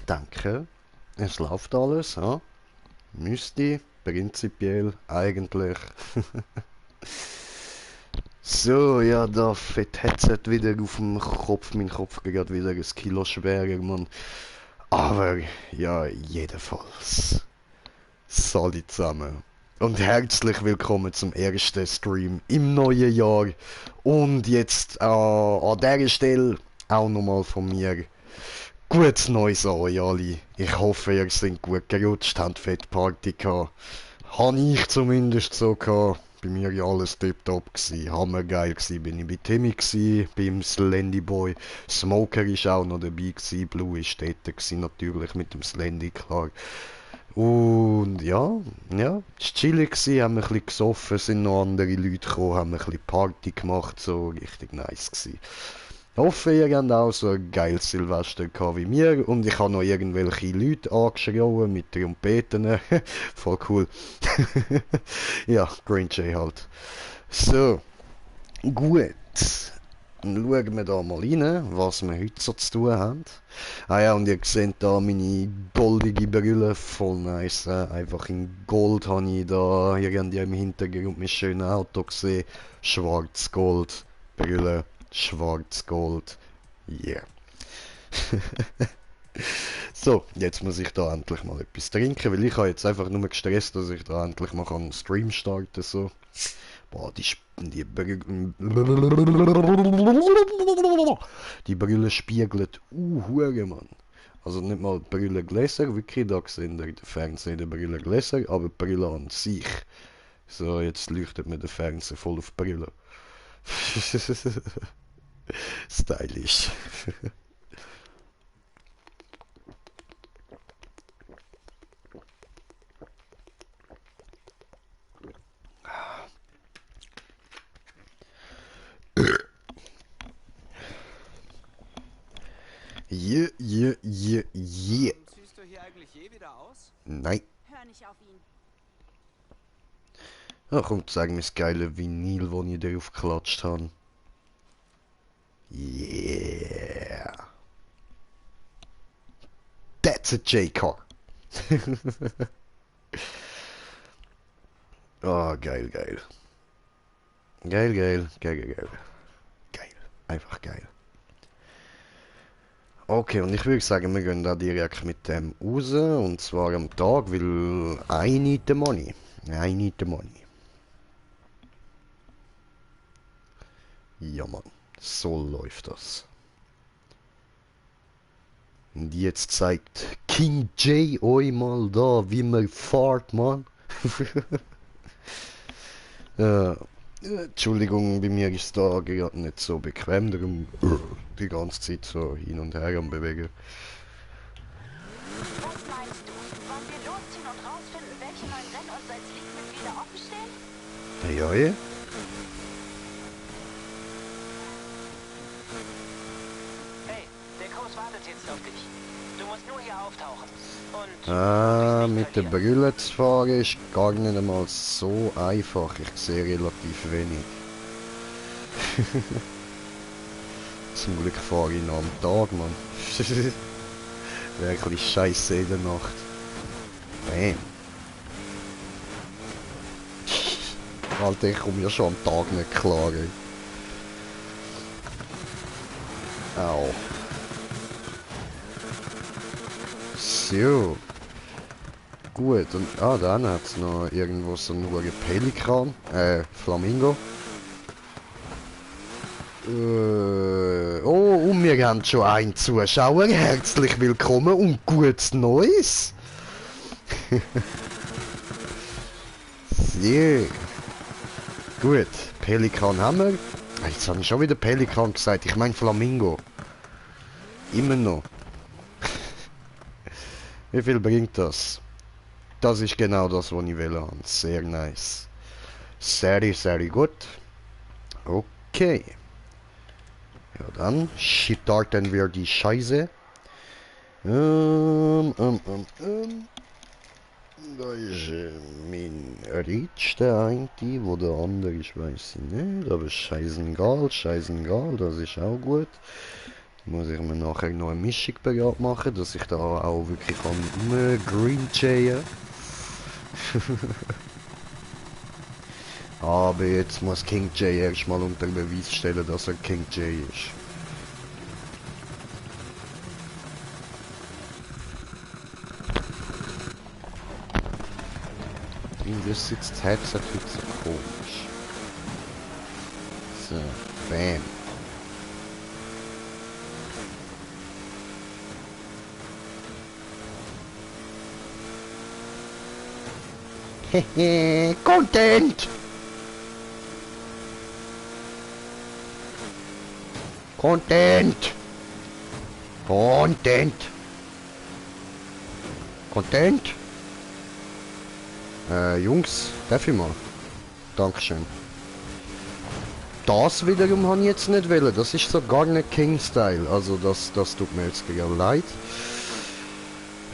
denke, es läuft alles, ja? Müsste, prinzipiell, eigentlich. So, ja, da fett Headset wieder auf dem Kopf, mein Kopf geht wieder ein Kilo schwerer, Mann. Aber, ja, jedenfalls. Salut zusammen. Und herzlich willkommen zum ersten Stream im neuen Jahr. Und jetzt an dieser Stelle auch nochmal von mir gutes Neues an euch alle. Ich hoffe, ihr seid gut gerutscht, habt fett Party gehabt. Habe ich zumindest so gehabt. Bei mir ja alles tipptopp gsi. Hammergeil gsi. Bin ich bei Timmy gsi, beim Slendy Boy. Smoker ist auch noch dabei gsi. Blue ist dort gsi, natürlich mit dem Slendy, klar. Und ja, es war chillig gsi, haben wir ein bisschen gesoffen, sind noch andere Leute gekommen, haben ein bisschen Party gemacht, so richtig nice gsi. Ich hoffe, ihr habt auch so ein geiles Silvester gehabt wie mir und ich habe noch irgendwelche Leute angeschrien mit Trompeten. Voll cool. Ja, Green Jay halt. So, gut. Dann schauen wir da mal rein, was wir heute so zu tun haben. Ah ja, und ihr seht da meine goldige Brille, voll nice. Einfach in Gold habe ich da, hier habt ihr im Hintergrund mein schönes Auto gesehen. Schwarz-Gold, Brille, Schwarz-Gold. Yeah. So, jetzt muss ich da endlich mal etwas trinken, weil ich habe jetzt einfach nur gestresst, dass ich da endlich mal einen Stream starten so. Boah, die Brille spiegelt hure, Mann. Also nicht mal die Brillengläser, wirklich, da sehen der Fernseher die Brillengläser, aber die Brille an sich. So, jetzt leuchtet mir der Fernseher voll auf die Brille. Stylisch. Yeah, yeah, yeah, yeah. Ziehst du hier eigentlich je wieder aus? Nein. Hör nicht auf ihn. Ach, komm, zeig mir das geile Vinyl, das ich darauf geklatscht habe. Yeah. That's a J-Car. Oh, geil, geil. Geil, geil, geil, geil, geil. Geil. Einfach geil. Okay, und ich würde sagen, wir gehen da direkt mit dem raus. Und zwar am Tag, weil I need the money. I need the money. Ja, Mann. So läuft das. Und jetzt zeigt King J euch mal da, wie man fährt, Mann. Entschuldigung, bei mir ist da gerade nicht so bequem, darum die ganze Zeit so hin und her am Bewegen. Was meinst du? Wollen wir losziehen und rausfinden, welche neuen Rennors als League-Mitglieder offen stehen? Ja, ja. Hey, der Kurs wartet jetzt auf dich. Du musst nur hier auftauchen. Und Mit der Brille zu fahren ist gar nicht einmal so einfach. Ich sehe relativ wenig. Zum Glück fahre ich noch am Tag, Mann. Wäre ein bisschen scheiße in der Nacht. Bam. Alter, ich komme ja schon am Tag nicht klar, ey. Au. So. Gut, und dann hat es noch irgendwo so einen hohen Pelikan, Flamingo. Oh, und wir haben schon einen Zuschauer. Herzlich willkommen und gutes Neues. Sehr. Gut, Pelikan haben wir. Jetzt habe ich schon wieder Pelikan gesagt. Ich meine Flamingo. Immer noch. Wie viel bringt das? Das ist genau das, was ich will haben. Sehr nice. Sehr, sehr gut. Okay. Ja, dann starten wir die Scheiße. Da ist mein Ritsch, der eine, wo der andere ist, weiß ich nicht. Aber scheißegal, scheißegal, das ist auch gut. Muss ich mir nachher noch eine Mischung bereit machen, dass ich da auch wirklich kann Green Jayen. Aber jetzt muss King J erstmal unter Beweis stellen, dass er King J ist. Irgendwie sitzt das Headset heute so komisch. So, bam. Hehe, Content! Content! Content! Content? Jungs, darf ich mal? Dankeschön. Das wiederum habe ich jetzt nicht wollen. Das ist so gar nicht King-Style. Also das tut mir jetzt gerade leid.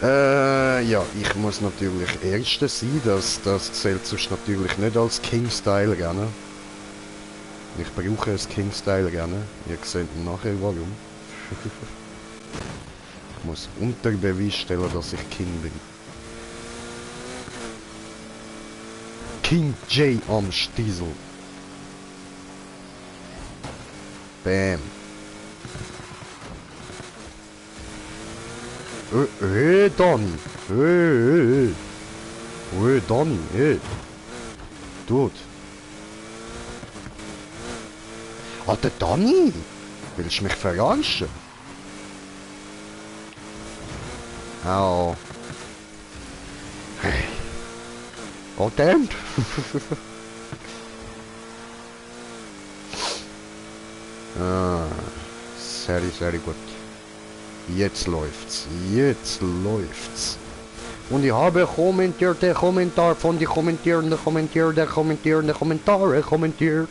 Ja, ich muss natürlich Erster sein. Das zählt sonst natürlich nicht als King-Style gerne. Ich brauche ein King-Style gerne. Ihr seht nachher warum. Ich muss unter Beweis stellen, dass ich King bin. King J am Stiesel. Bam. Hey, Donny. Hey. Hey, Donny. Hey. Dude. Alter, Donny. Willst du mich verarschen? Au. Hey. Oh, damn. Sehr gut. Jetzt läuft's. Jetzt läuft's. Und ich habe kommentiert, der Kommentar von die Kommentierende Kommentare kommentiert.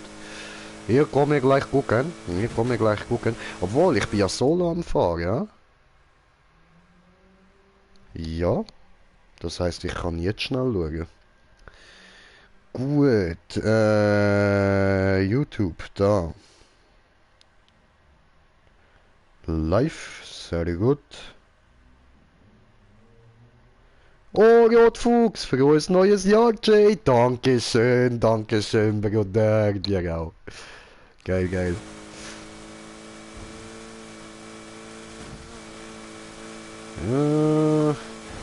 Hier komme ich gleich gucken. Obwohl, ich bin ja solo am Fahren, ja? Ja. Das heißt, ich kann jetzt schnell schauen. Gut. YouTube, da. Live, sehr gut. Oh Gott, Fuchs, frohes neues Jahr, Jay. Dankeschön, Bruder. Dir auch. Geil.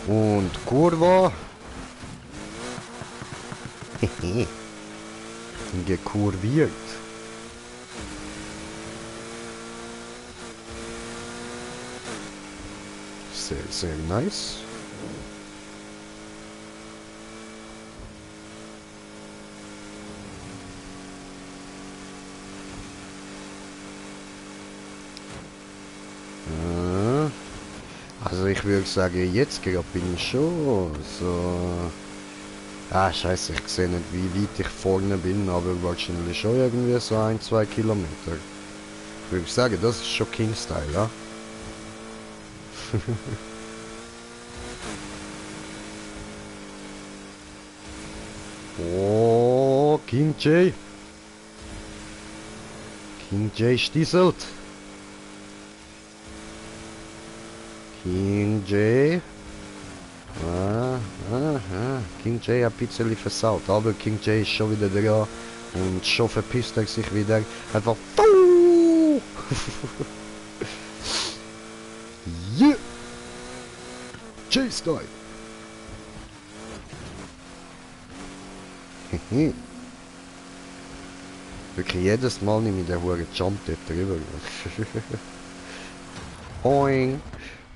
Und Kurva. Hehe. Gekurviert. Sehr nice. Also ich würde sagen, jetzt gerade bin ich schon so... Ah, scheiße, ich sehe nicht, wie weit ich vorne bin, aber wahrscheinlich schon irgendwie so 1-2 Kilometer. Ich würde sagen, das ist schon King-Style, ja? Oh, King J. King J stieselt. King J. King J hat ein bisschen versaut, aber King J ist schon wieder da und schon verpisst er sich wieder. Einfach. Yeah! J-Style! Wirklich jedes Mal nehme ich den hohen Jump dort drüber. Boing!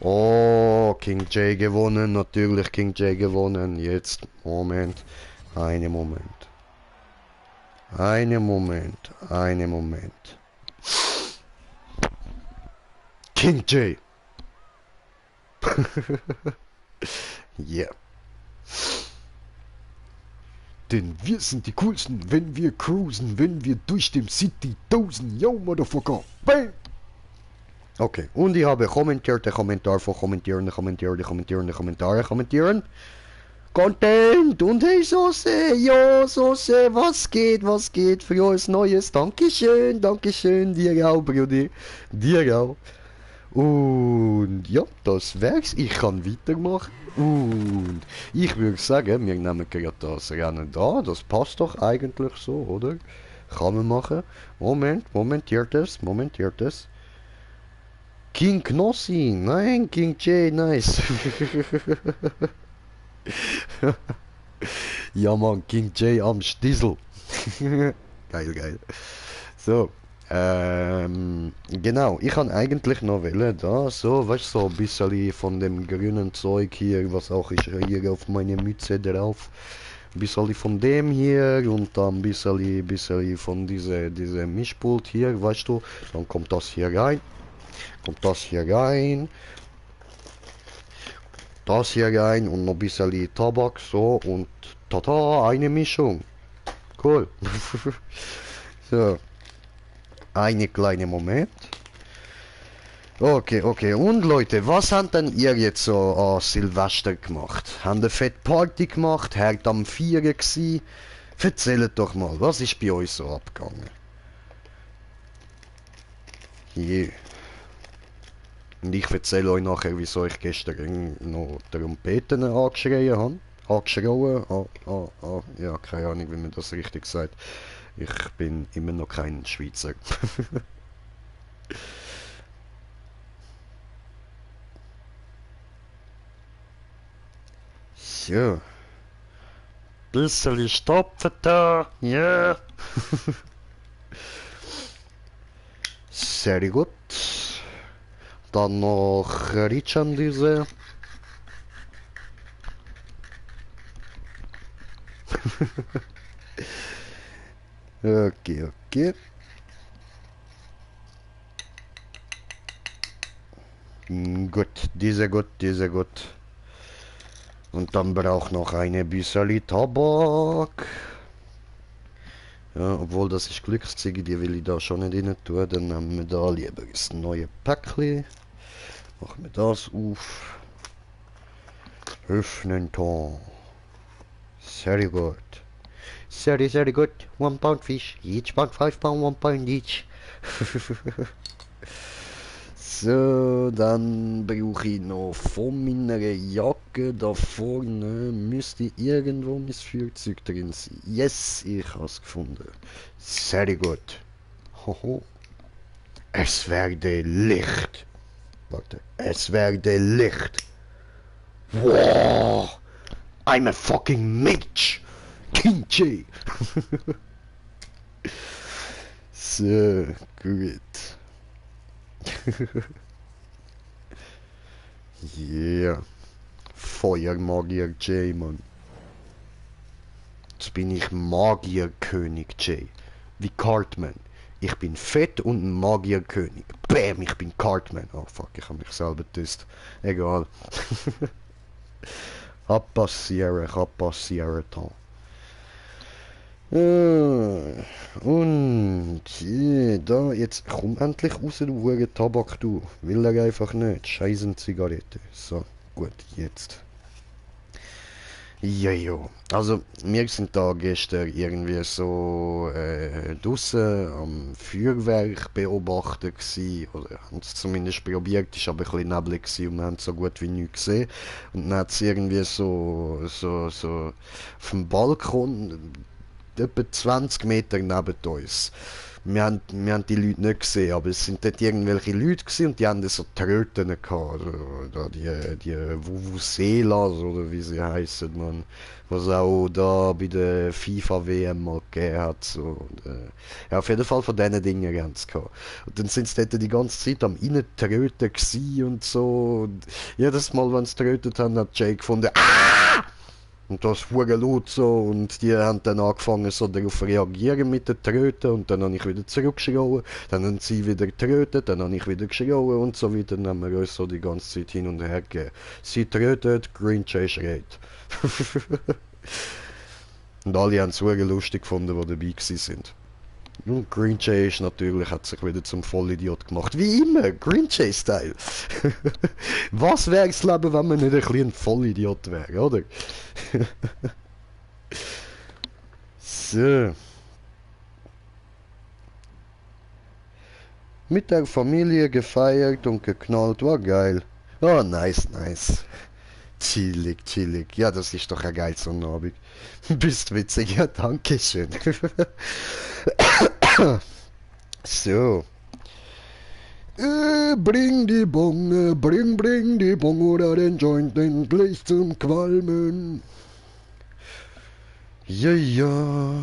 Oh, King J gewonnen, natürlich King J gewonnen. Jetzt, Moment, einen Moment. King J! Yeah. Denn wir sind die coolsten, wenn wir cruisen, wenn wir durch dem City dosen. Yo, Motherfucker! Bang! Okay, und ich habe kommentierte Kommentar von kommentieren. Content und hey Soße, ja Soße, was geht, frohes Neues, Dankeschön, dir auch, Brudi, dir auch. Und ja, das wär's. Ich kann weitermachen. Und ich würde sagen, wir nehmen gerade das Rennen da. Das passt doch eigentlich so, oder? Kann man machen. Momentiert es. King Knossi, nein, King J, nice. Ja, Mann, King J am Stiesel. Geil. So, genau, ich kann eigentlich noch wählen, da, so, weißt du, so ein bisschen von dem grünen Zeug hier, was auch ist hier auf meine Mütze drauf. Ein bisschen von dem hier und dann ein bisschen von diese Mischpult hier, weißt du. Dann kommt das hier rein, das hier rein und noch ein bisschen Tabak, so, und tata, eine Mischung. Cool. So, eine kleine Moment. Okay. Und Leute, was habt denn ihr jetzt so an Silvester gemacht? Habt ihr fett Party gemacht? Habt am Vieren gsi? Erzählt doch mal, was ist bei euch so abgegangen? Je. Und ich erzähle euch nachher, wieso ich gestern noch Trompeten angeschrien habe. Angeschrauen? Ja, keine Ahnung, wie man das richtig sagt. Ich bin immer noch kein Schweizer. So. Bisschen stopfen da. Ja. Sehr gut. Dann noch Ritschandüse. Okay. Gut, diese gut. Und dann braucht noch eine bisschen Tabak. Ja, obwohl das ist Glücksziege, die will ich da schon nicht rein tun. Dann nehmen wir da lieber das neue Päckchen. Machen wir das auf. Öffnen da. Sehr gut. Very good. 1 pound fish. Each pound 5 pound, 1 pound each. So, dann brauche ich noch von meiner Jacke da vorne müsste irgendwo mein Führzeug drin sein. Yes, ich habe es gefunden. Sehr gut. Hoho. Es werde Licht. Warte, es werde Licht. Wow, I'm a fucking mage. King J. So, gut. Yeah. Feuermagier J, Mann. Jetzt bin ich Magierkönig J. Wie Cartman. Ich bin fett und ein Magierkönig. Bam, ich bin Cartman. Oh fuck, ich habe mich selber getestet. Egal. Kann passieren, Tom. Und da, jetzt komm endlich raus, du Hure Tabak, du. Will er einfach nicht. Scheißen Zigarette. So, gut, jetzt. Jo. Also, wir sind da gestern irgendwie so draussen am Feuerwerk beobachten gsi, oder haben es zumindest probiert, ist aber ein bisschen neblig gsi und wir haben so gut wie nichts gesehen. Und dann hat es irgendwie so auf dem Balkon etwa 20 Meter neben uns. Wir haben die Leute nicht gesehen, aber es sind dort irgendwelche Leute gewesen und die haben so Tröten gehabt, oder die Vuvuzelas, oder wie sie heißen, man, was auch da bei der FIFA-WM mal gegeben hat, so. Und, ja, auf jeden Fall von diesen Dingen haben sie gehabt. Und dann sind sie dort die ganze Zeit am Reintröten gewesen und so. Und jedes Mal, wenn sie trötet haben, hat Jay gefunden, ah! Und das wurde laut so und die haben dann angefangen so darauf reagieren mit den Tröten und dann habe ich wieder zurückgeschrien, dann haben sie wieder getrötet, dann habe ich wieder geschrien und so weiter, dann haben wir uns so die ganze Zeit hin und her gegeben. Sie trötet, Green Jay schreit. Und alle haben es sehr lustig gefunden, die dabei sind. Und Green Jay ist natürlich, hat sich wieder zum Vollidiot gemacht. Wie immer, Green Jay-Style. Was wäre das Leben, wenn man nicht ein bisschen ein Vollidiot wäre, oder? So. Mit der Familie gefeiert und geknallt, war geil. Oh, nice, nice. Chillig, chillig. Ja, das ist doch ein geil so ein Abend. Bist witzig, ja, danke schön. So. Bring die Bong oder den Joint endlich zum Qualmen. Ja, ja.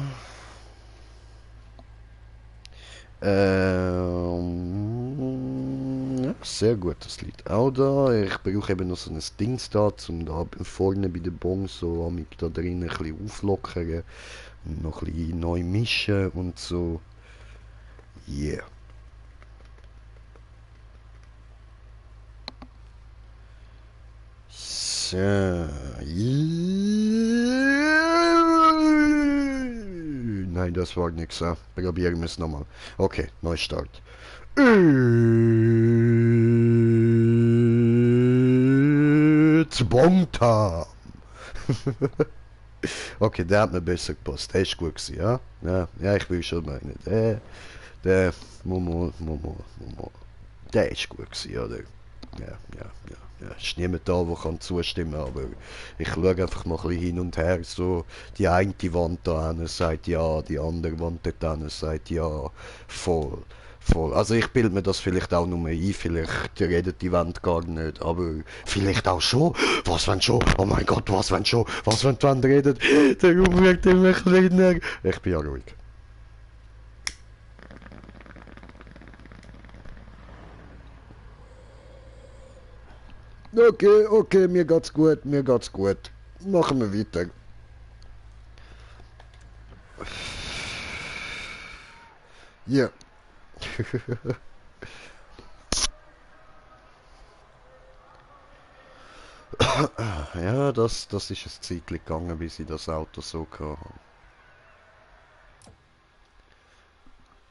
Ja, sehr gut, das Lied. Auch da, ich brauche eben noch so ein Dings da, um da vorne bei der Bong so amig da drin ein bisschen auflockern, noch ein bisschen neu mischen und so. Yeah. So. Nein, das war nix. Probieren wir es nochmal. Okay, Neustart. It's Bong Time. Okay, der hat mir besser gepasst. Der ist gut gewesen, ja? Ja, ich will schon meinen. Der, Momo. Der ist gut gewesen, oder? Ja. Ist niemand da, der kann zustimmen, aber ich schaue einfach mal ein bisschen hin und her. So, die eine Wand da hinten sagt ja, die andere Wand dort hinten sagt ja, voll. Also ich bilde mir das vielleicht auch nur ein, vielleicht redet die Wand gar nicht, aber vielleicht auch schon. Was wenn schon? Oh mein Gott, was wenn schon? Was wenn die Wand redet? Der Raum wird immer kleiner. Ich bin ja ruhig. Okay, mir geht's gut. Machen wir weiter. Ja. Ja, das ist ein Zeitchen gegangen, bis ich das Auto so hatte.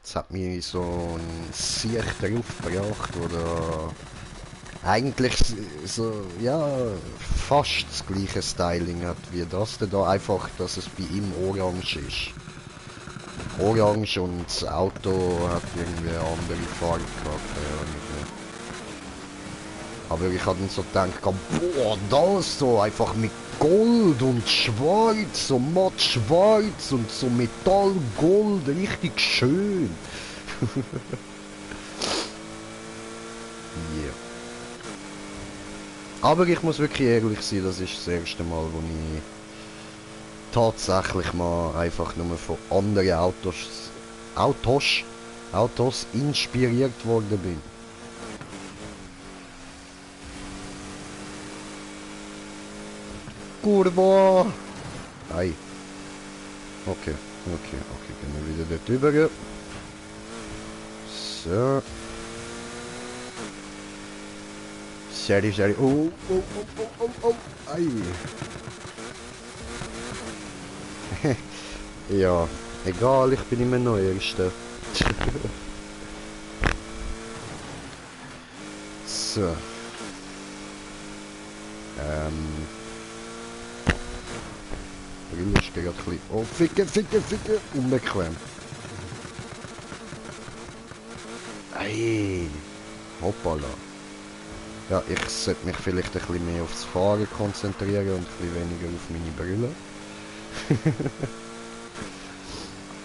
Jetzt hat mich so ein Sieg drauf gebracht, oder eigentlich so, ja, fast das gleiche Styling hat wie das da, einfach, dass es bei ihm orange ist. Orange und das Auto hat irgendwie eine andere Farbe gehabt, ja, nicht mehr. Aber ich hatte dann so gedacht, boah, das so einfach mit Gold und Schwarz, so matt schwarz und so Metallgold, richtig schön. Yeah. Aber ich muss wirklich ehrlich sein, das ist das erste Mal, wo ich tatsächlich mal einfach nur von anderen Autos inspiriert worden bin. Kurva! Ei. Okay, gehen wir wieder dort rüber. So. Sorry. Oh. Ei. Ja, egal, ich bin immer noch Erster. So. Brille ist gerade ein bisschen... Oh, ficke, unbequem. Ei, hoppala. Ja, ich sollte mich vielleicht ein bisschen mehr aufs Fahren konzentrieren und ein bisschen weniger auf meine Brille.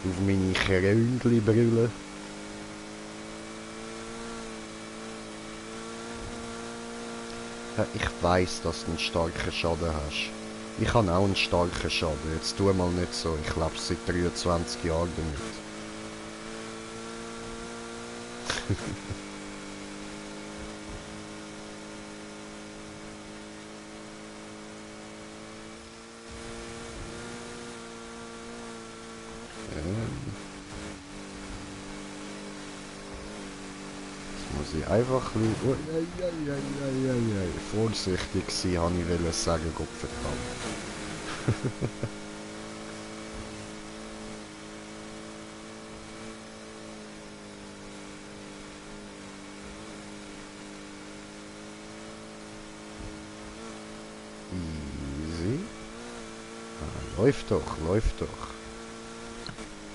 Auf meine Krönli-Brille. Ja, ich weiss, dass du einen starken Schaden hast. Ich habe auch einen starken Schaden. Jetzt tu mal nicht so. Ich lebe seit 23 Jahren damit. Jetzt muss ich einfach ein bisschen... Vorsichtig sein, habe ich sagen, Gott verdammt. Easy. Läuft doch.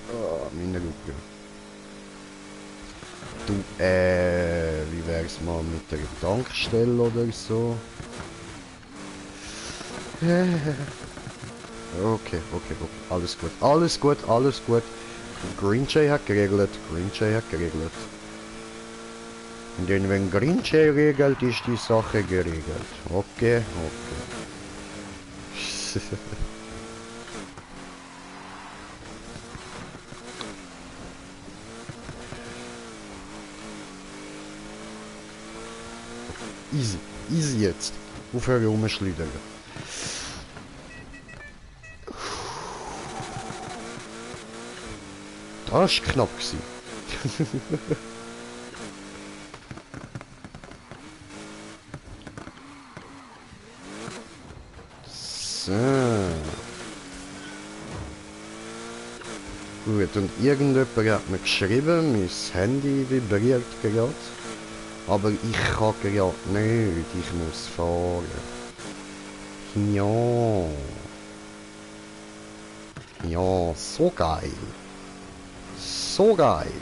Ah, meine Lupe. Du, wie wär's mal mit der Tankstelle oder so? Okay, okay, okay. Alles gut, alles gut, alles gut. Green Jay hat geregelt, Green Jay hat geregelt. Denn wenn Green Jay regelt, ist die Sache geregelt. Okay, okay. Easy, easy jetzt. Aufhören rumschleudern. Das war knapp gewesen. So. Gut, und irgendjemand hat mir geschrieben, mein Handy vibriert gerade. Aber ich kann gerade nicht, ich muss fahren. Ja. Ja, so geil. So geil.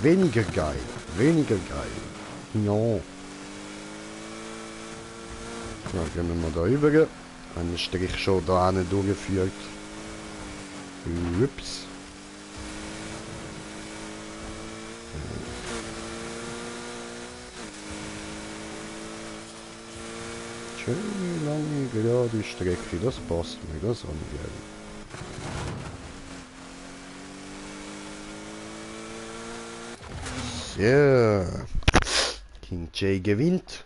Weniger geil. Weniger geil. Ja. Ja, gehen wir mal da rüber. Einen Strich schon da hinten durchgeführt. Ups. Schöne, lange, gerade Strecke. Das passt mir, das habe ich gerne. So. King Jay gewinnt.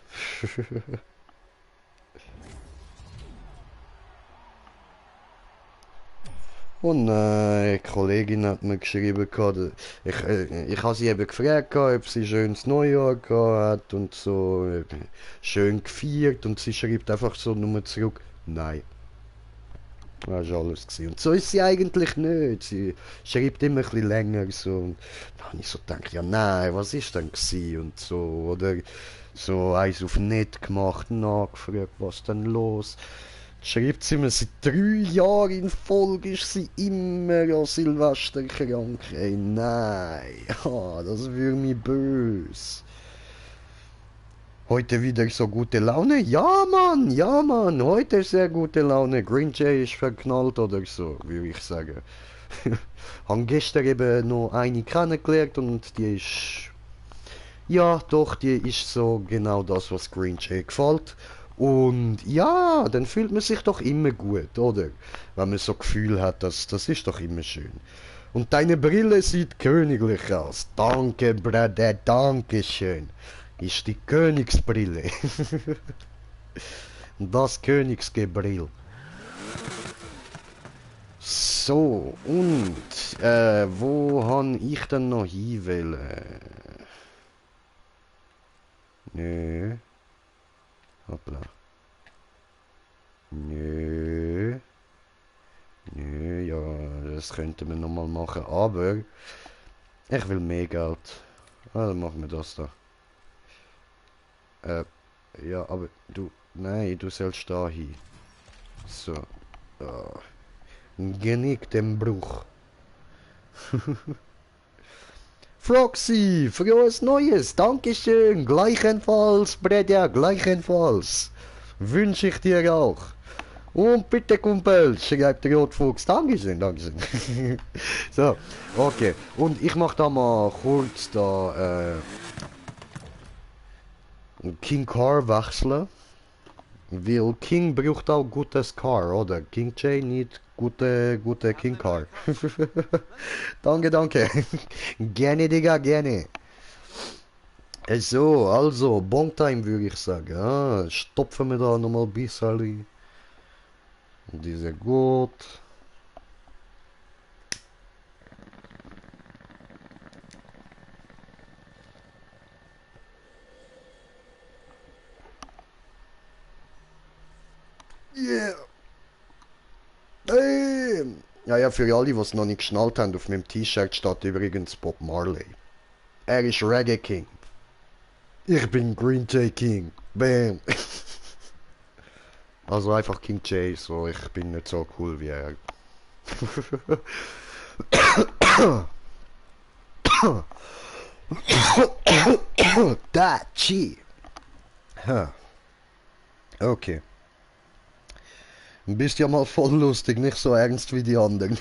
Und eine Kollegin hat mir geschrieben, ich habe sie eben gefragt, ob sie schönes Neujahr gehabt hat und so schön gefeiert und sie schreibt einfach so nur zurück, nein. Das war alles gewesen. Und so ist sie eigentlich nicht. Sie schreibt immer ein bisschen länger so. Und dann habe ich so gedacht, ja nein, was ist denn gewesen und so. Oder so eins auf nett gemacht, nachgefragt, was denn los. Schreibt sie mir, seit 3 Jahren in Folge ist sie immer an Silvester krank. Ey, nein, das würde mich böse. Heute wieder so gute Laune? Ja Mann, heute sehr gute Laune. Green Jay ist verknallt oder so, würde ich sagen. Haben gestern eben noch eine kennengelernt und die ist... Ja, doch, die ist so genau das, was Green Jay gefällt. Und ja, dann fühlt man sich doch immer gut, oder? Wenn man so Gefühl hat, das ist doch immer schön. Und deine Brille sieht königlich aus. Danke, Bruder, danke schön. Ist die Königsbrille. Das Königsgebrill. So, und wo han ich denn noch hinwählen? Nö. Hoppla. Nö. Nö, ja, das könnte man nochmal machen, aber ich will mehr Geld. Also machen wir das da. Ja, aber du, nein, du sollst da hin. So. Genick den Bruch. Froxy, frohes Neues, Dankeschön, gleichenfalls, Bredja, gleichenfalls. Wünsche ich dir auch. Und bitte, Kumpel, schreibt der Rotfuchs. Dankeschön, Dankeschön. So, okay. Und ich mach da mal kurz da, King Car wechseln. Weil King braucht auch gutes Car, oder? King Jay nicht gute King Car. Danke, danke. Gerne, Digga, gerne. So, also, Bongtime würde ich sagen. Stopfen wir da nochmal ein bisschen. Diese gut. Yeah. Ja, ja, für alle, die es noch nicht geschnallt haben, auf meinem T-Shirt steht übrigens Bob Marley. Er ist Reggae King. Ich bin Green Jay King. Bam. Also einfach King Jay, so ich bin nicht so cool wie er. Da, Chi. Ha. Okay. Bist ja mal voll lustig, nicht so ernst wie die anderen.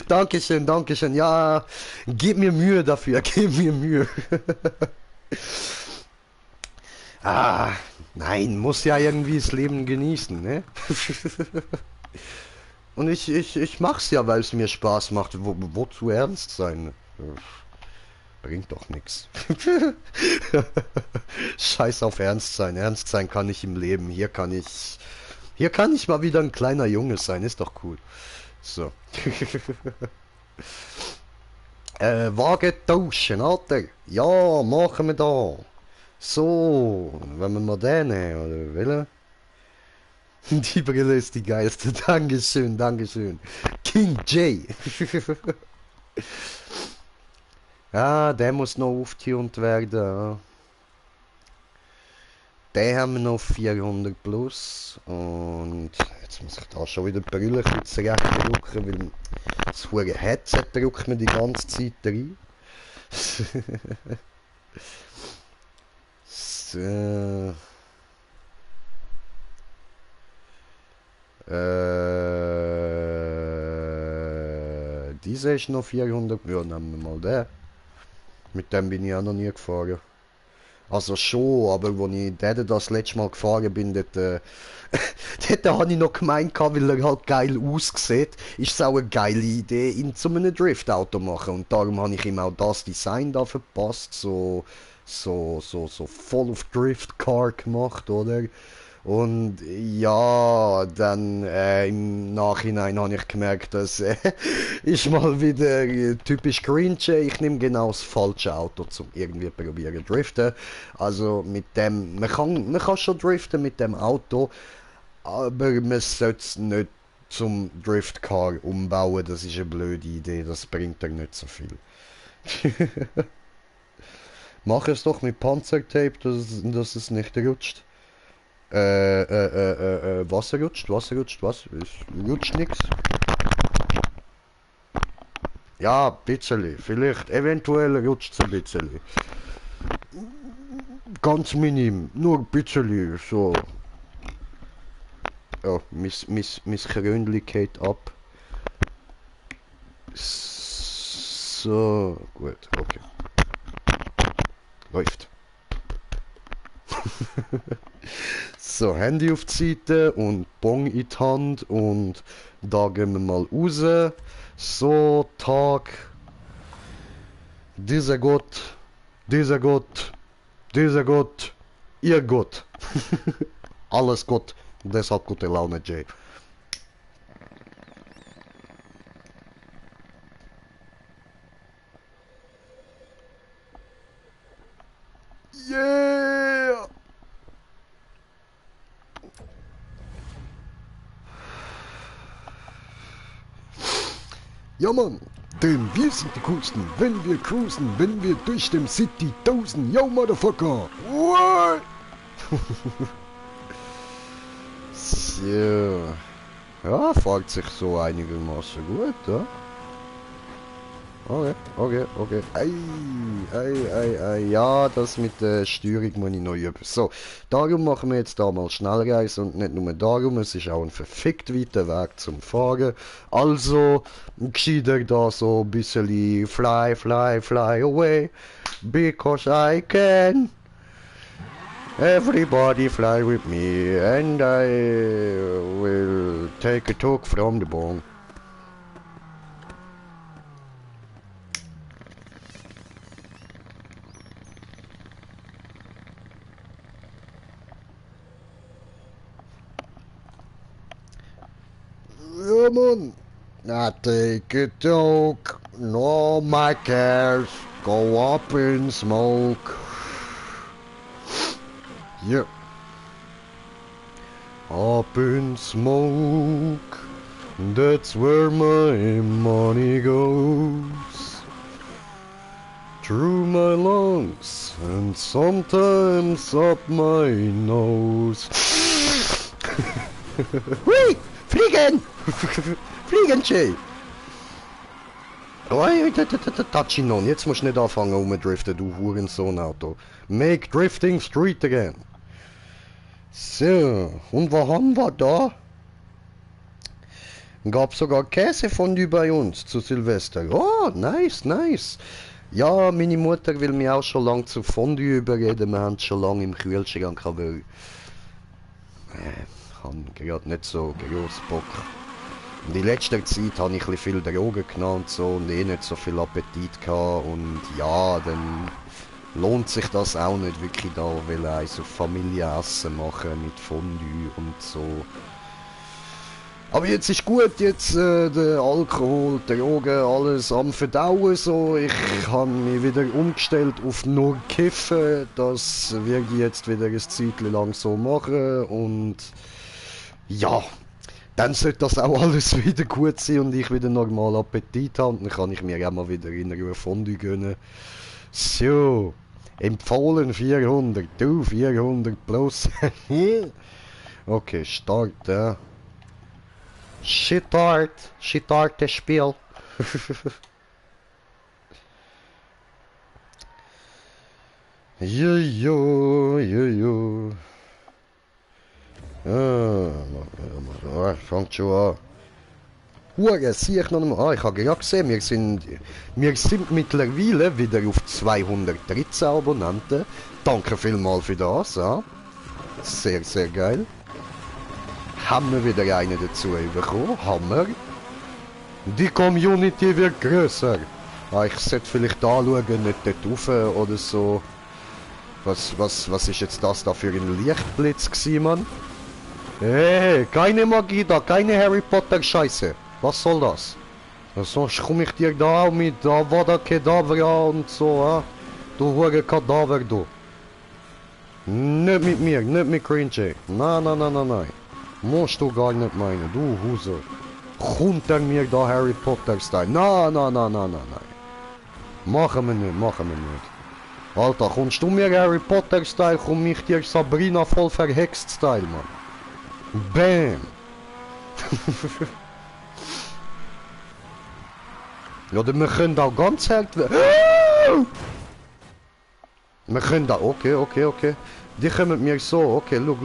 Dankeschön, Dankeschön. Ja, gib mir Mühe dafür, gib mir Mühe. Ah, nein, muss ja irgendwie das Leben genießen, ne? Und ich mach's ja, weil es mir Spaß macht. Wozu ernst sein? Bringt doch nichts. Scheiß auf Ernst sein. Ernst sein kann ich im Leben. Hier kann ich mal wieder ein kleiner Junge sein. Ist doch cool. So. Wagen tauschen, Alter. Ja, machen wir da. So, wenn wir mal den nehmen, oder will? Die Brille ist die geilste. Dankeschön, Dankeschön. King J. Ja, der muss noch aufgetunt werden. Den haben wir noch 400 plus. Und jetzt muss ich da schon wieder die Brille zurechtdrücken, weil das hure Headset drückt mir die ganze Zeit rein. So. Dieser ist noch 400. Ja, nehmen wir mal den. Mit dem bin ich auch noch nie gefahren. Also schon, aber als ich das letzte Mal gefahren bin, dort habe ich noch gemeint, weil er halt geil aussieht, ist es auch eine geile Idee, ihn zu einem Driftauto machen. Und darum habe ich ihm auch das Design da verpasst, so voll auf Driftcar gemacht, oder? Und ja, dann im Nachhinein habe ich gemerkt, das ist mal wieder typisch cringe. Ich nehme genau das falsche Auto, zum irgendwie probieren driften. Also mit dem, man kann schon driften mit dem Auto, aber man sollte es nicht zum Driftcar umbauen. Das ist eine blöde Idee, das bringt dir nicht so viel. Mach es doch mit Panzertape, dass es nicht rutscht. Wasser rutscht, was? Es rutscht nix. Ja, ein bisschen, vielleicht, eventuell rutscht es ein bisschen. Ganz minim, nur ein bisschen, so. Oh, mein Krönli geht ab. So, gut, okay. Läuft. So, Handy auf die Seite und Bon in die Hand und da gehen wir mal raus. So, Tag. Dieser Gott, dieser Gott, dieser Gott, ihr Gott. Alles Gott, deshalb gute Laune, Jay. Yeah! Ja Mann, denn wir sind die Coolsten, wenn wir cruisen, wenn wir durch dem City dosen, yo Motherfucker! What? So. Ja, fährt sich so einigermaßen gut, ja? Okay. Ei. Ja, das mit der Steuerung muss ich noch üben. So, darum machen wir jetzt da mal Schnellreise und nicht nur darum, es ist auch ein verfickt weiter Weg zum Fahren. Also, gescheiter da so ein bisschen fly away, because I can. Everybody fly with me and I will take a talk from the bone. Ja, Mann. I take a talk, no my cares, go up in smoke. Yeah. Up in smoke, that's where my money goes. Through my lungs and sometimes up my nose. Hui! Fliegen! Fliegen, Jay! Oh, Tachinon, jetzt musst du nicht anfangen rumdriften, du Hurensohn-Auto. Make drifting street again. So, und was haben wir da? Gab sogar Käsefondue bei uns zu Silvester. Oh, nice, nice. Ja, meine Mutter will mich auch schon lange zu Fondue überreden. Wir haben es schon lange im Kühlschrank, aber ich habe gerade nicht so groß Bock. Und in letzter Zeit habe ich ein bisschen viel Drogen genommen und so und nicht so viel Appetit gehabt. Und ja, dann lohnt sich das auch nicht wirklich da, weil also Familienessen machen mit Fondue und so. Aber jetzt ist gut, jetzt der Alkohol, Drogen, alles am Verdauen so. Ich habe mich wieder umgestellt auf nur Kiffen. Das werde ich jetzt wieder ein Zeitchen lang so machen und ja, dann sollte das auch alles wieder gut sein und ich wieder normal Appetit haben. Dann kann ich mir auch mal wieder in Ruhe Fondue gönnen. So, empfohlen 400, du 400 plus. Okay, starten. Shitart das Spiel. Jojo. Fängt schon an. Hure, sehe ich noch einmal. Ich habe gerade gesehen, wir sind mittlerweile wieder auf 213 Abonnenten. Danke vielmals für das. Ja. Sehr, sehr geil. Haben wir wieder einen dazu bekommen. Hammer. Die Community wird grösser. Ah, ich sollte vielleicht anschauen, nicht dort rauf oder so. Was ist jetzt das da für ein Lichtblitz gewesen, Mann? Hey, keine Magie da, keine Harry Potter Scheiße. Was soll das? Sonst komme ich dir da auch mit Avada Kedavra und so, ha? Du hure Kadaver, du. Nicht mit mir, nicht mit Cringe. Nein. Musst du gar nicht meinen, du Huser. Kommt er mir da Harry Potter Style? Nein. Machen wir nicht. Alter, kommst du mir Harry Potter Style, komm ich dir Sabrina voll verhext Style, Mann. Bam! Ja, wir können da ganz hart... Wir können da... Okay. Die kommen mir so, okay, look,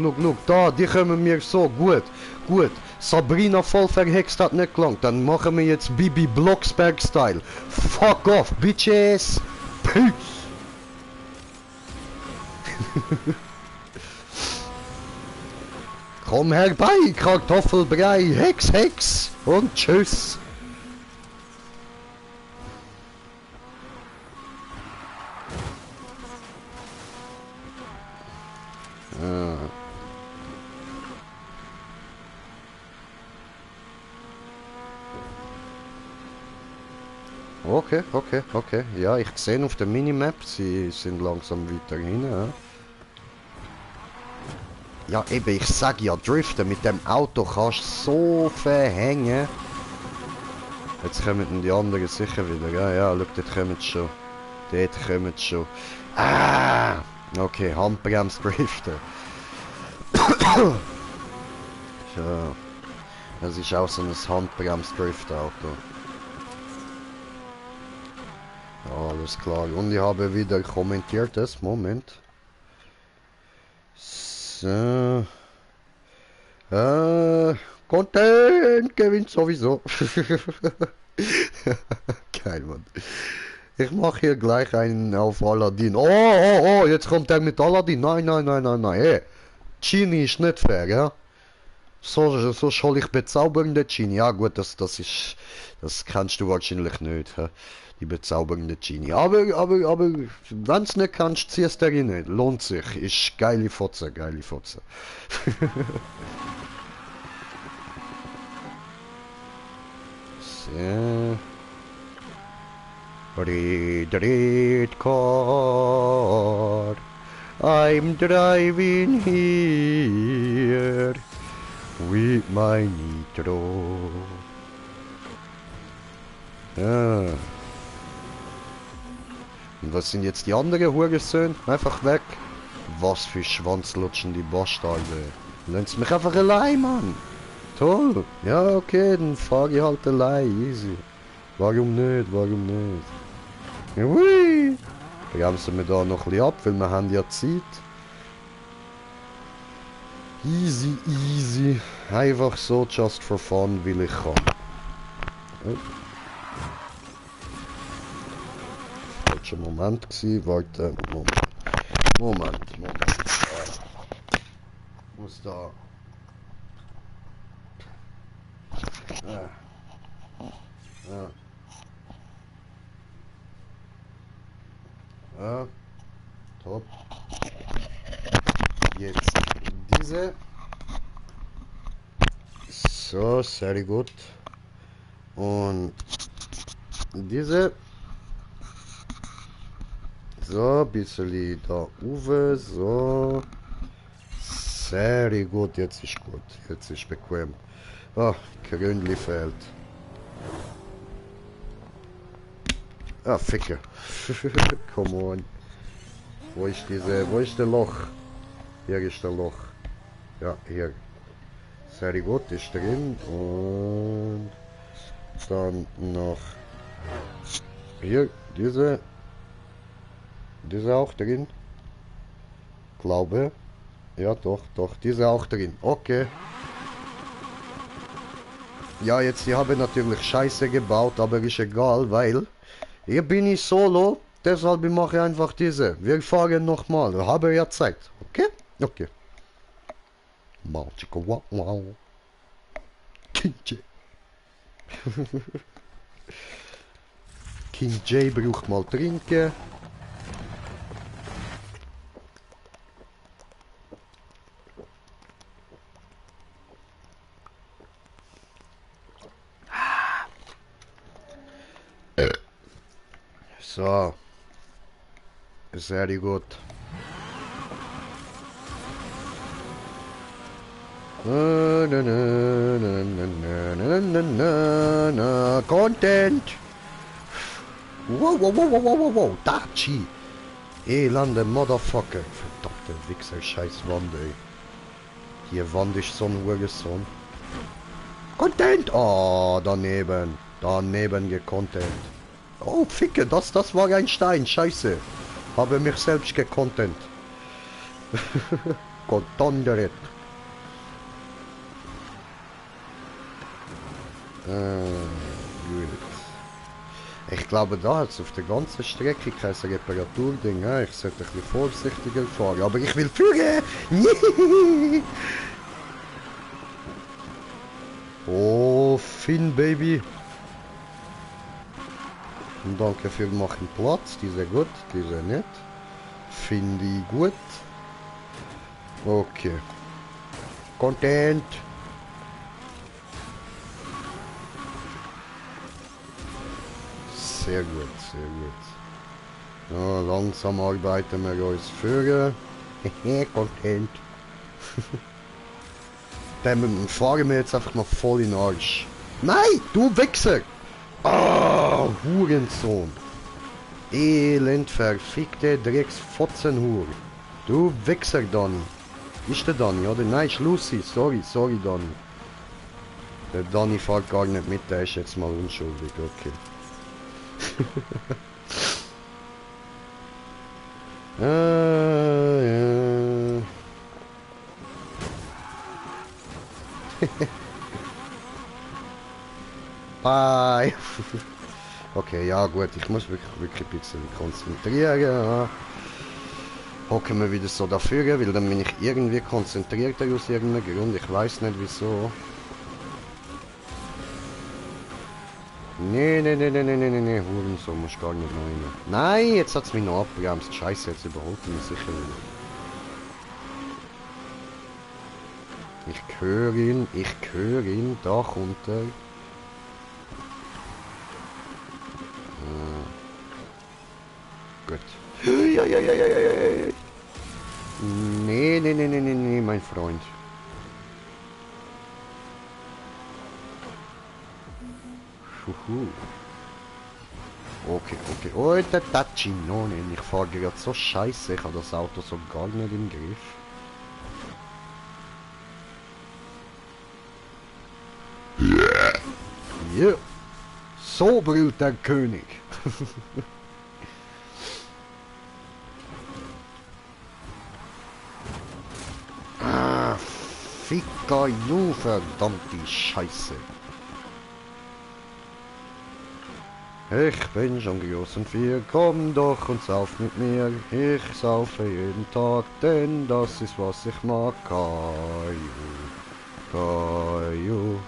da, die kommen mir so, gut. Sabrina voll verhext hat nicht gelangt, dann machen wir jetzt Bibi Blocksberg-Style. Fuck off, bitches! Peace! Komm herbei, Kartoffelbrei, Hex, und tschüss! Okay. Ja, ich sehe auf der Minimap, sie sind langsam weiter hin. Ja, eben, ich sag ja, driften mit dem Auto kannst du so verhängen. Jetzt kommen die anderen sicher wieder. Ja, schau, dort kommen sie schon. Ah! Okay, Handbremse driften. So. Das ist auch so ein Handbremse-Drift-Auto. Alles klar. Und ich habe wieder kommentiert das. Moment. So. Content gewinnt sowieso. Geil, Mann. Ich mache hier gleich einen auf Aladdin. Oh, jetzt kommt er mit Aladdin. Nein. Hey, Genie ist nicht fair, ja? So soll ich bezaubernde Genie. Ja gut, das kannst du wahrscheinlich nicht. He? Die bezaubernde Genie. Aber wenn es nicht kannst, ziehst du rein. Lohnt sich. Ist geile Fotze. So. Red car. I'm driving here with my Nitro. Ja. Und was sind jetzt die anderen Hurensöhne? Einfach weg. Was für schwanzlutschende Bastarde. Lass mich einfach allein, Mann. Toll. Ja, okay, dann fahr ich halt allein. Easy. Warum nicht? Warum nicht? Hui! Bremsen wir da noch ein bisschen ab, weil wir haben ja Zeit. Easy, easy. Einfach so, just for fun, will ich kann. Oh. Falscher Moment gewesen. Warte, Moment. Muss da... Ja. Ja. Top. Jetzt diese. So, sehr gut. Und diese. So, ein bisschen da oben. So. Sehr gut, jetzt ist gut. Jetzt ist bequem. Ah, Krönli fehlt. Ah, Ficke. Come on. Wo ist der Loch? Hier ist der Loch. Ja, hier. Sehr gut, ist drin. Und dann noch hier, diese auch drin. Glaube. Ja, doch, diese auch drin. Okay. Ja, jetzt, ich habe natürlich Scheiße gebaut, aber ist egal, weil hier bin ich solo, deshalb mache ich einfach diese. Wir fahren nochmal, habe ja Zeit. Okay? Okay. Wow. King J. King J braucht mal trinken. So. Sehr gut. Content! Wow. Dachi! Elende Motherfucker. Verdammte Wichser, scheiß Wand, ey. Hier Wand ist so ein Hurensohn. Content! Oh, daneben. Daneben gecontent. Oh, Ficke, das war ein Stein, scheiße. Habe mich selbst gecontent. Gott donneret. Gut. Ich glaube, da hat es auf der ganzen Strecke kein Reparaturding. Ja, ich sollte ein bisschen vorsichtiger fahren, aber ich will führen! Oh, Finn, Baby. Und danke für machen Platz. Diese gut, diese nicht. Finde ich gut. Okay. Content. Sehr gut, sehr gut. Ja, langsam arbeiten wir uns führen. Content. Dann fahren wir jetzt einfach mal voll in den Arsch. Nein, du Wichser! Ah, Hurensohn. Elend verfickte Drecksfotzenhur. Du Wichser, Donny. Ist der Donny, oder? Nein, ist Lucy. Sorry, Donny. Der Donny fährt gar nicht mit, der ist jetzt mal unschuldig, okay. Ja. Bye. Okay, ja gut, ich muss wirklich ein bisschen konzentrieren. Ja. Hocken wir wieder so dafür, weil dann bin ich irgendwie konzentrierter aus irgendeinem Grund. Ich weiß nicht wieso. Nee, Hurensohn muss gar nicht rein. Nein, jetzt hat es mich noch abgebremst. Scheiße, jetzt überholt er mich sicher wieder. Ich höre ihn, da kommt er. Gut. Ja. Nee, mein Freund. Okay. Oh, der Tachinone. Ich fahre gerade so scheiße. Ich habe das Auto so gar nicht im Griff. Ja. So brüllt der König. Ah, Ficker, you verdammte Scheiße. Ich bin schon groß und viel, komm doch und sauf mit mir. Ich saufe jeden Tag, denn das ist was ich mag. Kaju, Kaju,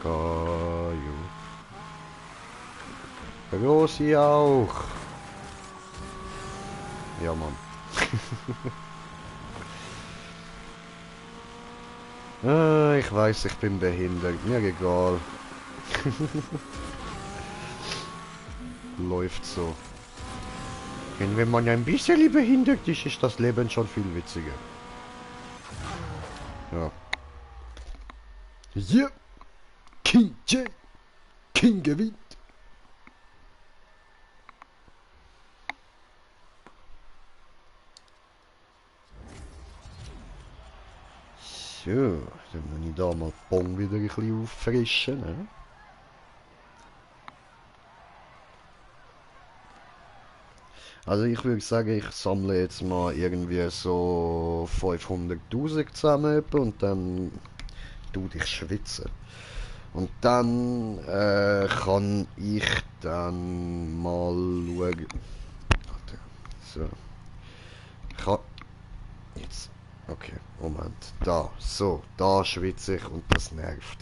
Kaju. Rosi auch. Ja, Mann. Ich weiß, ich bin behindert, mir egal. Läuft so. Denn wenn man ein bisschen behindert ist, ist das Leben schon viel witziger. Ja. Ja. King J. King gewinnt. So, dann muss ich da mal Pong wieder ein bisschen auffrischen. Ne? Also ich würde sagen, ich sammle jetzt mal irgendwie so 500.000 zusammen und dann tu dich schwitzen. Und dann kann ich dann mal schauen. So. Ich kann jetzt. Okay, Moment. Da, so, da schwitze ich und das nervt.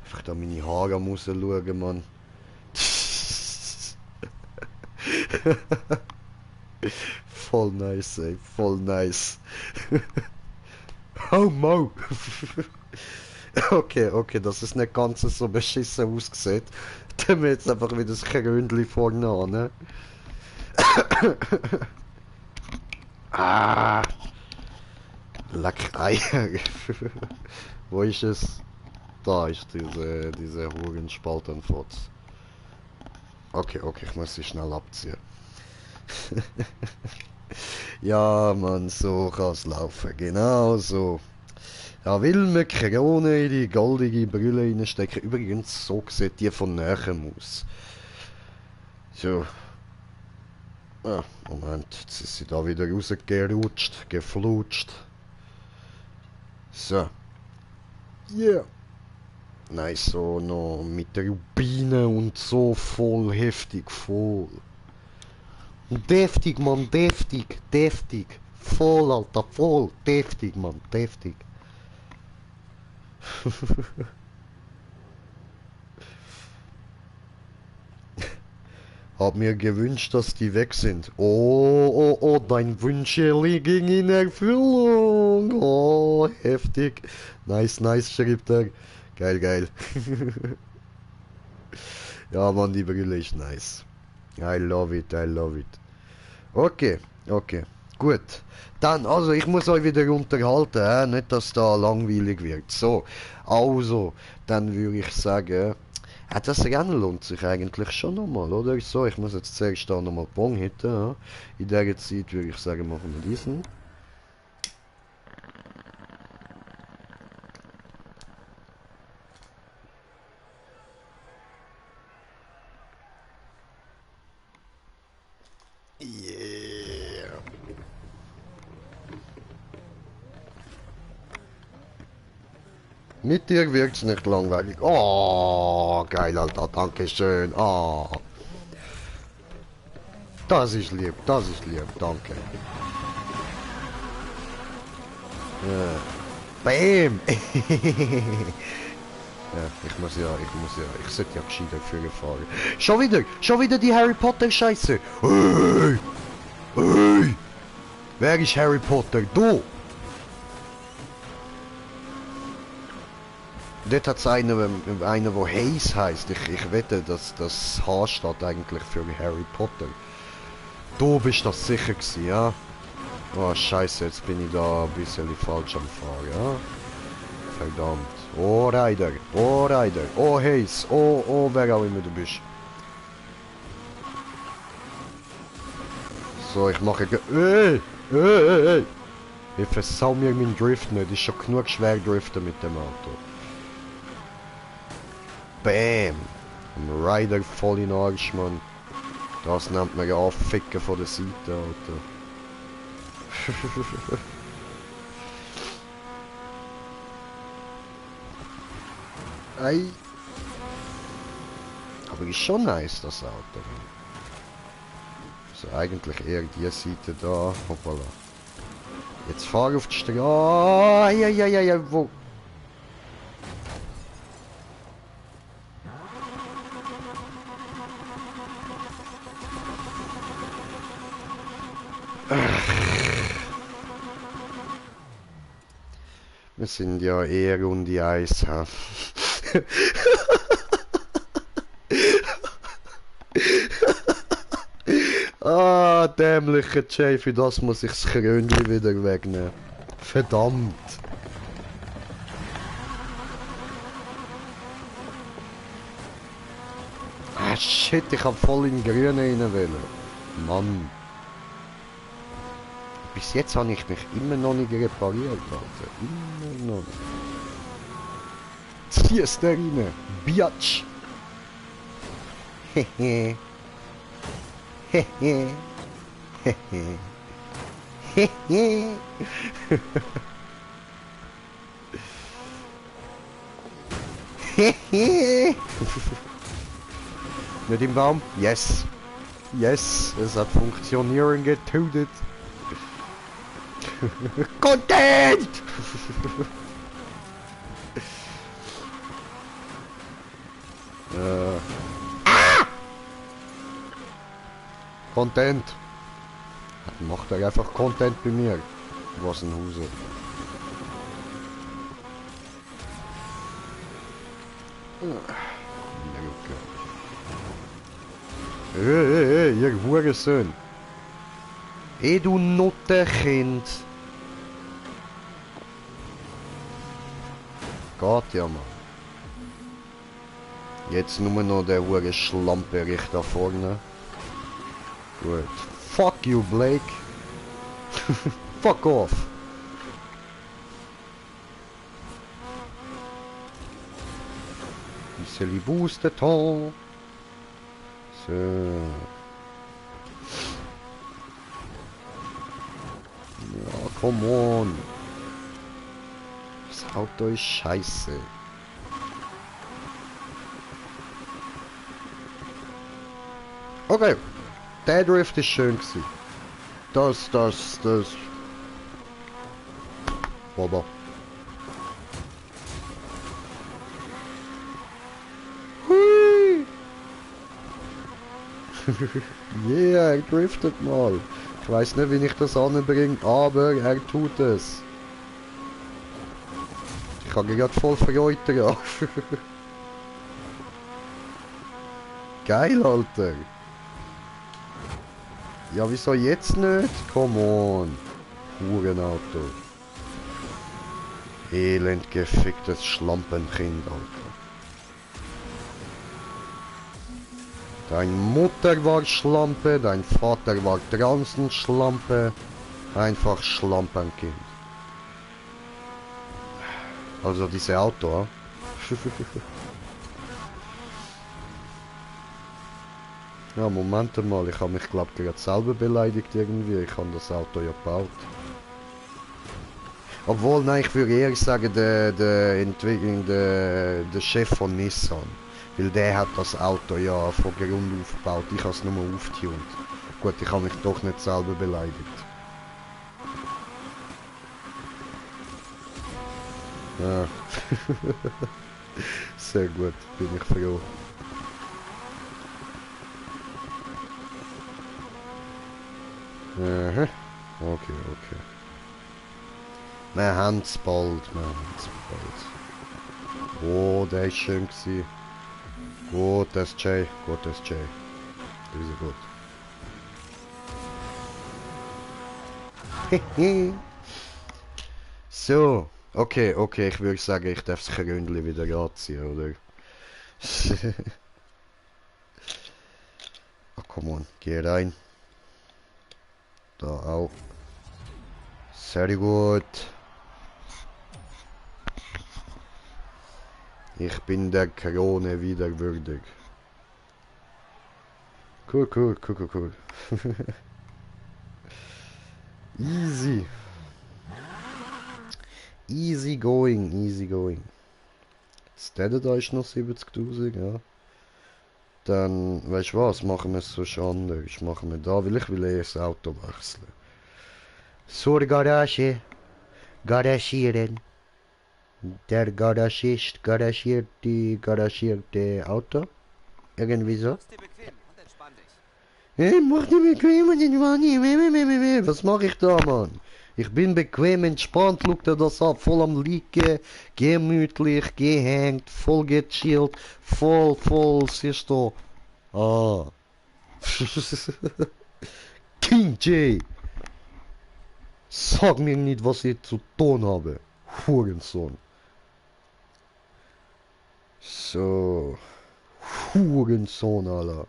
Einfach da meine Haare am rausschauen, Mann. Voll nice, ey, voll nice. Oh, Mo! Okay, dass es nicht ganz so beschissen aussieht. Dann wir jetzt einfach wieder das Krönchen vorne an, ne? Ah! Leck Eier! Wo ist es? Da ist diese Hurenspaltenfotz. Okay, ich muss sie schnell abziehen. Ja, Mann, so kann's laufen. Genau so. Da will man Krone in die goldige Brille reinstecken. Übrigens, so sieht die von näherem aus. So. Ah, Moment, jetzt ist sie da wieder rausgerutscht, geflutscht. So. Yeah. Nice, so noch mit Rubine und so voll heftig, voll. Deftig, Mann, deftig. Voll, Alter, voll. Deftig, Mann, deftig. Hab mir gewünscht, dass die weg sind. Oh, dein Wunscheli ging in Erfüllung. Oh, heftig. Nice, schreibt er. Geil. Ja, Mann, die Brille ist nice. I love it. Okay. Gut. Dann, also, ich muss euch wieder unterhalten, nicht, dass da langweilig wird. So, also, dann würde ich sagen, das Rennen lohnt sich eigentlich schon nochmal, oder? So, ich muss jetzt zuerst da nochmal Pong hitten. Ja. In der Zeit würde ich sagen, machen wir diesen. Yeah. Mit dir wirkt's nicht langweilig. Oh, geil, Alter, danke schön. Oh. Das ist lieb, danke. Ja. Bam! Ja, ich sollte ja gescheiter Führer fahren. Schon wieder die Harry Potter Scheiße. Hey! Wer ist Harry Potter? Du! Dort hat es einen, der Hayes heisst. Ich wette, dass das H steht eigentlich für Harry Potter. Du bist das sicher gewesen, ja? Oh Scheiße, jetzt bin ich da ein bisschen falsch am Fahren, ja? Verdammt. Oh Ryder, oh Hayes, oh wer auch immer du bist. So, ich mache... Ey! Ich versau mir meinen Drift nicht, ist schon genug schwer driften mit dem Auto. Bam! Ein Rider voll in den Arsch, Mann. Das nennt man ja Anficken von der Seite, Alter. Ei. Aber ist schon nice, das Auto. Also eigentlich eher die Seite da. Hoppala. Jetzt fahr auf die Straße. Oh, ja, wo? Wir sind ja eher Runde 1. Ha? Ah, dämlicher Jay, für das muss ich das Krönchen wieder wegnehmen. Verdammt. Ah, shit, ich hab voll in den Grünen rein wollen. Mann. Bis jetzt habe ich mich immer noch nicht repariert, Alter. Immer noch nicht. Zieh es da rein, Biatch. Hehe. Hehe. Hehe. Hehe. Hehe. Nicht im Baum? Yes. Yes, es hat funktionieren getötet. Content! Content! Macht er einfach Content bei mir. Was ein Huse. Hey, ihr Hurensohn. Du Nuttenkind. Geht ja, Mann. Jetzt nur noch der hure Schlamperich da vorne. Gut. Fuck you, Blake. Fuck off. Bisschen booster Ton. So. Ja, come on. Das Auto ist scheiße. Okay. Der Drift ist schön gewesen. Das. Baba. Hui. Yeah, er driftet mal. Ich weiß nicht, wie ich das anbringe, aber er tut es. Ich habe gerade voll Freude drauf. Geil, Alter. Ja, wieso jetzt nicht? Come on. Hurenauto. Elend geficktes Schlampenkind, Alter. Deine Mutter war Schlampe, dein Vater war draußen Schlampe. Einfach Schlampenkind. Also diese Auto, ja, Moment mal, ich habe mich glaube gerade selber beleidigt irgendwie. Ich habe das Auto ja gebaut. Obwohl, nein, ich würde eher sagen, der Chef von Nissan. Weil der hat das Auto ja von Grund auf gebaut. Ich habe es nur aufgetunt. Gut, ich habe mich doch nicht selber beleidigt. Ja. Sehr gut, bin ich froh. Aha. Okay. Wir haben es bald, Oh, der ist schön gewesen. Gut, das ist Jay. Sehr gut. So, okay, ich würde sagen, ich darf das Krönchen wieder anziehen, oder? Oh, come on, geh rein. Da auch. Sehr gut. Ich bin der Krone wieder würdig. Cool, cool, cool, cool, cool. Easy. Easy going, easy going. Jetzt da ist noch 70.000, ja. Dann, weißt du was, machen wir es so anders. Machen wir da, weil ich will das Auto wechseln. Zur Garage. Garagieren. Der Garagist garagiert die garagierte Auto. Irgendwie so. Mach's dir bequem und entspann dich. Hey, mach dir bequem und entspannt. Was mache ich da, Mann? Ich bin bequem, entspannt, schau dir das ab, voll am Liegen, gemütlich, gehängt, voll gechillt, voll, siehst du. Ah. King J. Sag mir nicht, was ich zu tun habe. Hurensohn. So. Hurensohn, Alter.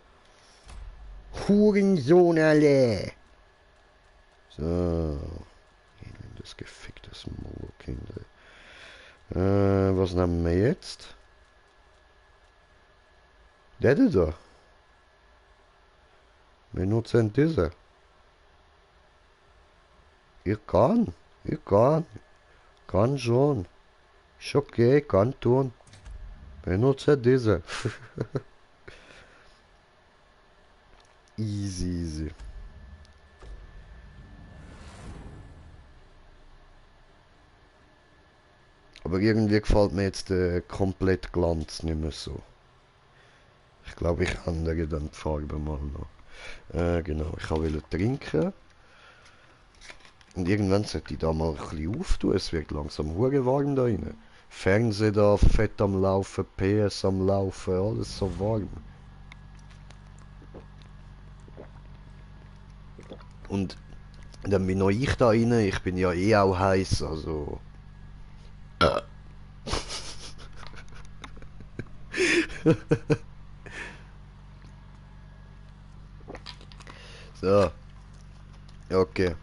Hurensohn, alle. So. Das gefickte Molokind. Was nehmen wir jetzt? Der da. Wir nutzen diese. Ich kann schon. Ist okay, kann tun. Wir nutzen diese. Easy. Aber irgendwie gefällt mir jetzt der komplett Glanz nicht mehr so. Ich glaube, ich ändere dann die Farbe mal noch. Genau, ich wollte trinken. Und irgendwann sollte ich da mal ein bisschen auftun. Es wird langsam hure warm da rein. Fernseher da, fett am Laufen, PS am Laufen, alles so warm. Und dann bin noch ich da rein, ich bin ja eh auch heiß, also... So. Okay.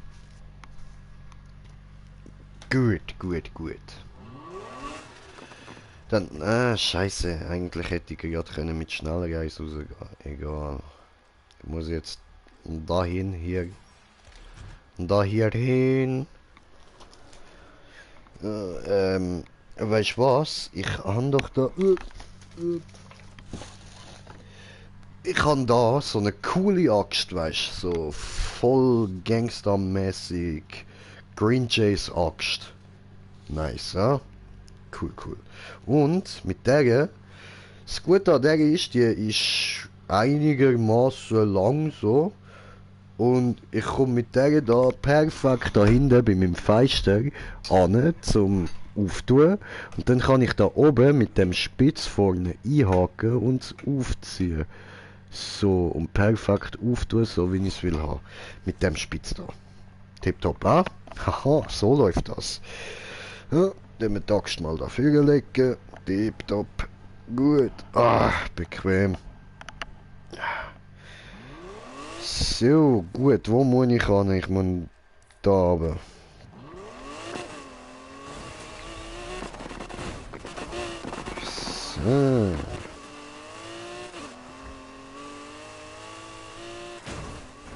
Gut. Dann, scheiße, eigentlich hätte ich gerade mit Schnellreise rausgehen. Egal. Ich muss jetzt dahin, hier. Hier hin. Weißt du was? Ich habe doch da... Ich habe da so eine coole Axt, weißt du, so voll gangstermäßig Green Jays Axt. Nice, ja? Cool. Und mit der, das Gute an der ist, die ist einigermaßen lang so. Und ich komme mit der da perfekt dahinter bei meinem Fenster an zum Auftun. Und dann kann ich da oben mit dem Spitz vorne einhaken und aufziehen. So, und perfekt auftun, so wie ich es will haben. Mit dem Spitz da. Tipptopp, ah? Haha, so läuft das. Ja, dann wir die Axt mal dafür legen. Tipptopp. Gut. Ah, bequem. So, gut, wo muss ich hin? Ich muss da oben. So.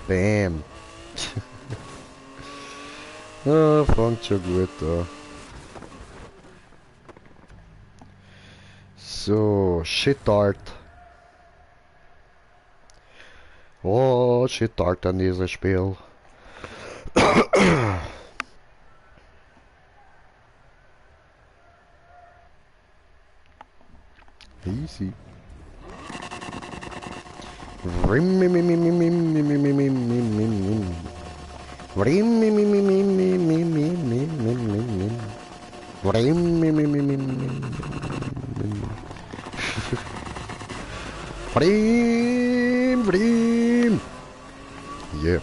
Bam. Ja, fängt schon gut an. So, Shit-Art. Oh, Shit-Art an diesem Spiel. Easy. Yeah.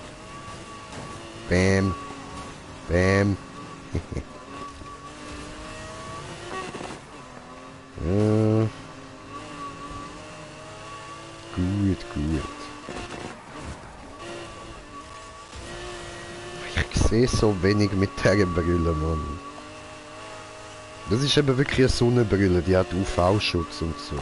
Bam. Gut. Ich sehe so wenig mit der Brille, Mann. Das ist eben wirklich eine Sonnenbrille, die hat UV-Schutz und so.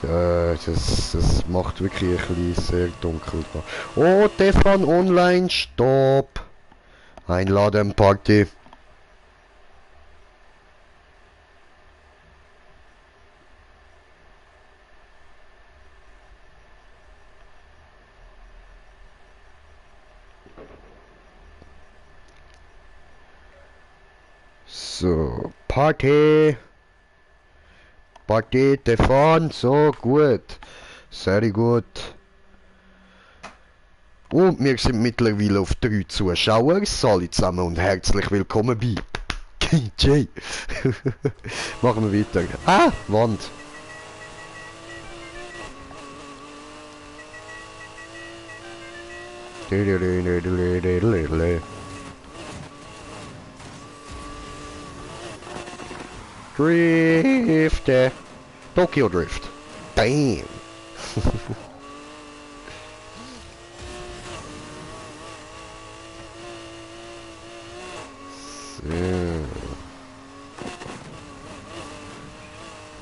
Das macht wirklich ein bisschen sehr dunkel da. Oh, Stefan Online, stopp! Einladen, Party. So, Party. Party, Stefan, so gut. Sehr gut. Und wir sind mittlerweile auf 3 Zuschauer. Alle zusammen und herzlich willkommen bei KJ. Machen wir weiter. Ah, Wand. Drift. Tokyo Drift. Damn. So.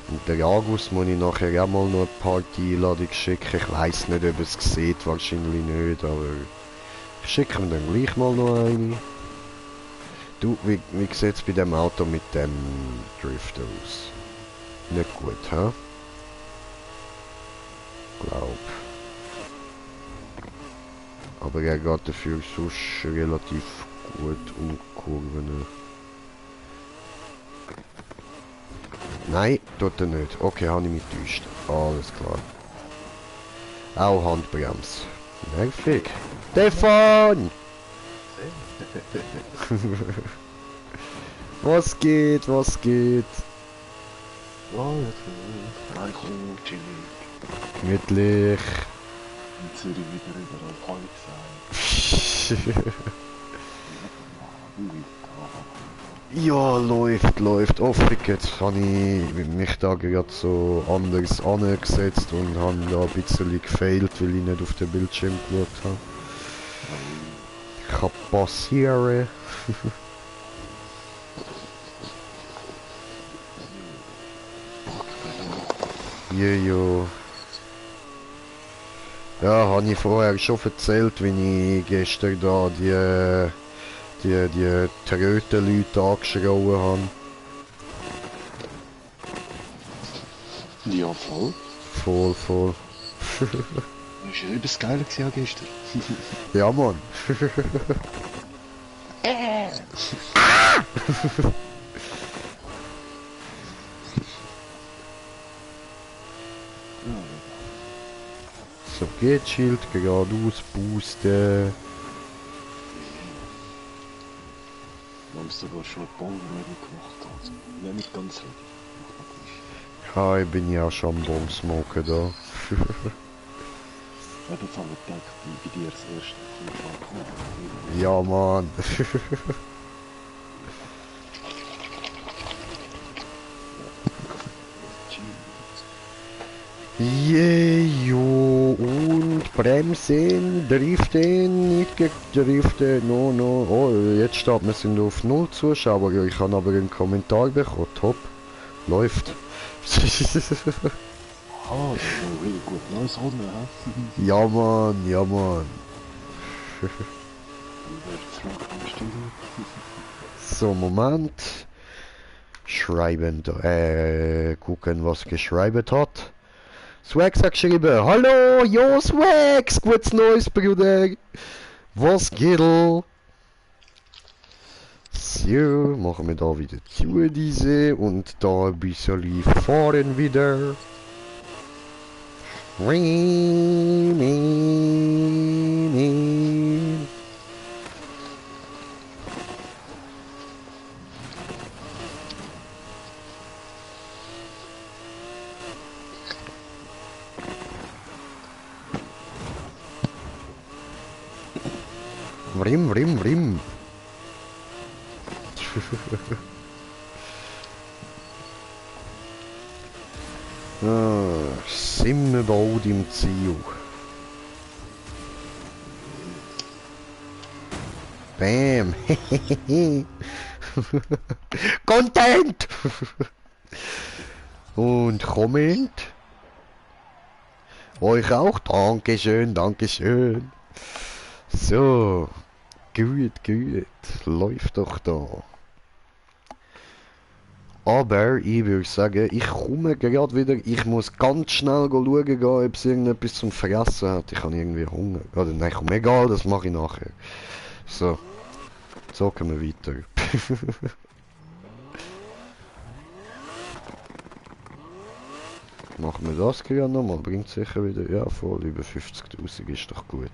Und der Agus muss ich nachher auch mal noch eine Party-Einladung schicken. Ich weiss nicht, ob er es sieht, wahrscheinlich nicht, aber ich schicke ihm dann gleich mal noch eine. Du, wie sieht es bei dem Auto mit dem Drift aus? Nicht gut, hä? Glaub. Aber er geht dafür sonst relativ gut um Kurven. Nein, tut er nicht. Okay, habe ich mich getäuscht. Alles klar. Auch Handbremse. Nervig. Stefan! Was geht, was geht? Reinkommen, chillig. Gemütlich. In Zürich wieder überall voll sein. Ja, läuft. Oh, frick, jetzt habe ich mich da gerade so anders angesetzt und habe da ein bisschen gefailt, weil ich nicht auf den Bildschirm geschaut habe. Kann passieren. Jojo. Ja, habe ich vorher schon erzählt, wie ich gestern da die Trötenleute angeschrien habe. Ja, voll. Voll. Das war ja übelst geil gestern. Ja, Mann. So, geht Schild, geradeaus, boosten. Wir haben sogar schon eine Bombe gemacht. Also, ja, nicht ganz ready. Ja, ich bin ja schon am Bombsmoken da. Ich habe jetzt aber gedacht, bei dir das erste. Ja, Mann. Jejo, und bremsen, driften, nicht gedriftet, no. Oh, jetzt steht, wir sind auf 0 Zuschauer. Ja, ich habe aber einen Kommentar bekommen. Top. Läuft. Ah, das ist noch really gut. Neues Runde, hä? Ja, Mann. Wieder zurück im Studio. So, Moment. Schreiben, gucken, was geschrieben hat. Swags hat geschrieben, hallo, jo Swags, gutes Neues, Bruder. Was geht? So, machen wir da wieder zu diese und da ein bisschen fahren wieder. Vrim. Sind wir bald im Ziel. Bam. Content. Und Comment. Euch auch? Dankeschön, Dankeschön. So, gut, gut. Läuft doch da. Aber ich würde sagen, ich komme gerade wieder. Ich muss ganz schnell schauen gehen, ob es irgendetwas zum Fressen hat. Ich habe irgendwie Hunger. Oder nein, komm, egal, das mache ich nachher. So, so können wir weiter. Machen wir das gerade nochmal. Bringt sicher wieder. Ja, voll über 50.000 ist doch gut.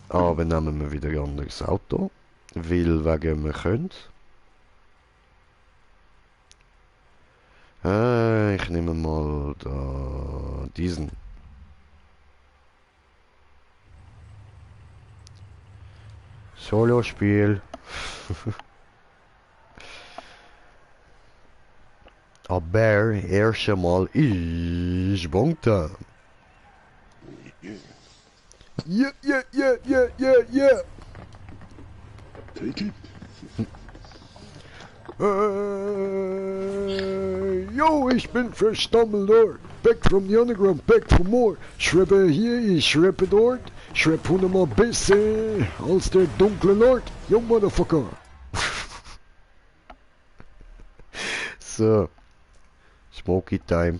Aber nehmen wir wieder ein anderes Auto. Weil wegen wir können. Ich nehme mal da diesen. Solo-Spiel. Aber erst einmal ist Bonta. Yeah, yeah, yeah, yeah, yeah, yeah. Take it. Yo, ich bin Fresh Dumbledore. Back from the underground, back for more. Schreppe hier, ich schreppe dort. Schrepp 100-mal besser als der dunkle Lord. Yo, Motherfucker. So. Smoky Time.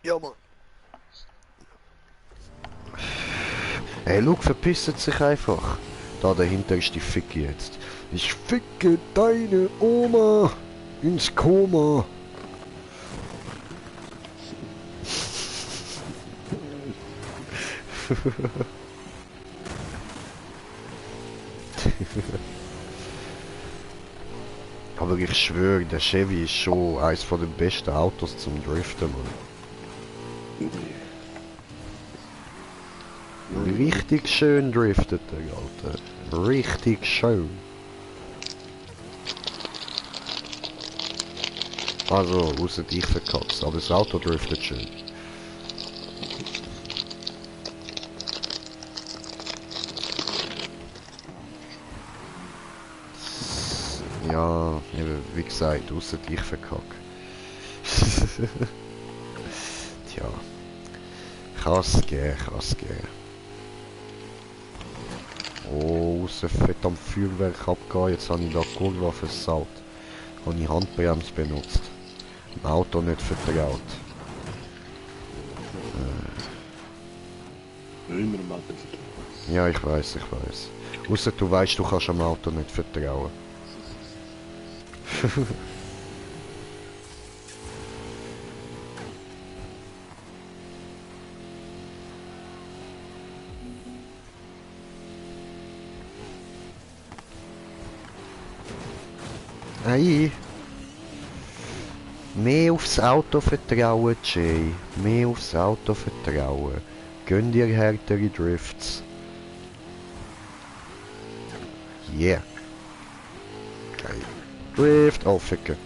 Ja, Mann. Hey, Luke verpisst sich einfach. Da dahinter ist die Ficke jetzt. Ich ficke deine Oma ins Koma. Aber ich schwöre, der Chevy ist schon eines von den besten Autos zum Driften, Mann. Richtig schön driftet der Alter. Richtig schön. Also, außer dich verkatzt, aber das Auto driftet schön. Ja, eben, wie gesagt, außer dich verkackt. Tja. Kann's gehen, kann's gehen. Oh, außer fett am Feuerwerk abgehen, jetzt habe ich da die Kurve versaut. Habe ich Handbremse benutzt. Dem Auto nicht vertraut. Immer im Auto vertrauen. Ja, ich weiß, ich weiß. Außer du weißt, du kannst am Auto nicht vertrauen. Ei. Mehr aufs Auto vertrauen, Jay. Mehr aufs Auto vertrauen. Gönn dir härtere Drifts. Yeah. Geil. Drift. Oh, ficke.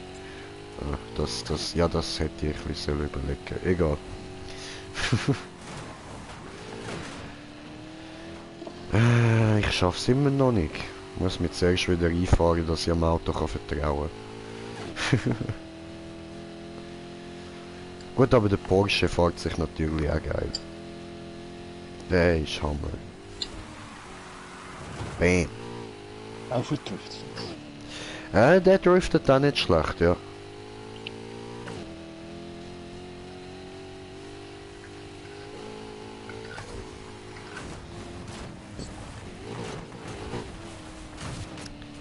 Ja, das hätte ich wissen überlegen. Egal. Ich schaff's immer noch nicht. Muss mich zuerst wieder einfahren, dass ich am Auto kann vertrauen kann. Gut, aber der Porsche fährt sich natürlich auch geil. Der ist Hammer. Bam. Auch für Drift. Der driftet auch nicht schlecht, ja.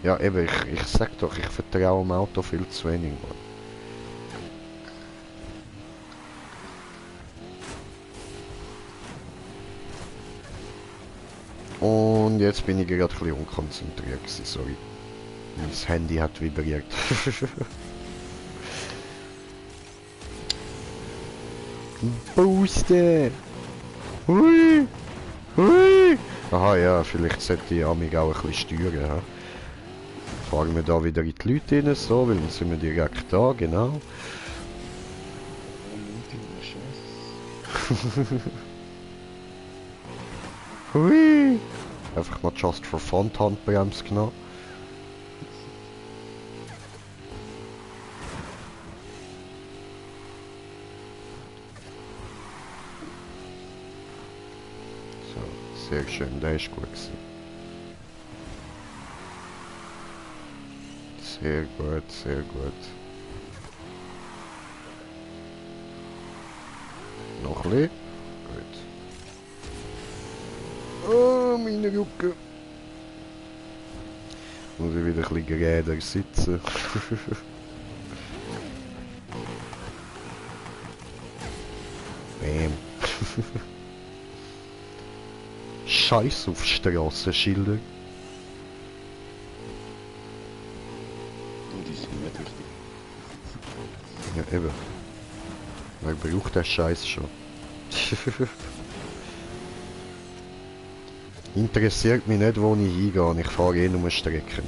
Ja, eben, ich sag doch, ich vertraue dem Auto viel zu wenig, Mann. Und jetzt bin ich gerade ein bisschen unkonzentriert gewesen, sorry. Mein Handy hat vibriert. Booster! Hui! Hui! Aha, ja, vielleicht sollte ich Amig auch ein bisschen steuern, ha? Fahren wir da wieder in die Leute rein, so, weil dann sind wir direkt da, genau. Hui! Einfach mal just for fun die Handbremse genommen. So, sehr schön, der ist gut gewesen. Sehr gut, sehr gut. Noch ein bisschen. Gut. Oh, meine Rücken. Muss ich wieder ein bisschen geräder sitzen. Bam. Scheiß auf Strassenschilder. Oh, die sind nicht richtig. Ja, eben. Wer braucht den Scheiß schon? Interessiert mich nicht, wo ich hingehe. Ich fahre eh nur Strecken.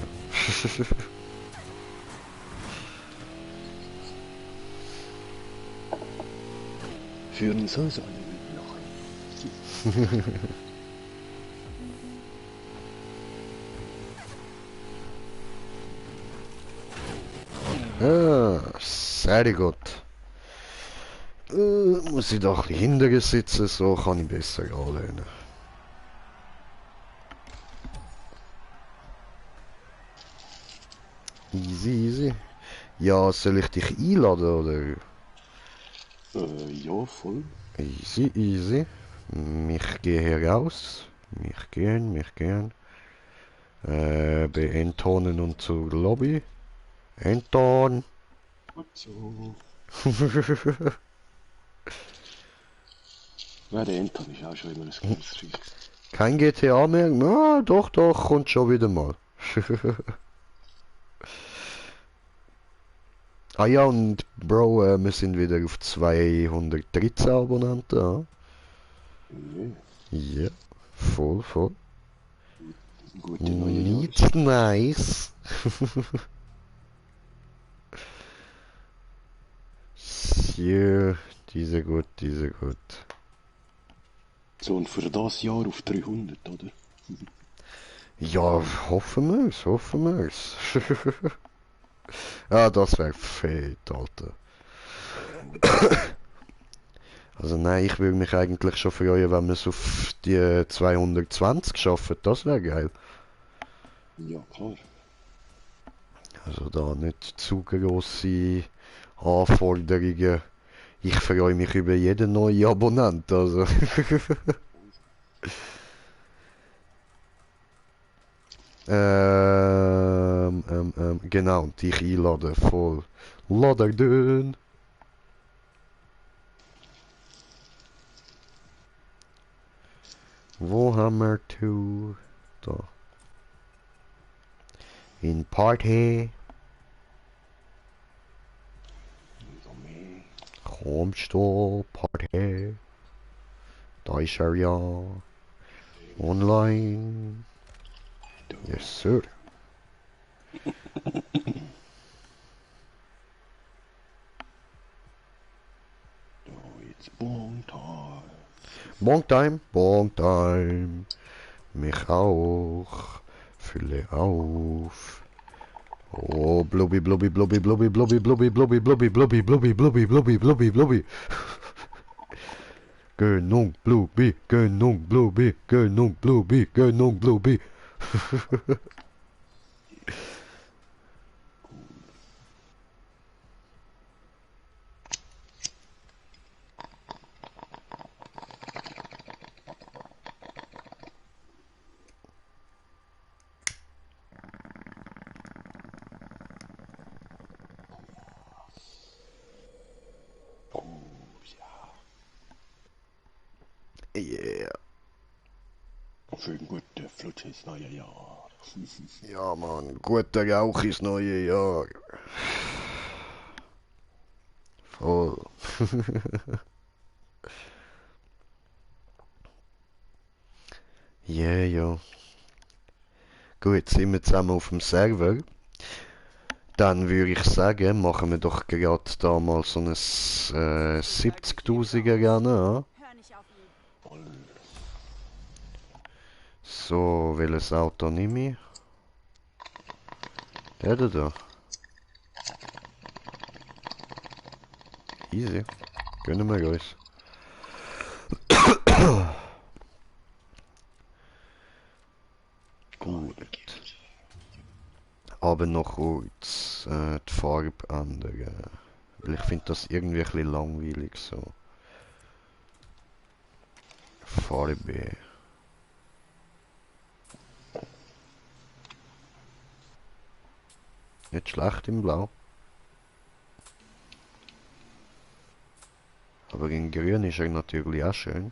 Führen so seine Lügen nach. Ah, sehr gut. Muss ich doch ein bisschen hinterher sitzen, so kann ich besser anlehnen. Easy, easy. Ja, soll ich dich einladen, oder? Ja, voll. Easy, easy. Ich gehe heraus. Mich gehen. Beenttonen und zur Lobby. Anton! Gut so. Ja, der Anton ist auch schon immer ein gutes Viech. Kein GTA mehr? Ah, doch, doch, kommt schon wieder mal. Ah ja, und Bro, wir sind wieder auf 213 Abonnenten. Nee, Ja, voll, voll. gute neue Nicht nice. So, diese gut, diese gut. So, und für das Jahr auf 300, oder? Ja, hoffen wir's, hoffen wir's. Ja, das wäre fett, Alter. Also nein, ich würde mich eigentlich schon freuen, wenn wir es auf die 220 schaffen. Das wäre geil. Ja, klar. Also da nicht zu grosse Anforderungen. Ich freue mich über jeden neuen Abonnent, also. Genau, dich einladen, voll. Lader dön. Wo haben wir to? Da. In Party. So mehr. Kommst du, Party? Da ist er ja. Online. Yes, sir. Oh, it's bon time. Bon time, bon time. Mich auch. Fülle auf. Oh, blubbi, blubbi, blubbi, blubbi, blubbi, blubbi, blubbi, blubbi, blubbi, blubbi, blubbi, blubbi, blubbi, blubbi. Genug blubbi, genug blubbi, genug blubbi, genug blubbi. Oh, ja. Yeah. Für ein gutes, flutsches neues Jahr. Ja, Mann, guter Rauch ins neue Jahr. Voll. Yeah, ja. Gut, sind wir zusammen auf dem Server. Dann würde ich sagen, machen wir doch gerade da mal so ein 70.000er Rennen. Hör nicht auf ihn. Voll. So, welches Auto nehme ich? Der da. Easy. Gönnen wir uns. Gut. Aber noch kurz die Farbe ändern. Weil ich finde das irgendwie ein bisschen langweilig so. Farbe. Nicht schlecht im Blau. Aber in Grün ist er natürlich auch schön.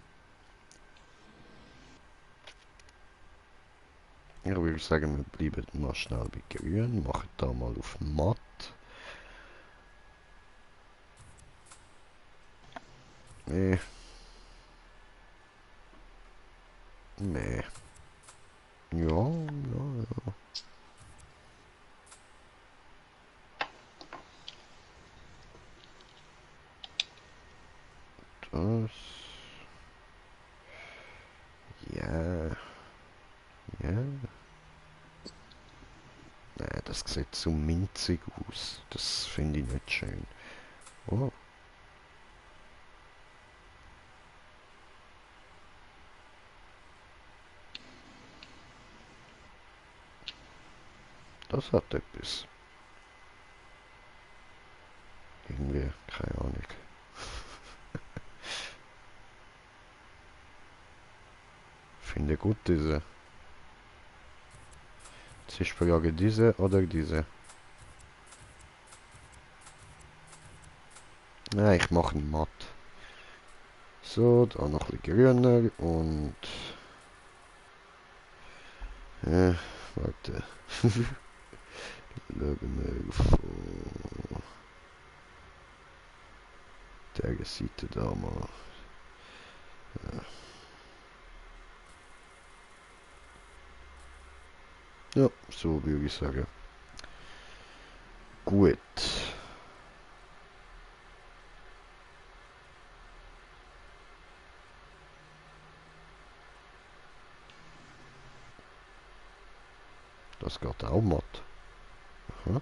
Ich würde sagen, wir bleiben mal schnell bei Grün. Machen da mal auf Matt. Nee. Nee. Ja, ja, ja. Das. Ja. Ja. Nein, das sieht so minzig aus. Das finde ich nicht schön. Oh. Das hat etwas. Irgendwie, keine Ahnung. Finde gut diese. Jetzt ist die Frage diese oder diese. Ja, ich mache einen matt. So, da noch ein bisschen grüner und... warte. Schauen wir von der Seite da mal. Ja, so würde ich sagen. Gut. Das geht auch matt. Aha.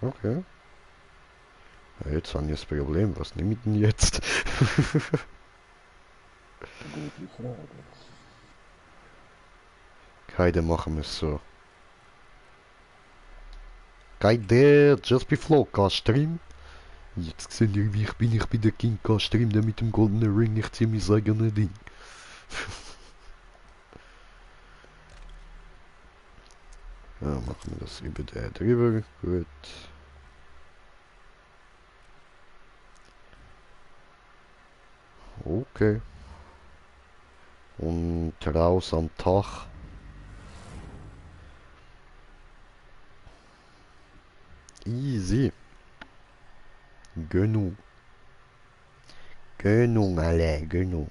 Okay. Ja, jetzt habe ich das Problem. Was nehme ich denn jetzt? Gute Frage. Keine machen wir es so. Geil, der Just Beflow Stream. Jetzt sehen ihr, wie ich bei der King Stream, der mit dem goldenen Ring, ich ziehe mein eigenes Ding. Ja, machen wir das über der drüber. Gut. Okay. Und raus am Tag. Easy. Gönnung. Gönnung, alle, Gönnung.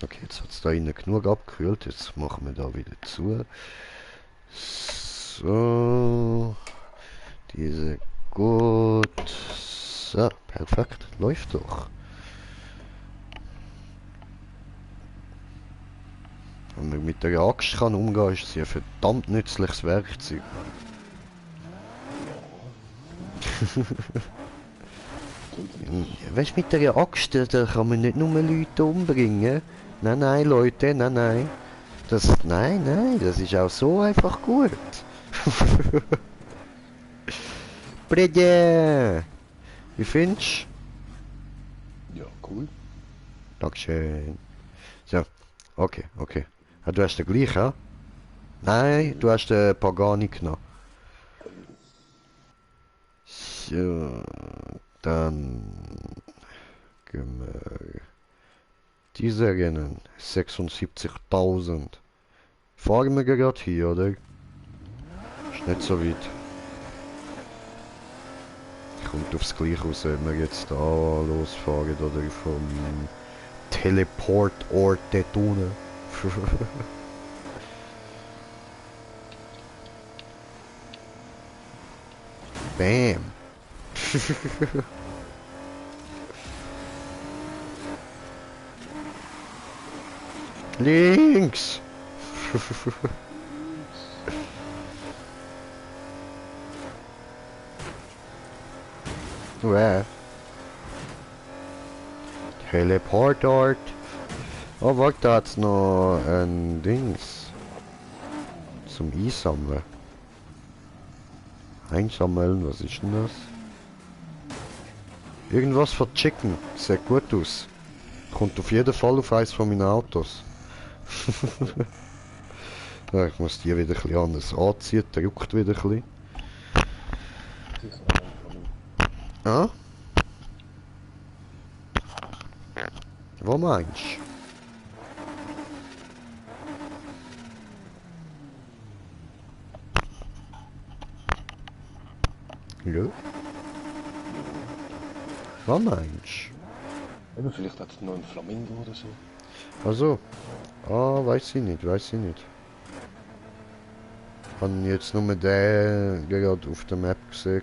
Okay, jetzt hat es da innen genug abgekühlt. Jetzt machen wir da wieder zu. So. Diese gut. So, perfekt. Läuft doch. Wenn man mit der Axt kann umgehen, ist sie ein verdammt nützliches Werkzeug. Weißt du, mit der Axt, da kann man nicht nur Leute umbringen. Nein, nein, Leute, nein, nein. Nein, das ist auch so einfach gut. Brede! Wie findest Ja, cool. du? Dankeschön. So, okay. Ah, du hast den gleichen? Nein, du hast den Pagani genommen. So, dann gehen wir diese Rennen 76.000. Fahren wir gerade hier, oder? Ist nicht so weit. Kommt aufs Gleiche raus, wenn wir jetzt da losfahren oder vom Teleportort dort unten. Bam! Links! Where? Teleportort. Oh, warte, da hat's noch ein Dings. Zum Einsammeln. Einsammeln, was ist denn das? Irgendwas für Chicken. Sieht gut aus. Kommt auf jeden Fall auf eins von meinen Autos. Ja, ich muss die wieder ein bisschen anders anziehen, drückt wieder ein bisschen. Das ist auch ein Flaming. Ah? Was meinst du? Ja? Was meinst Eben, vielleicht hat es noch einen Flamingo oder so. du? Also. Ah, weiß ich nicht, weiß ich nicht. Ich habe jetzt nur den gerade auf der Map gesehen.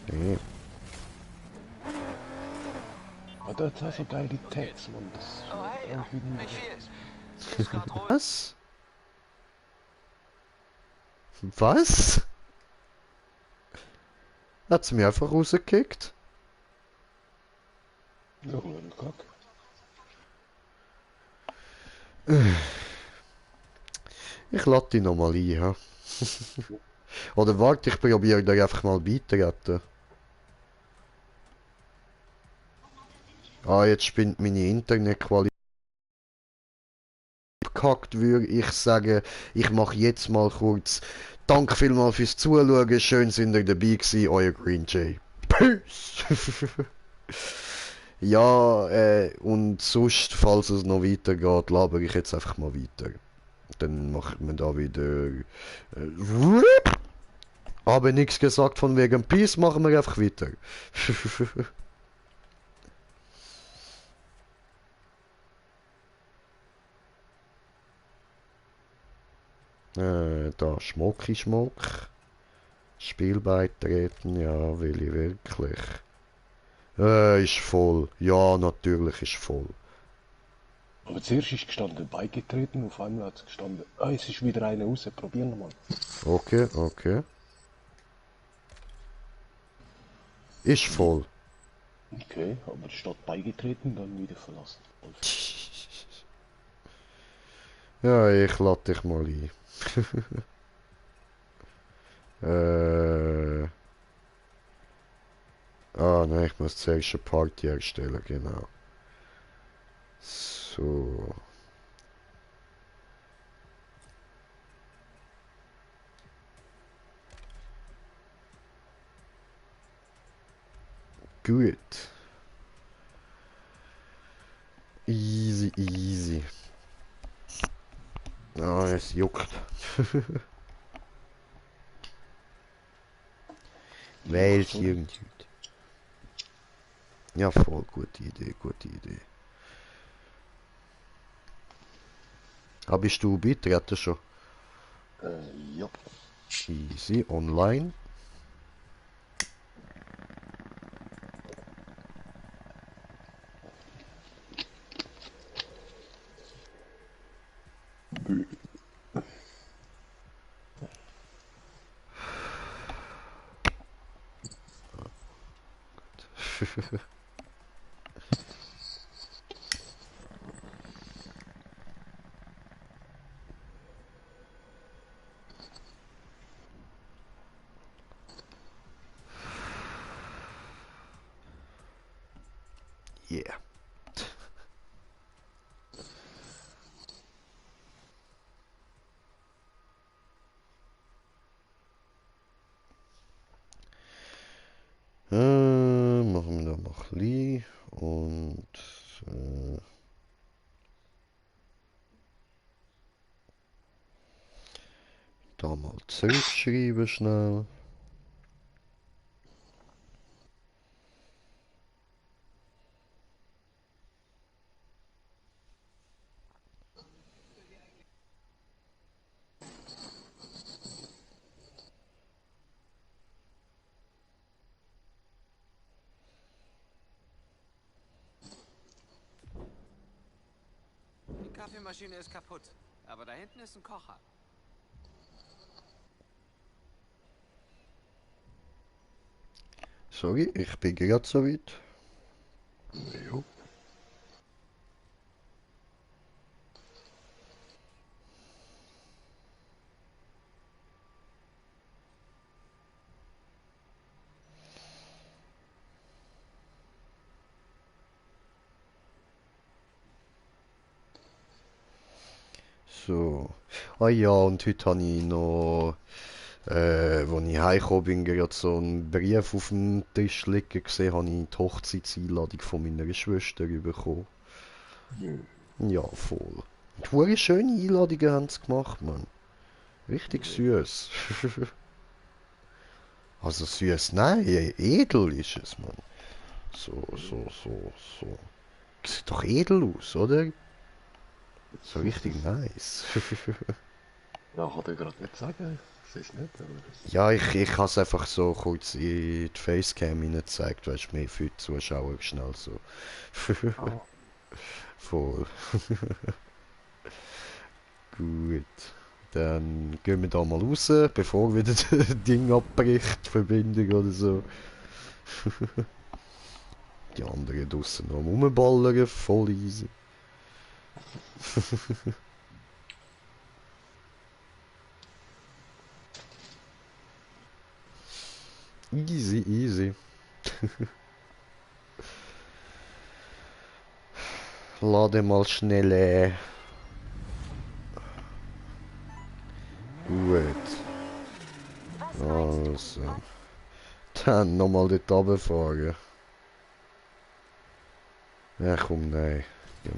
Nee. Ah, das hat so geile Tags, Mann. Das Oh, hey, irgendwie nicht viel. Ist gerade ruhig. Was? Was? Hat sie mich einfach rausgekickt? Ja, ein Kack. Ich lade die nochmal ein, ja. Oder warte, ich probiere da einfach mal beitreten. Ah, jetzt spinnt meine Internetqualität. Abgehackt, würde ich sagen. Ich mache jetzt mal kurz. Danke vielmals fürs Zuschauen. Schön sind ihr dabei gewesen. Euer Green Jay. Peace! Ja, und sonst, falls es noch weitergeht, labere ich jetzt einfach mal weiter. Dann macht man da wieder. Aber nichts gesagt von wegen Peace, machen wir einfach weiter. Da Schmucki Schmuck. Spiel beitreten, ja, will ich wirklich. Ist voll. Ja, natürlich ist voll. Aber zuerst ist gestanden, beigetreten, auf einmal hat es gestanden, ah, es ist wieder eine raus, probieren wir mal. Okay, okay. Ist voll. Okay, aber statt beigetreten, dann wieder verlassen. Ja, ich lade dich mal ein. Ah, nein, ich muss zuerst eine Party erstellen, genau. So. Gut. Easy, easy. Ah, es juckt. Wähl's irgendwie. Ja, voll gute Idee, gute Idee. Ah, bist du beitreten schon? Ja. Easy, online. Yeah. Machen wir da mal ein bisschen und da mal zurückschreiben schnell. Kaffeemaschine ist kaputt. Aber da hinten ist ein Kocher. Sorry, ich bin gerade so weit. Jo. So. Ah ja, und heute habe ich noch, als ich heimgekommen bin, gerade so einen Brief auf dem Tisch liegen gesehen, habe ich die Hochzeitseinladung von meiner Schwester bekommen. Ja, voll. Und hure schöne Einladungen haben sie gemacht, Mann. Richtig süß. Also süß, nein, edel ist es, Mann. So. Sieht doch edel aus, oder? So richtig nice. Ja, kann ich gerade nicht sagen. Das ist nicht, aber... Ja, ich habe es einfach so kurz in die Facecam gezeigt, weißt du, mehr für die Zuschauer schnell so. Ah, Voll. Gut. Dann gehen wir da mal raus, bevor wieder das Ding abbricht, die Verbindung oder so. Die anderen draussen noch am Rumballern, voll easy. Easy, easy. Lade mal schnell. Gut. Was meinst du? Also. Dann nochmal dort runterfahren. Ja, komm, nein. Ja,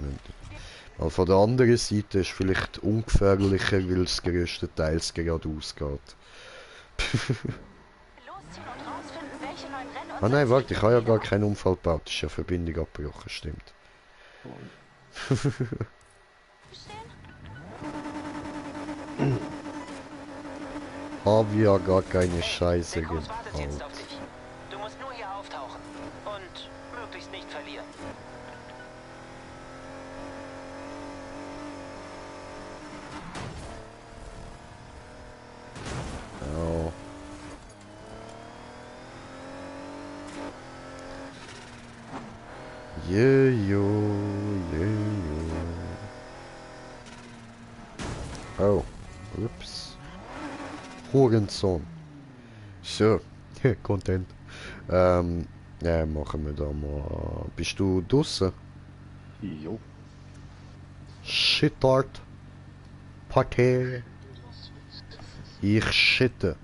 mal von der anderen Seite ist vielleicht ungefährlicher, weil es größtenteils geradeaus geht. Losziehen und rausfinden, welche neuen Rennen uns Ah nein, als warte, ich Liga habe ja wieder gar keinen Unfall gebaut. Das ist ja Verbindung abgebrochen, stimmt. aufstehen? Hab ja gar keine Scheiße Der Kurs wartet jetzt auf gebaut. dich. Du musst nur hier auftauchen. Und möglichst nicht verlieren. Au. Jejo, jejo. Oh, ups. Hurensohn. So, Content. Ja, machen wir da mal. Bist du draussen? jo. Shitart. Party. Ich shitte.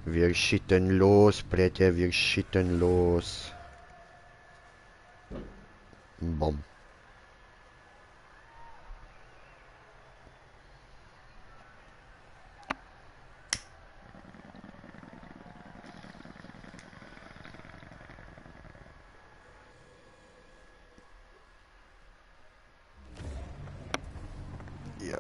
Wir schitten los, Bretter, wir schitten los. Bom. Ja.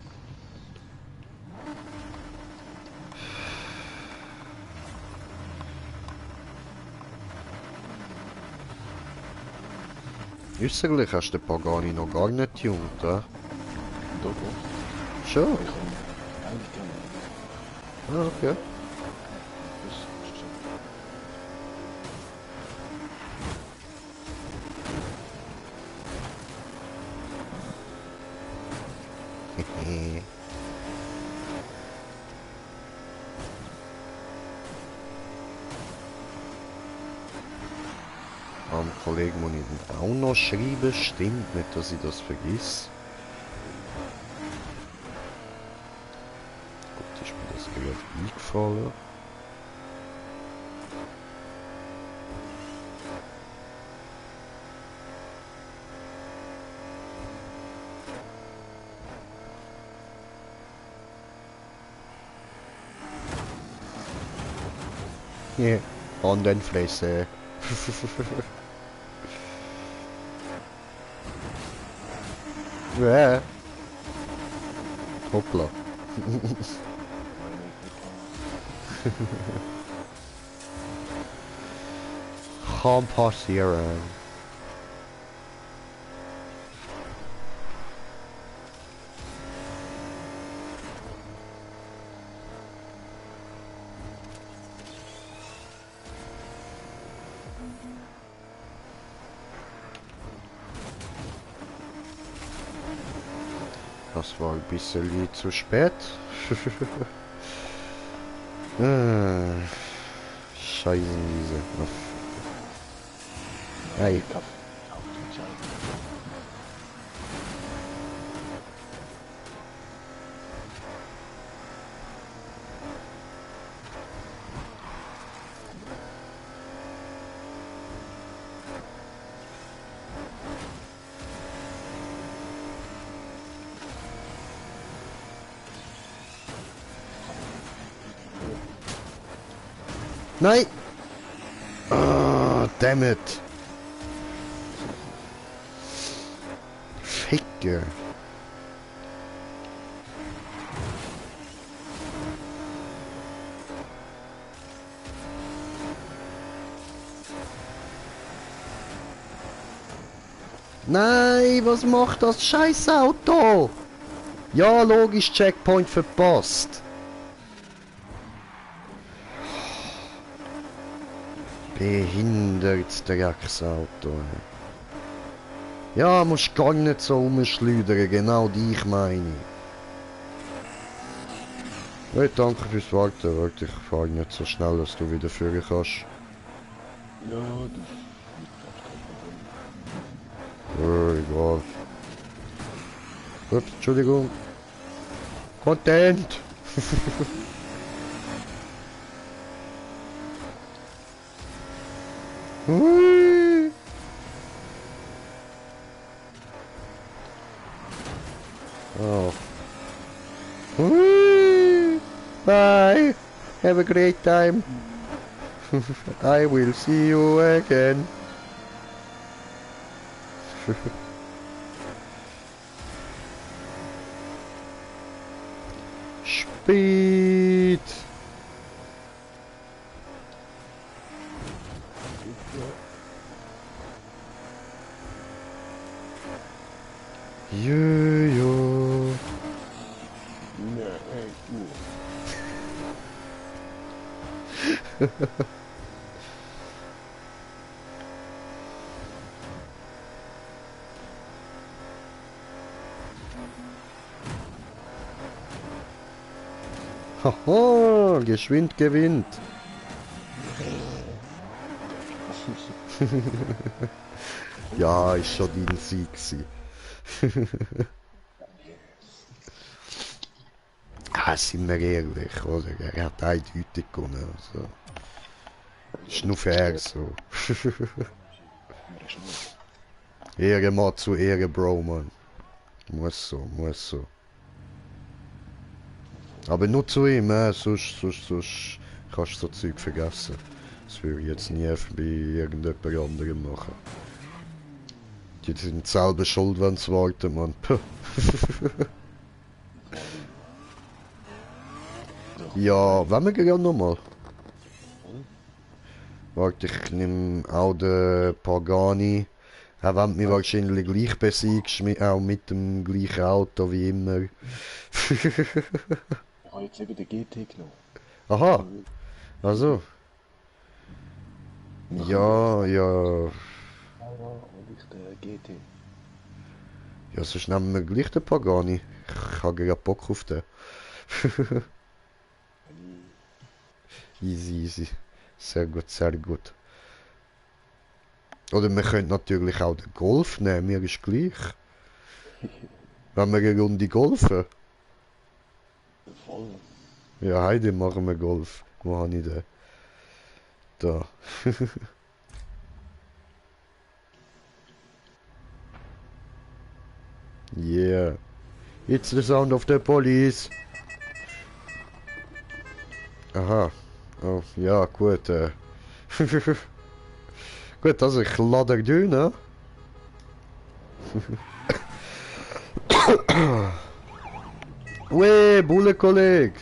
Äußerlich hast du den Pagani noch gar nicht tuned, Doch, doch. Schon? Ich kann eigentlich gerne. Ah, okay. Das ist schon. Am Kollegen muss ich auch noch schreiben, stimmt nicht, dass ich das vergiss. Gut, ist mir das gerade eingefallen. Ja, an den Fresse. Ja. Hoppla. Kann passieren. Das war ein bisschen zu spät. Scheiße. Hey. Nein! Ah, damn it! Ficker! Nein, was macht das scheiß Auto? Ja, logisch, Checkpoint verpasst. Behindertes Drecksauto. Ja, musst gar nicht so rumschleudern, genau dich meine ich. Hey, danke fürs Warten, warte, ich fahre nicht so schnell, dass du wieder führen kannst. Ja, Egal. Ups, Entschuldigung. Content! Hui. Oh. Hui. Bye. Have a great time. I will see you again. Speed. Jojo. Haha, geschwind gewinnt. Ja, ist schon dein Sieg gewesen. Ah, sind wir ehrlich, oder? Er hat eindeutig gewonnen, also. Ist nur fair so. Ehre mal zu Ehre, Bro, Mann. Muss so, muss so. Aber nur zu ihm, sonst kannst du so Zeug vergessen. Das würde ich jetzt nie bei irgendjemand anderem machen. Die sind selber schuld, wenn sie warten, Mann. Ja, wenn wir gehen nochmal. Warte, ich nehme auch den Pagani. Er wird mich wahrscheinlich gleich besiegt, auch mit dem gleichen Auto wie immer. Ich habe jetzt eben den GT genommen. Aha, also. Ja, ja. Und ich den GT. Ja, sonst nehmen wir gleich den Pagani. Ich habe gerade Bock auf den. Easy, easy. Sehr gut, sehr gut. Oder wir können natürlich auch den Golf nehmen, mir ist gleich. Wenn wir eine Runde golfen. Voll. Ja, heute machen wir Golf. Wo habe ich den? Da. Yeah. It's the sound of the police. Aha. Oh, ja, gut. Gut, also ich lade durch, ne? Weh, Bullenkolleg!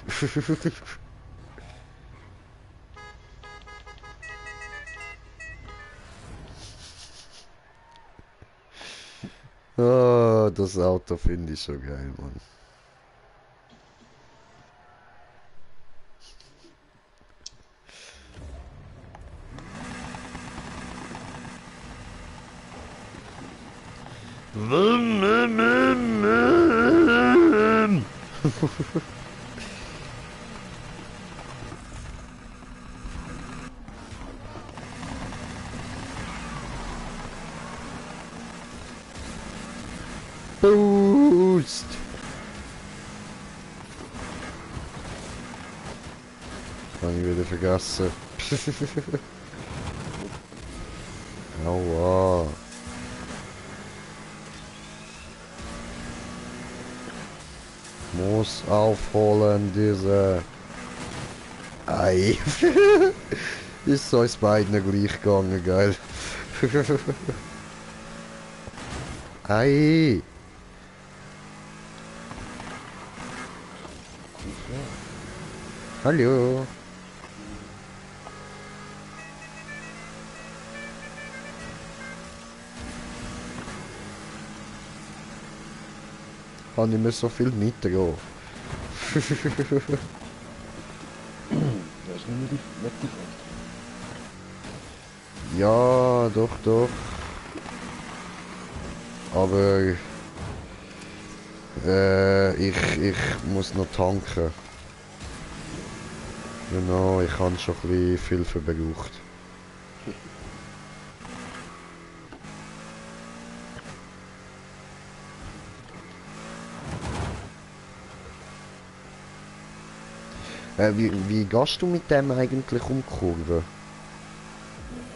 Ah, das Auto finde ich so geil, Mann. Boost! Habe ich wieder vergessen. Aua. Muss aufholen, diese... Ei. Ist so uns beiden gleich gegangen, geil. Ei. Hallo. Kann nicht mehr so viel mitgehen. Das ist nicht mehr die Front. Ja, doch, doch. Aber ich muss noch tanken. Genau, ich habe schon ein bisschen viel verbraucht. Wie gehst du mit dem eigentlich um die Kurve?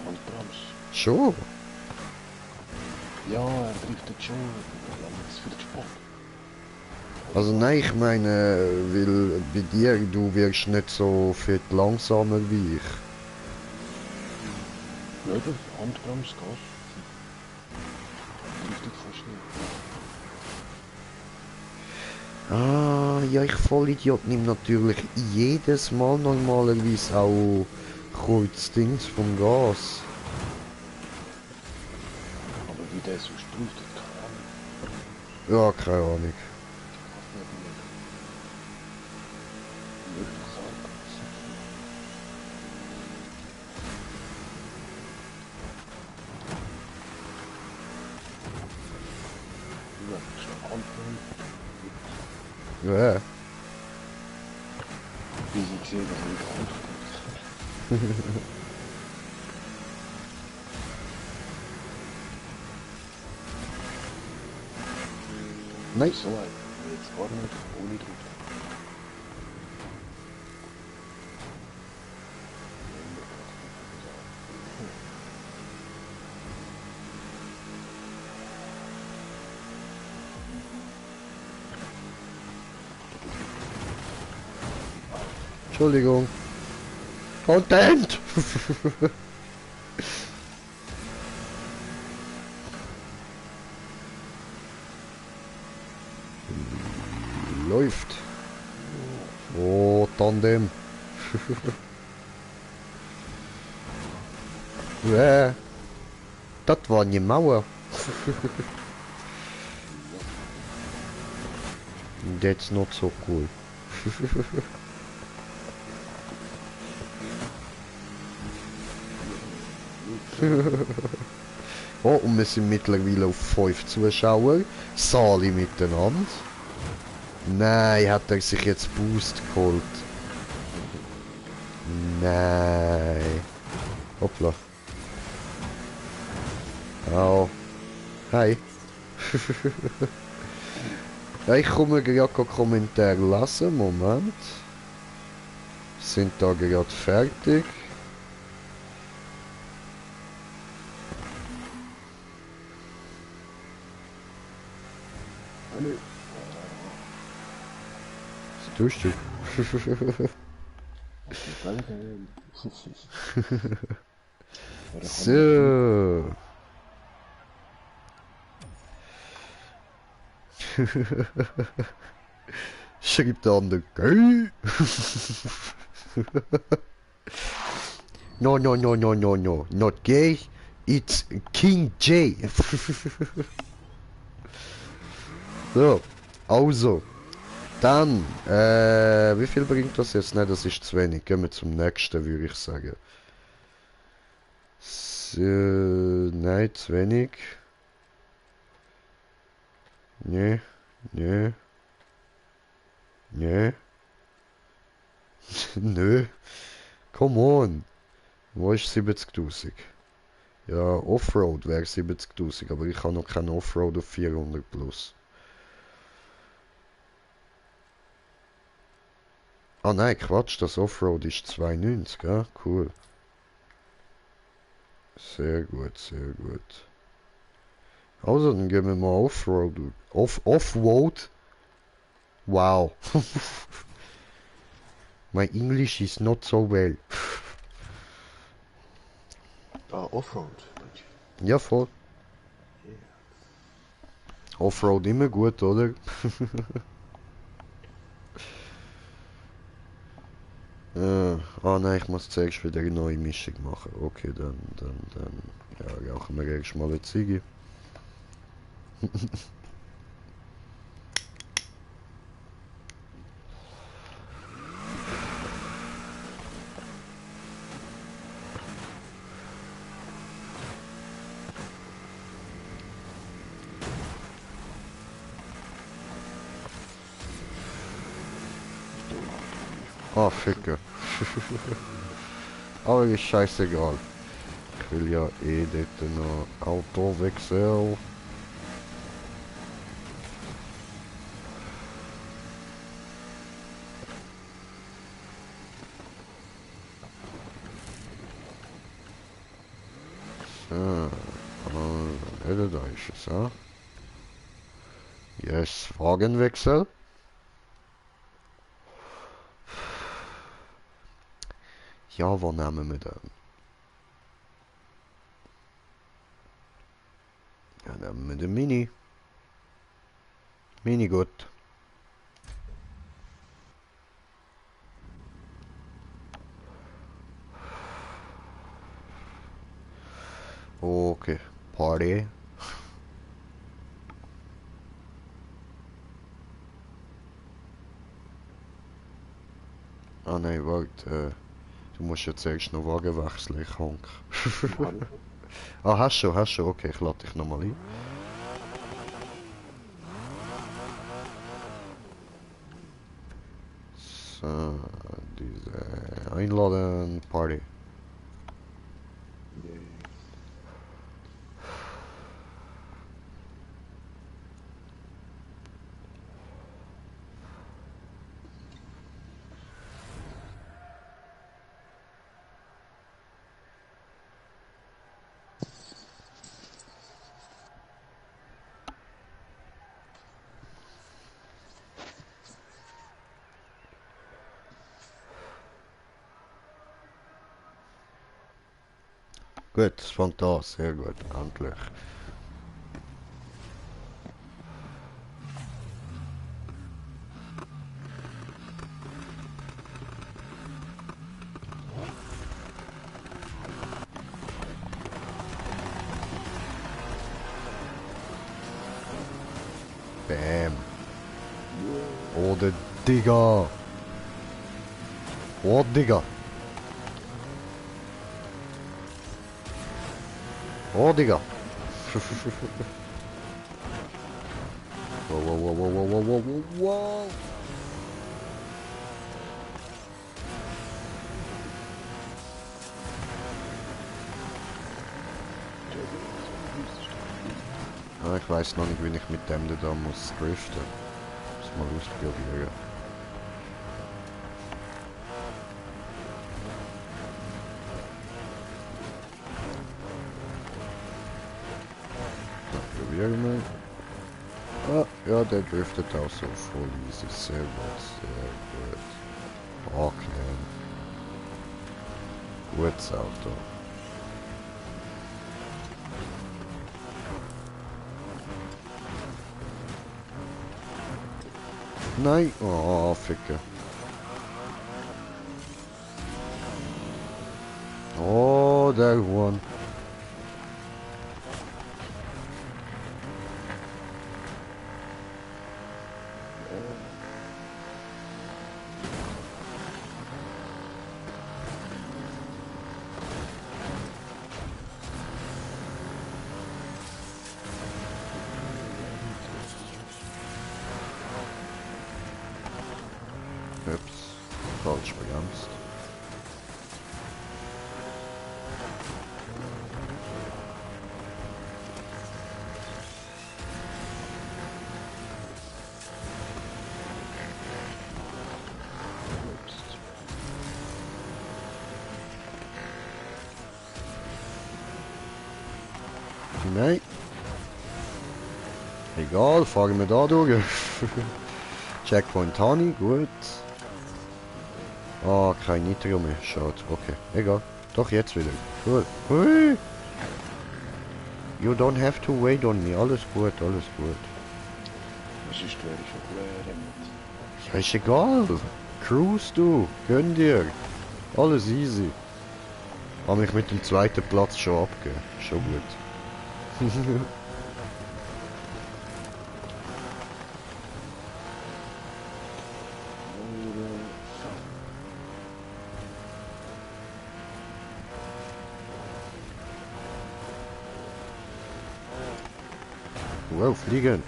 Handbremse. Schon? Ja, er driftet schon. Das ist viel zu spät. Also nein, ich meine, weil bei dir, du wirst nicht so viel langsamer wie ich. Ja, der Handbremse geht. Driftet fast nicht. Ah, ja, ich Vollidiot nehme natürlich jedes Mal normalerweise auch kurz Dings vom Gas. Aber wie der so driftet, keine Ahnung. Ja, keine Ahnung. Wirklich Handbremse. Ja, schnell Handbremse. Ja. Wie sie gesehen, dass er nicht anfängt. Nein. So ein, jetzt gar nicht ohne Druck. Entschuldigung. Content! Läuft. Oh, Tandem. Ja. Das war eine Mauer. That's not so cool. Oh, und wir sind mittlerweile auf 5 Zuschauer. Sali miteinander. Nein, hat er sich jetzt Boost geholt? Nein. Hoppla. Au. Hi. Ja, ich komme gerade Kommentar lassen. Moment. Sind da gerade fertig. Was tust du? So. Schreibt der andere gay. No, no, no, no, no, no. Not gay. It's King J. So, also. Dann, wie viel bringt das jetzt? Nein, das ist zu wenig. Gehen wir zum nächsten, würde ich sagen. So, nein, zu wenig. Nee, nee, nee. Nö. Come on. Wo ist 70.000? Ja, Offroad wäre 70.000, aber ich habe noch keinen Offroad auf 400 plus. Ah nein, Quatsch, das Offroad ist 290, ja? Cool. Sehr gut, sehr gut. Also, dann gehen wir mal Offroad. Offroad? Wow. My English is not so well. Ah, Offroad. Mensch. Ja, voll. Offroad immer gut, oder? Nein, ich muss zuerst wieder eine neue Mischung machen. Okay, dann. Ja, rauchen wir erst mal eine Ziege. Ah, Ficke. Aber ist scheißegal. Ich will ja eh dort noch Autowechsel. So, da ist es, ja. Yes, Wagenwechsel. Ja, wo nehmen wir den? Ja, nehmen wir den Mini. Mini gut. Okay, Party. Ah nein, warte. Du musst jetzt erst noch Wagen wechseln, ich honk. Ah, hast schon. Okay, ich lade dich nochmal ein. So, diese Einladen, Party. Gut, es fängt an, sehr gut, endlich. Bam. Oh, der Digga. Oh, Digga. Oh, Digga. Wow. Ja, ich weiß noch nicht, wie ich mit dem da muss driften. Muss mal ausprobieren. Probieren wir. Ah, ja, der driftet auch so voll easy. Sehr gut, sehr gut. Okay. Gutes Auto. Nein! Oh, Ficke. Oh, der One. Ups, falsch bremst. Nein. Egal, fahren wir da durch. Checkpoint Honey, gut. Ah, kein Nitro mehr, schade. Okay, egal. Doch, jetzt wieder. Cool. Hui. You don't have to wait on me. Alles gut, alles gut. Das ist wäre ich schon klar. Ja, ist egal. Cruise du. Gönn dir. Alles easy. Hab mich mit dem zweiten Platz schon abgegeben. Schon gut. Wow, fliegen.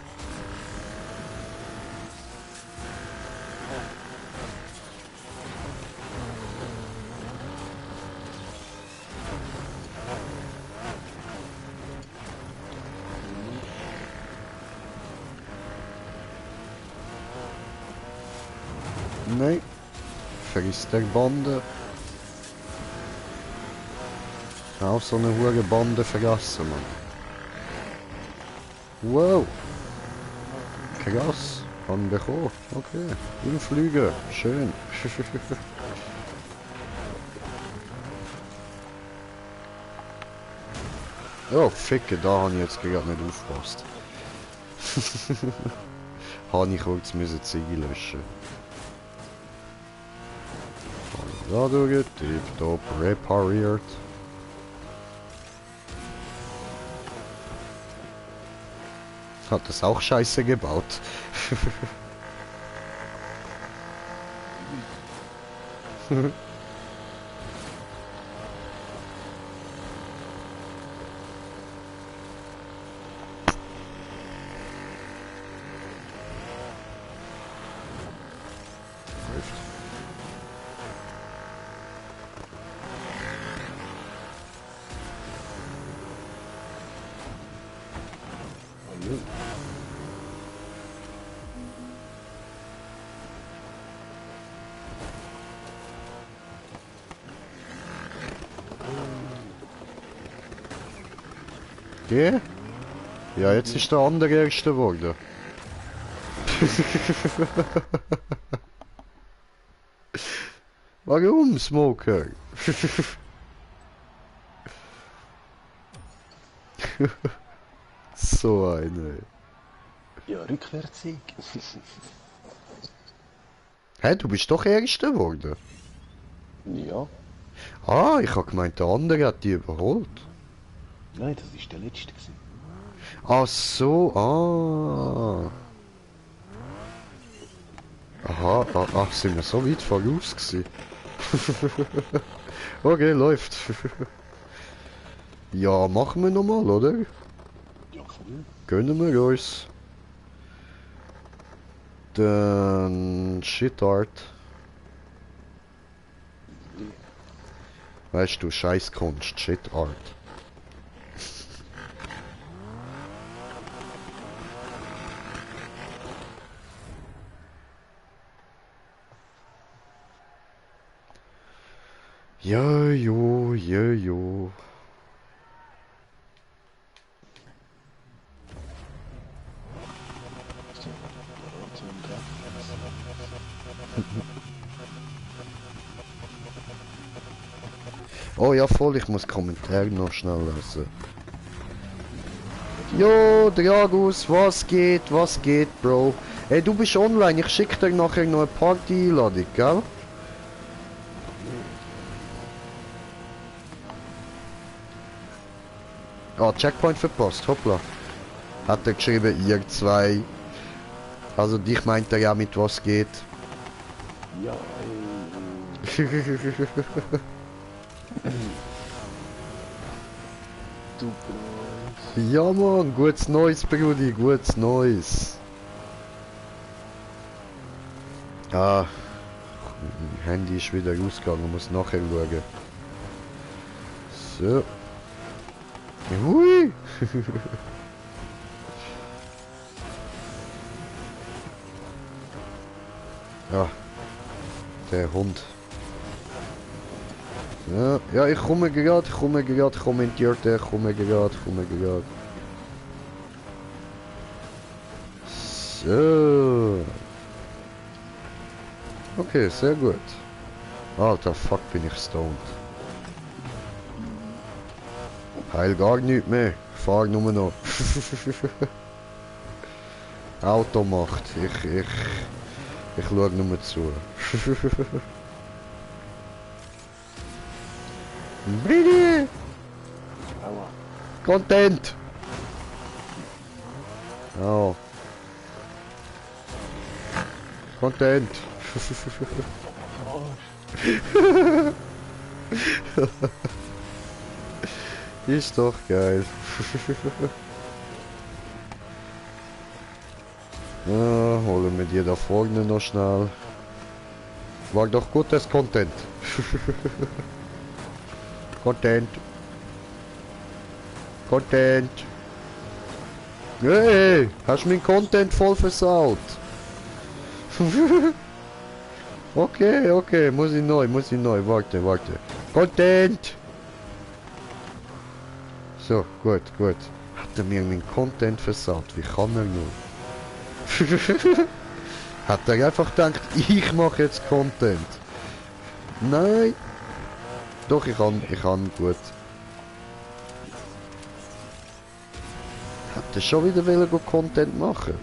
Nein. Vergiss der Bande. Auch so eine hohe Bande vergessen, Mann. Wow. Krass. Haben bekommen. Okay. Im Flügen. Schön. Oh, ficke, da habe ich jetzt gerade nicht aufgepasst. Habe ich kurz müssen Ziege löschen. Da durch, tipptopp repariert. Hat das auch scheiße gebaut. Okay. Ja, jetzt ist der andere Erste geworden. Warum, Smoker? So eine. Ja, Rückwärtssieg. Hä, du bist doch Erster geworden? Ja. Ah, ich hab gemeint, der andere hat die überholt. Nein, das ist der letzte gewesen. Ach so, ah. Aha, ach, sind wir so weit voraus gewesen? Okay, läuft. Ja, machen wir nochmal, oder? Ja, komm. Gönnen wir uns. Den Shitart. Weißt du, Scheißkunst, Shitart. Jojo, jojo. Oh ja, voll, ich muss Kommentare noch schnell lesen. Jo, Dragus, was geht, Bro? Ey, du bist online, ich schick dir nachher noch eine Party-Einladung, gell? Ah, Checkpoint verpasst, hoppla. Hat er geschrieben, ihr zwei. Also dich meint er ja mit was geht. Ja, du Bros. Ja Mann, gutes Neues, Brudi, gutes Neues. Ah, Handy ist wieder rausgegangen, muss nachher schauen. So. Hui! Ja, der Hund. Ja, ja, ich komme gerade, kommentiert er, komme gerade. So. Okay, sehr gut. Alter, fuck, bin ich stoned. Heil gar nicht mehr. Ich fahr nur noch. Auto macht. Ich schau nur zu. Bridi! Aua. Content! Oh. Content! Ist doch geil. Ja, holen wir dir da vorne noch schnell. War doch gutes Content. Content. Content. Hey, hast mein Content voll versaut. Okay, muss ich neu, warte. Content! So, gut. Hat er mir meinen Content versaut? Wie kann er nur? Hat er einfach gedacht, ich mache jetzt Content? Nein! Doch, ich kann, gut. Hat er schon wieder wollen Content machen?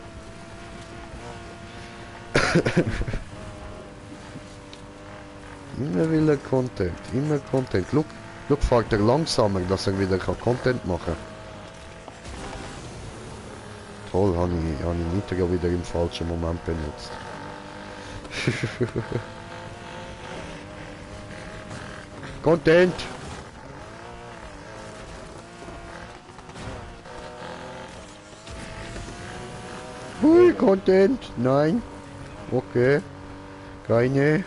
Immer will er Content, Look, fährt er langsamer, dass er wieder Content machen kann. Toll, habe ich Nitro wieder im falschen Moment benutzt. Content! Hui, Content! Nein! Okay. Keine.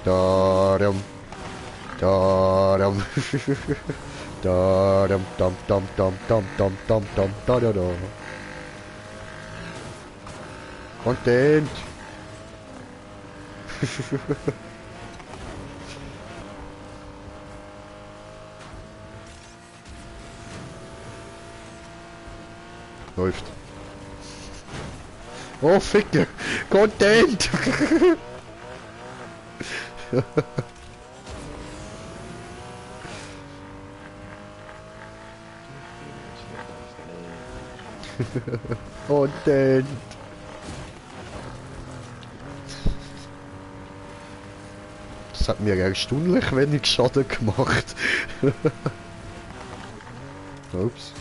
Darum. Darum, da. Content. Läuft. Oh, Ficke. Content. Content. Das hat mir erstaunlich wenig Schaden gemacht. Ups.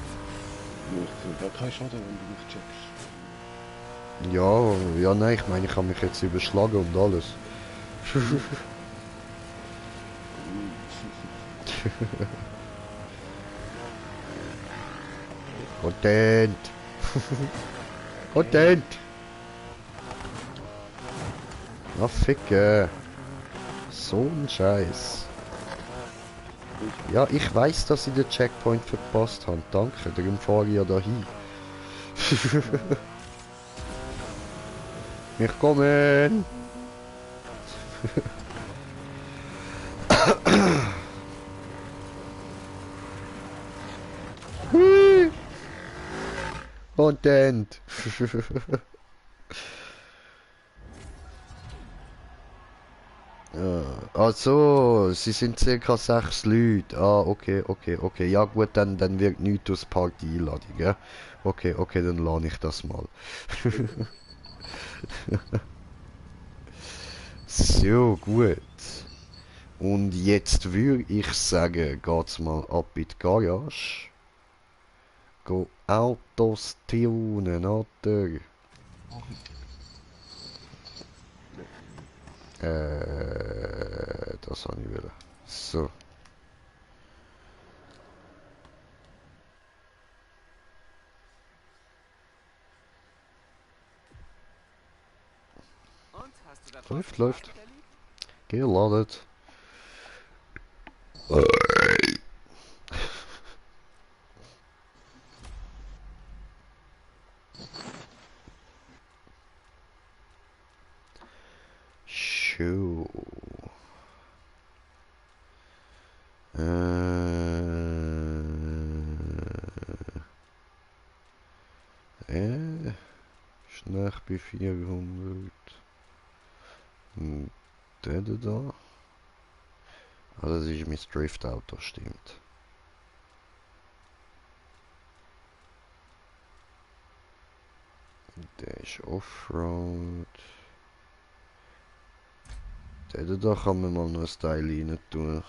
Ich habe keinen Schaden, wenn du mich checkst. Ja, nein, ich meine, ich habe mich jetzt überschlagen und alles. Content. Content. Na ficke. So ein Scheiß. Ja, ich weiß, dass ich den Checkpoint verpasst habe. Danke, darum fahre ich ja dahin. Wir kommen. Hui. Content. Also, sie sind circa 6 Leute. Ah, okay. Ja gut, dann wird nichts aus Party einladen, gell? Okay, dann lade ich das mal. So, gut. Und jetzt würde ich sagen, geht's mal ab in die Garage. Go Autos tunen, oder? Das habe ich will. So. Und, hast du da Läuft, draußen läuft. Schaden erlebt? Geladet. Show. Ist nach bei 400. Der da. Ah, das ist mein Drift-Auto, stimmt. Der ist Offroad. Der da kann man mal noch ein Teil rein tun.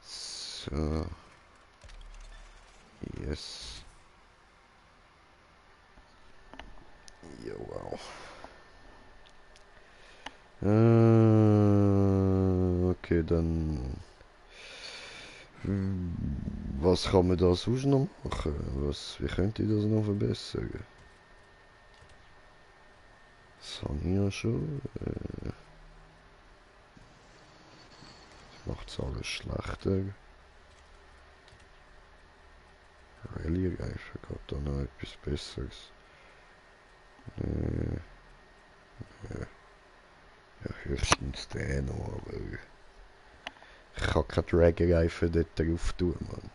So. Yes. Ja, wow. Okay, dann... Was kann man da sonst noch machen? Wie könnte ich das noch verbessern? Das habe ich ja schon. Das macht es alles schlechter. Rallye-Reifen, geht da noch etwas Besseres? Nee. Ja, höchstens den noch, aber ich kann keine Drag-Reifen dort drauf tun, Mann.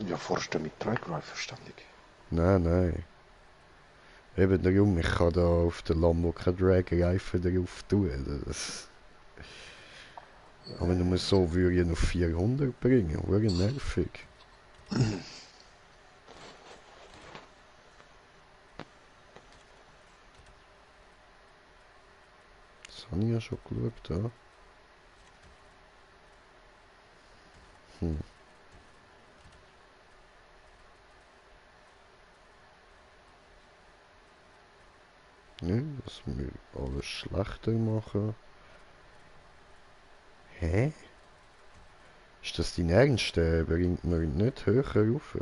Ja, fahrst du mit Dragreifen ständig? Nein, nein. Eben darum, ich kann da auf der Lambo keine Drag-Reifen drauf tun. Das... Aber nur so würde ich noch 400 bringen, wäre nervig. Das habe ich ja schon geschaut, ja. Ne, das wir alles schlechter machen. Hä? Ist das dein Ernst? Der bringt mir nicht höher rauf?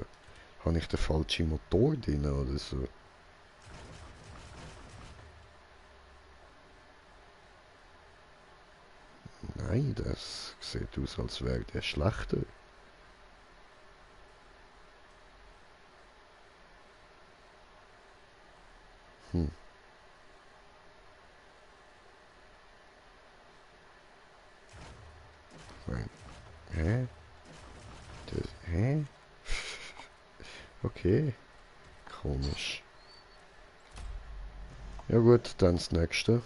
Habe ich den falschen Motor drin oder so? Nein, das sieht aus, als wäre der schlechter. Hm. Nein. Hä? Hä? Okay. Komisch. Ja gut, dann das nächste.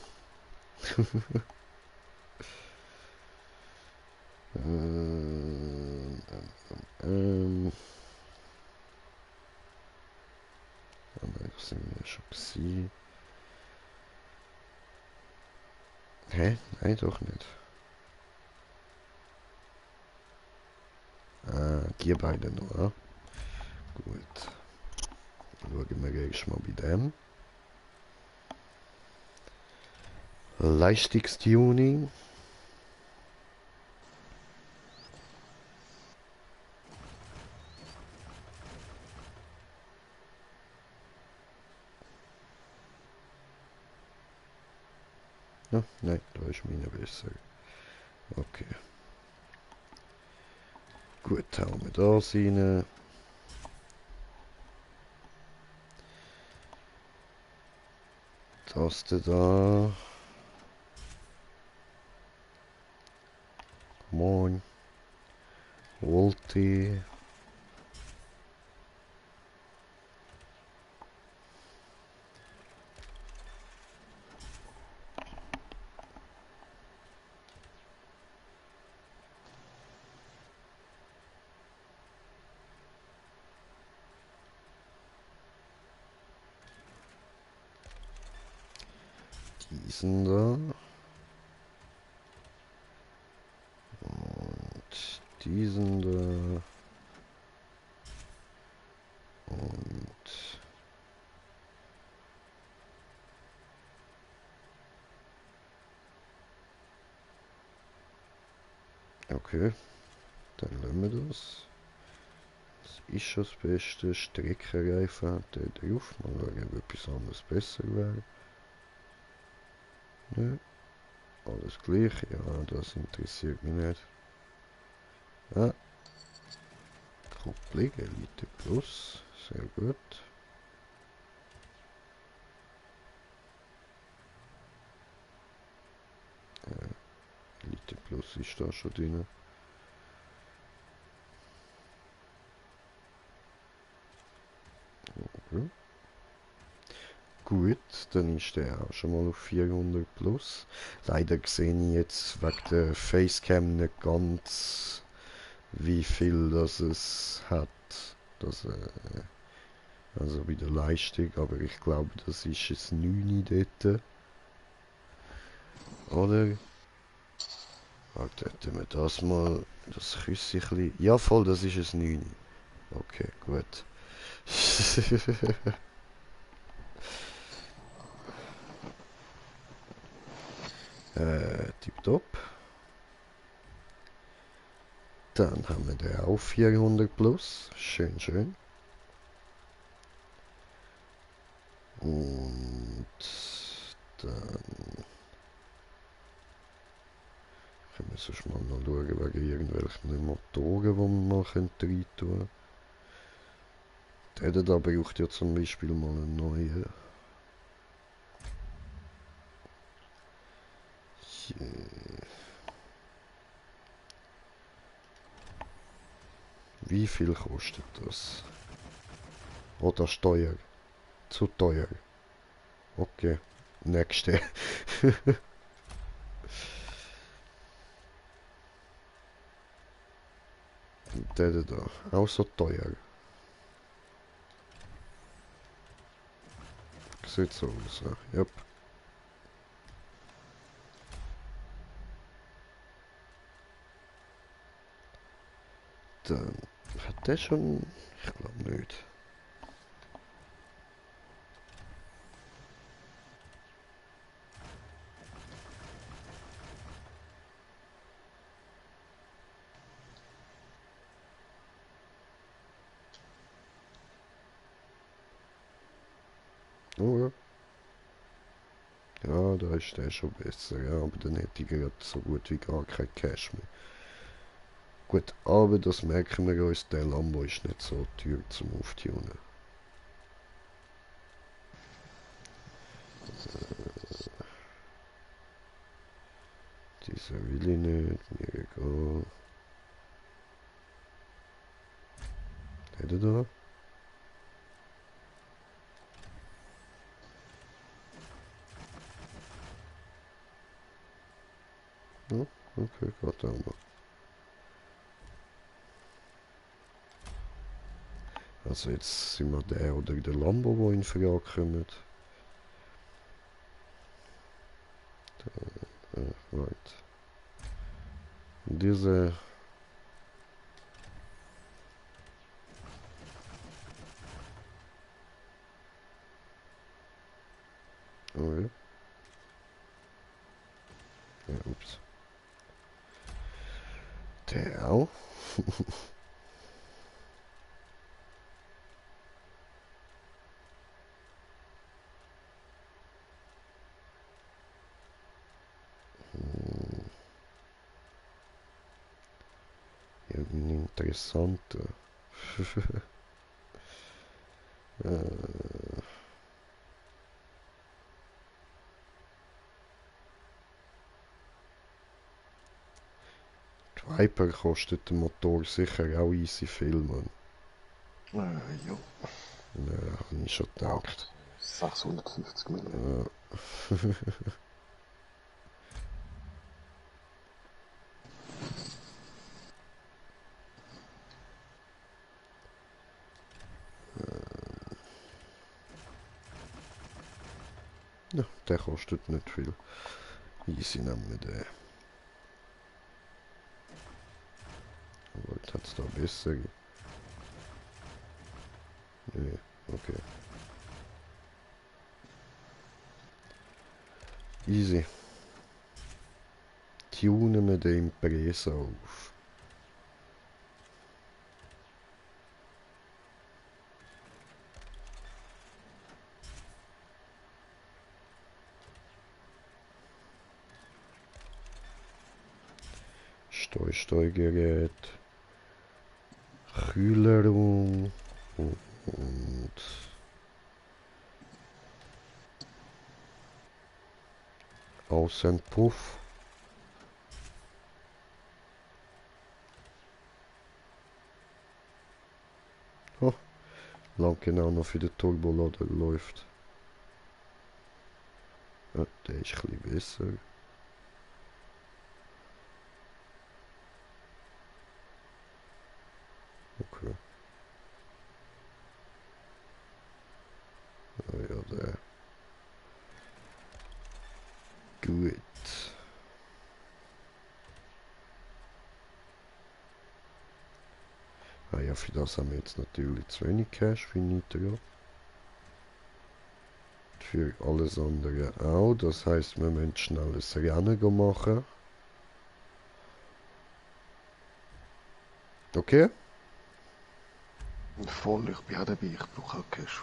Nein, das sind wir schon gewesen. Hä? Nein, doch nicht. Ah, die beiden noch, ja? Gut. Schauen wir erst mal bei dem. Leistungstuning. Ja, nein, da ist meine besser. Okay. Gut, hauen wir das rein. Taste da. Moin. Volti. Diesen da. Und diesen da. Und okay, dann lassen wir das. Das ist schon das Beste. Streckenreifen hat der drauf. Mal schauen, ob etwas anderes besser wäre. Ne, alles gleich. Ja, das interessiert mich nicht. Ah, Kupplung, Elite Plus. Sehr gut. Elite Plus ist da schon drin. Okay. Gut, dann ist der auch schon mal auf 400 plus. Leider sehe ich jetzt wegen der Facecam nicht ganz, wie viel das es hat. Das, also bei der Leistung, aber ich glaube, das ist es 9 dort. Oder? Warte, tun wir das mal, das Küsschen. Ja, voll, das ist es 9. Okay, gut. Tipptopp. Dann haben wir den auch 400 plus. Schön, schön. Und dann können wir sonst mal noch schauen wegen irgendwelchen Motoren, die man mal rein tun können. Der da braucht ja zum Beispiel mal einen neuen. Wie viel kostet das? Oder Steuer? Zu teuer. Okay. Nächste. Der da. Auch so teuer. Sieht so aus, ja. Yep. Dann hat der schon... Ich glaube nicht. Oh ja. Ja, da ist der schon besser, ja, aber dann hätte ich gerade so gut wie gar kein Cash mehr. Gut, aber das merken wir uns, der Lambo ist nicht so teuer zum Auftunen. Dieser will ich nicht, mir egal. Der da? Ja, okay, geht auch noch. Also jetzt sind wir der oder der Lambo, der in Frage kommt. Right. Diese... Oh ja. Ja, ups. Der auch. Irgendwie interessanter. Die Viper kostet der Motor sicher auch easy viel, Mann. Ja. Ja, habe ich schon gedacht. 650 Millionen. Ja. Ja, der kostet nicht viel. Easy nehmen wir den. hat's da besser. Nee, okay. Easy. Tunen wir den Impresa auf. Steugerät, Kühlerung und Außenpuff. Oh, lang genau noch für den Turbolader läuft. Ja, der ist ein bisschen besser. Okay. Ah ja, der. Gut. Ah ja, für das haben wir jetzt natürlich zu wenig Cash für Nitro. Für alles andere auch. Das heißt, wir müssen schnell ein Rennen machen. Okay? Voll, ich bin auch dabei, ich brauche auch Cash.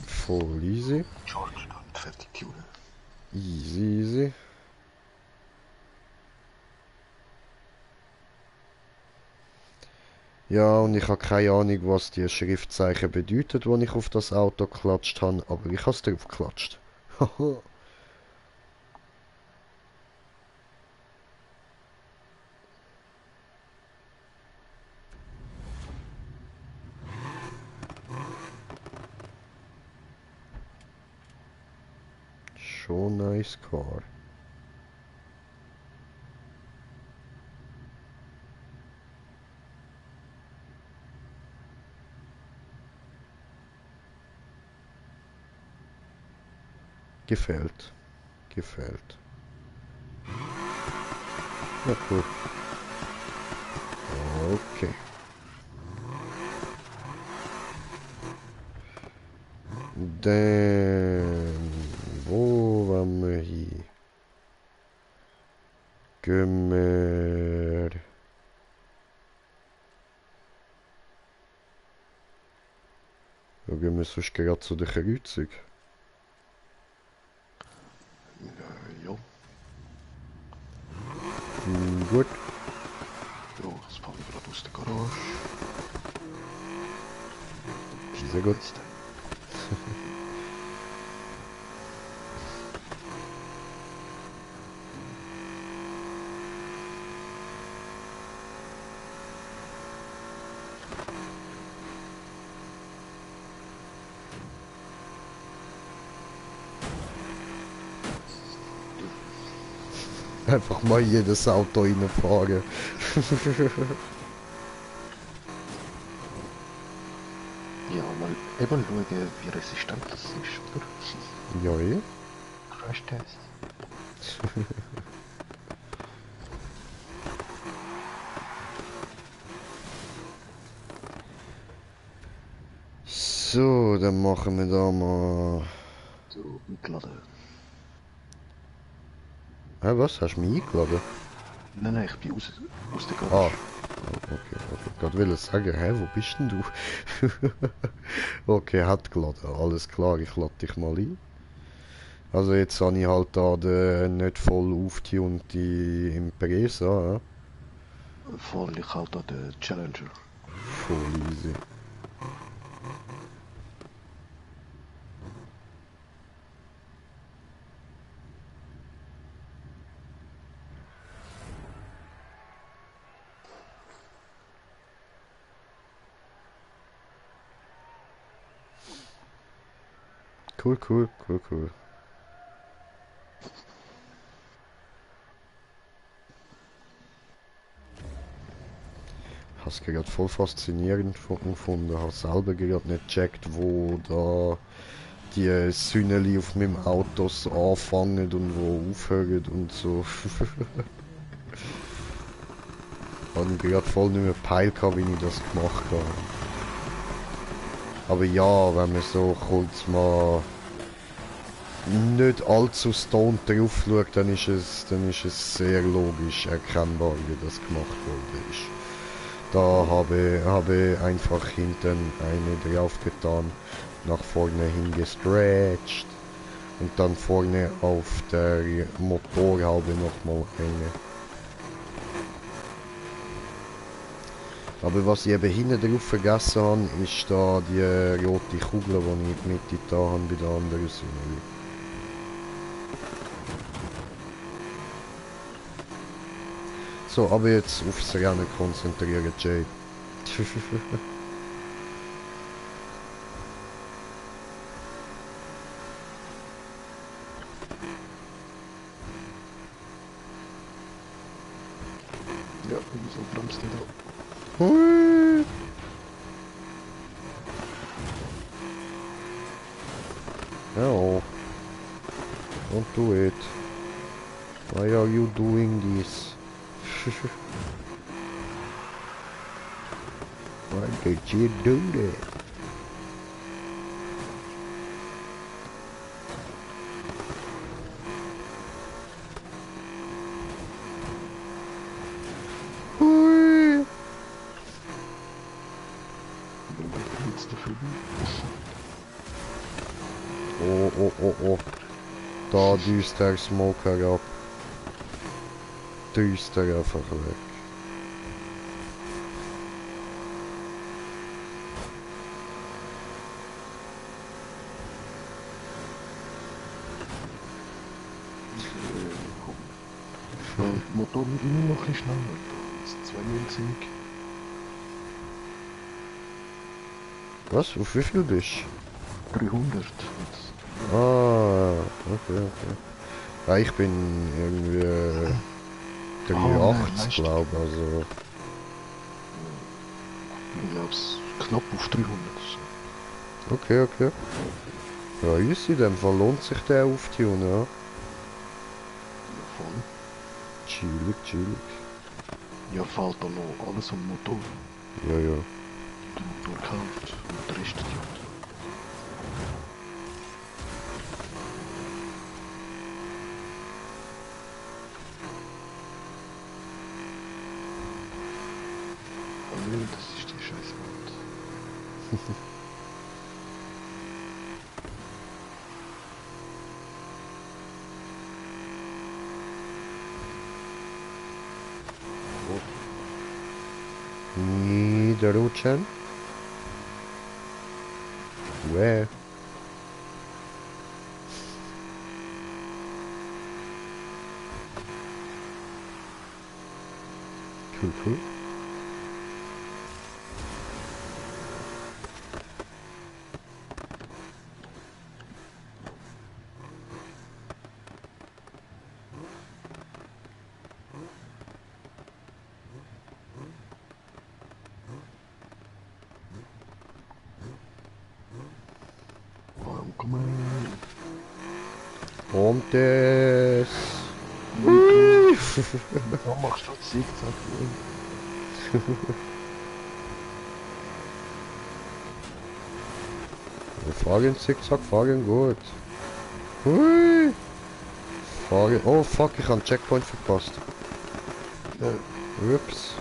Voll easy. Charge und fertig tunen. Easy, easy. Ja, und ich habe keine Ahnung, was die Schriftzeichen bedeutet, die ich auf das Auto geklatscht habe, aber ich habe es drauf geklatscht. Schon nice car. Gefällt. Gefällt. Ja, cool. Okay. Dann, wo waren wir hier? Gehen wir... Ja, gehen wir sonst gerade zu der Kreuzung. Ja, Gut. ja, das fahre ich gerade aus der Garage. Sehr gut. Einfach mal jedes Auto reinfahren. Ja, mal eben schauen, wie resistent das ist, oder? Ja, eh. Crash-Test. So, dann machen wir da mal... So, eingeladen. Hä, was? Hast du mich eingeladen? Nein, ich bin aus der Ah. Garage. Okay, ich wollte sagen, hä, wo bist denn du? Okay, hat geladen, alles klar, ich lade dich mal ein. Also jetzt habe ich halt da den nicht voll aufgetunte Impresa, Voll, ich halt an den Challenger. voll easy. Cool, cool, cool, cool. Hast gerade voll faszinierend gefunden, hast selber gerade nicht gecheckt, wo da die Sünneli auf meinem Auto anfangen und wo aufhören und so. habe gerade voll nicht mehr Peil gehabt, wie ich das gemacht habe. Aber ja, wenn man so kurz mal nicht allzu stoned drauf schaut, dann ist es sehr logisch erkennbar, wie das gemacht worden ist. Da habe ich einfach hinten eine drauf getan, nach vorne hingestretcht und dann vorne auf der Motorhaube nochmal eine. Aber was ich eben hinten drauf vergessen habe, ist da die rote Kugel, die ich mit da habe bei der anderen Säule. So, aber jetzt aufs Rennen konzentrieren, Jay. Ja, wieso bremst du da? Hui. No. Don't do it. Why are you doing this? Why did you do that? Hui. Jetzt der Film. Oh, oh, oh, oh. Da düst der Smoker ab. Düst er einfach weg. Motor wird immer noch ein bisschen schneller. Das ist 92. Was? Auf wie viel bist 300. Jetzt. du? Ah, okay, okay. Ja, ich bin irgendwie 380, glaube ich, also. Ich glaube, knapp auf 300. So. Okay, okay. Ja, easy, in dem Fall lohnt sich der auftunen, ja. Ja, voll. Chillig, chillig. Ja, fällt da noch alles am Motor. Ja, ja. Der Motor kauft und der Rest ja. Oh nee, das ist die scheiß Wand. Niederrutschen. Where? Cool, cool. Komm mal. Und das. Da machst du Zickzack. Wir fahren zickzack, fahren gut. Hui. Fahren. Oh fuck, ich habe einen Checkpoint verpasst. Ups.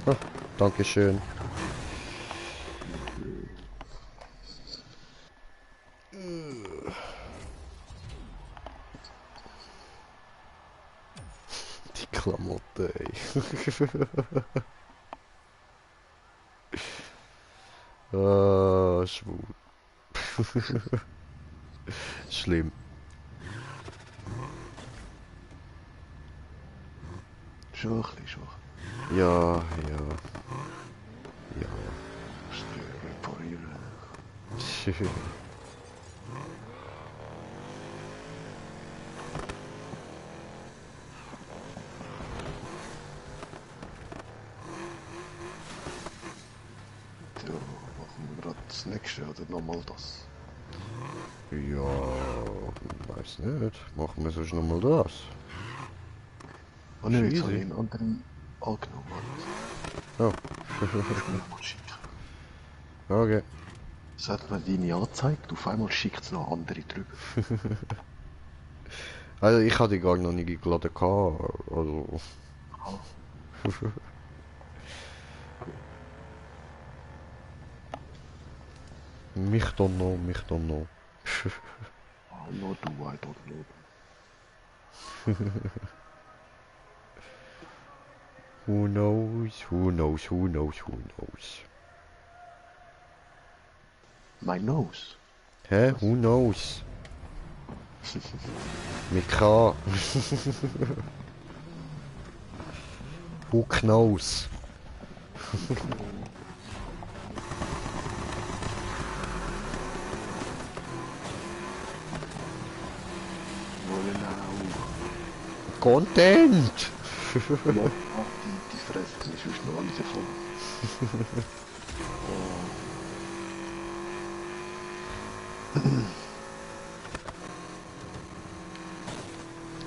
Ah, Dankeschön. Die Klamotte, ey. Ah, schwul. Schlimm. Schon ein bisschen schwach. Ja, ja. Ja. Musst du reparieren. Ja, machen wir gerade das nächste, oder? nochmal das. Ja, weiß nicht. Machen wir sonst nochmal das. Oh ne, jetzt Easy. habe ich einen anderen angenommen. Oh, Kannst du mir mal schicken. okay. Es hat mir deine angezeigt, auf einmal schickt es noch andere drüber. Also ich hatte die gar noch nie geladen gehabt. Also. Ah, Mich don't know, mich don't know. no do, I don't know. Who knows, who knows, who knows, who knows. My nose. Hä? Who knows? Mit K. Who knows? Wollen auch. Content! Ja, die Fresse ist sonst noch alles voll.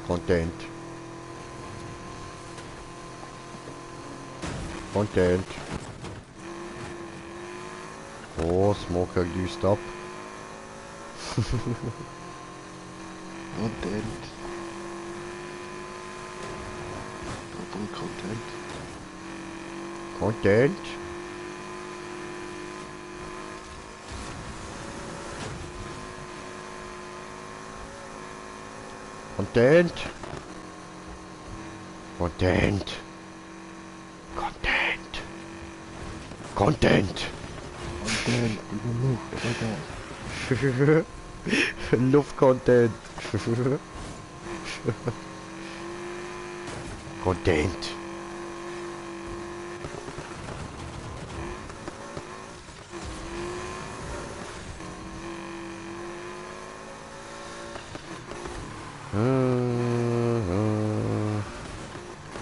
Content. Content. Oh, Smoker düst ab. Content. Double Content. Content. Content. Content. Content. Content. Content, über Luft, oder? Luftcontent. Content.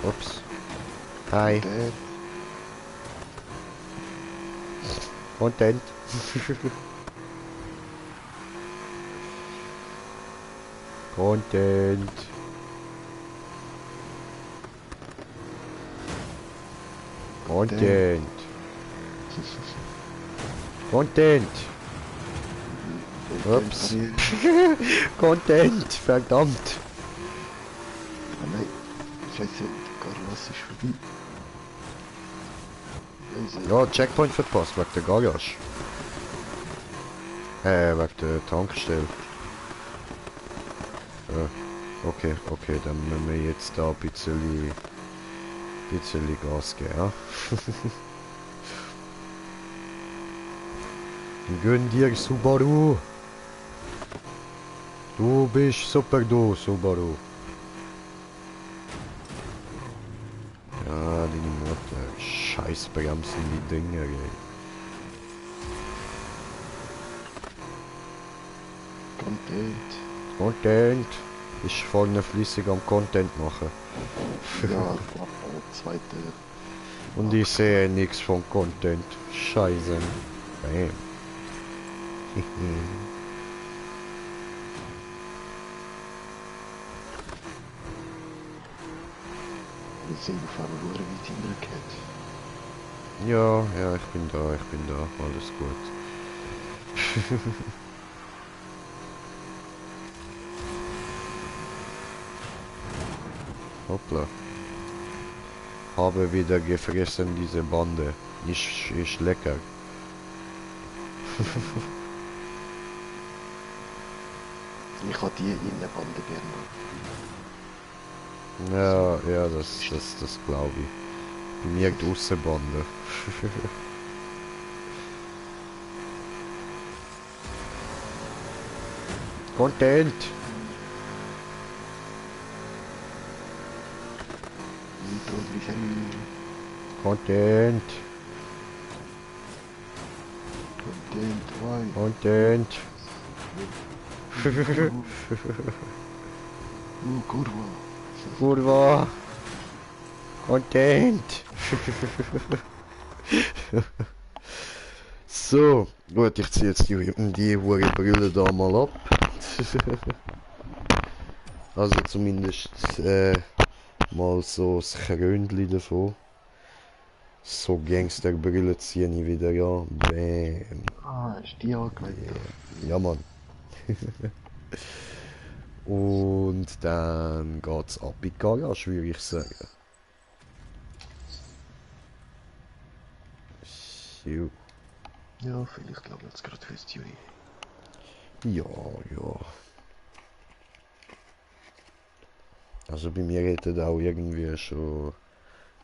Ups. Hi. Content. Content. Content. Content. Content. Ups. Content. Verdammt. Ah nein. Scheiße, Carlos ist vorbei. Ja, Checkpoint verpasst, wegen der Garage. Wegen der Tankstelle. Okay, okay, dann müssen wir jetzt da ein bisschen Gas geben, ja? Gönn dir, Subaru! Du bist super, du, Subaru! Ja, deine Mutter, scheiß bremsen die Dinger, ey. Content. Content! Ich vorne flüssig am Content machen. Ja, zweite. Und ich sehe nichts von Content. Scheiße. Bam. Wir sind auf einmal nur weit hintergekehrt. Ja, ich bin da. Alles gut. Hoppla. Habe wieder gefressen, diese Bande. Ist lecker. Ich habe die Innenbande gerne. Ja, das glaube ich. Bei mir die Aussenbande. Content! Content! Content, why? Content! Kurwa. Kurwa! Content! So, gut, ich ziehe jetzt die hure Brille da mal ab. Also zumindest mal so das Krönchen davon. So Gangsterbrille ziehe ich wieder an. Bam. Ah, ist die angelegt. Ja, Mann. Und dann geht's ab in die Garage, würde ich sagen. So. Ja, vielleicht langt es gerade fürs Jury. Ja, ja. Also bei mir hätte auch irgendwie schon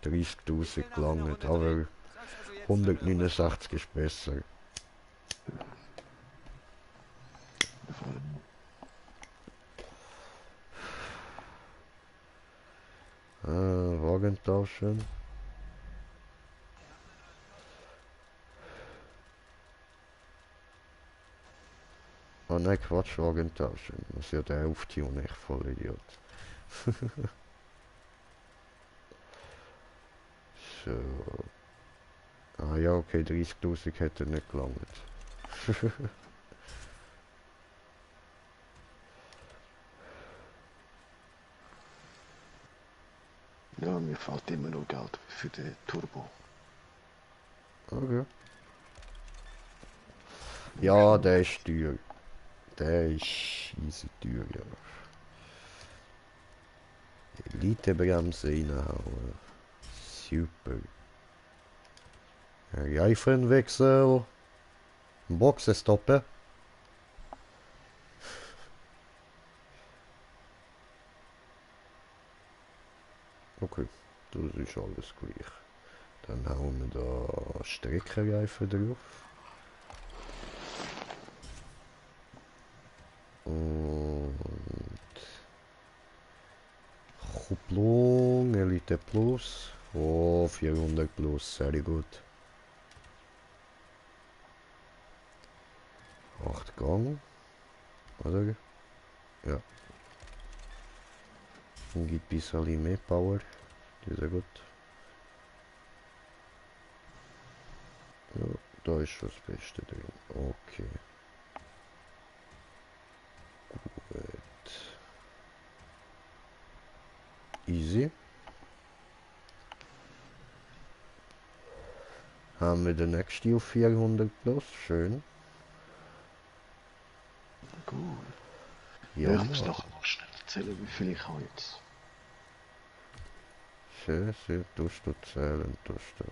30.000 gelangt, aber Sag's also jetzt, oder was? 169 ist besser. Wagen tauschen. Oh nein, Quatsch, Wagen tauschen. Muss ja der auftun, ich voll Idiot. So. Ah ja, okay, 30.000 hätte nicht gelangt. Ja, mir fehlt immer noch Geld für den Turbo. Okay. Ja, der ist teuer. Der ist easy teuer, ja. Elitebremse reinhauen. Super. Reifenwechsel. Boxenstoppen. Okay, das ist alles gleich. Dann hauen wir da Streckenreifen drauf. Und Kupplung, Elite Plus. Oh, 400 Plus, sehr gut. 8 Gang, oder? Ja. Und gibt ein bisschen mehr Power. Das ist ja gut. Ja, da ist schon das Beste drin. Okay. Gut. Easy. Haben wir den nächsten auf 400 plus. Schön. Gut. Ja, Ich muss Mann. nachher noch schnell erzählen, wie viel ich habe jetzt. Sehr, sehr, tust du zählen, tust du.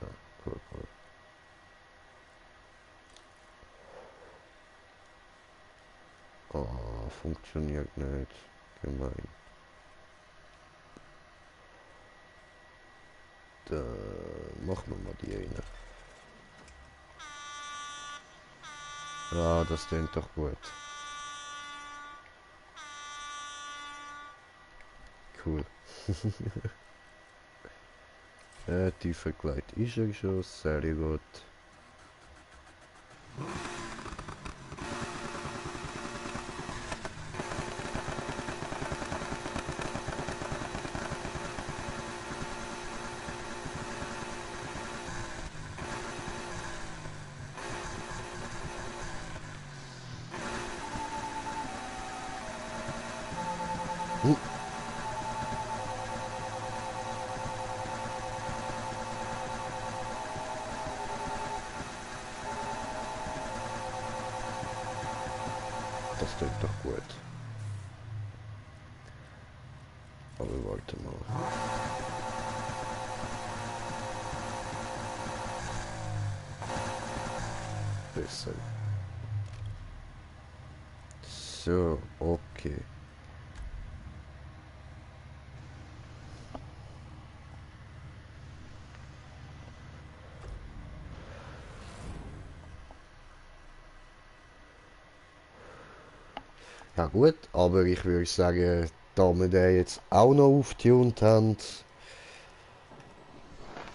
Ja, cool, cool. Ah, funktioniert nicht. Gemein. Dann machen wir mal die eine. Ah, das klingt doch gut. Cool. Tiefer Gleit ist er schon, sehr gut. Das klingt doch gut. Aber warte mal. Besser. So, okay. Ja gut, aber ich würde sagen, da wir den jetzt auch noch aufgetunt haben,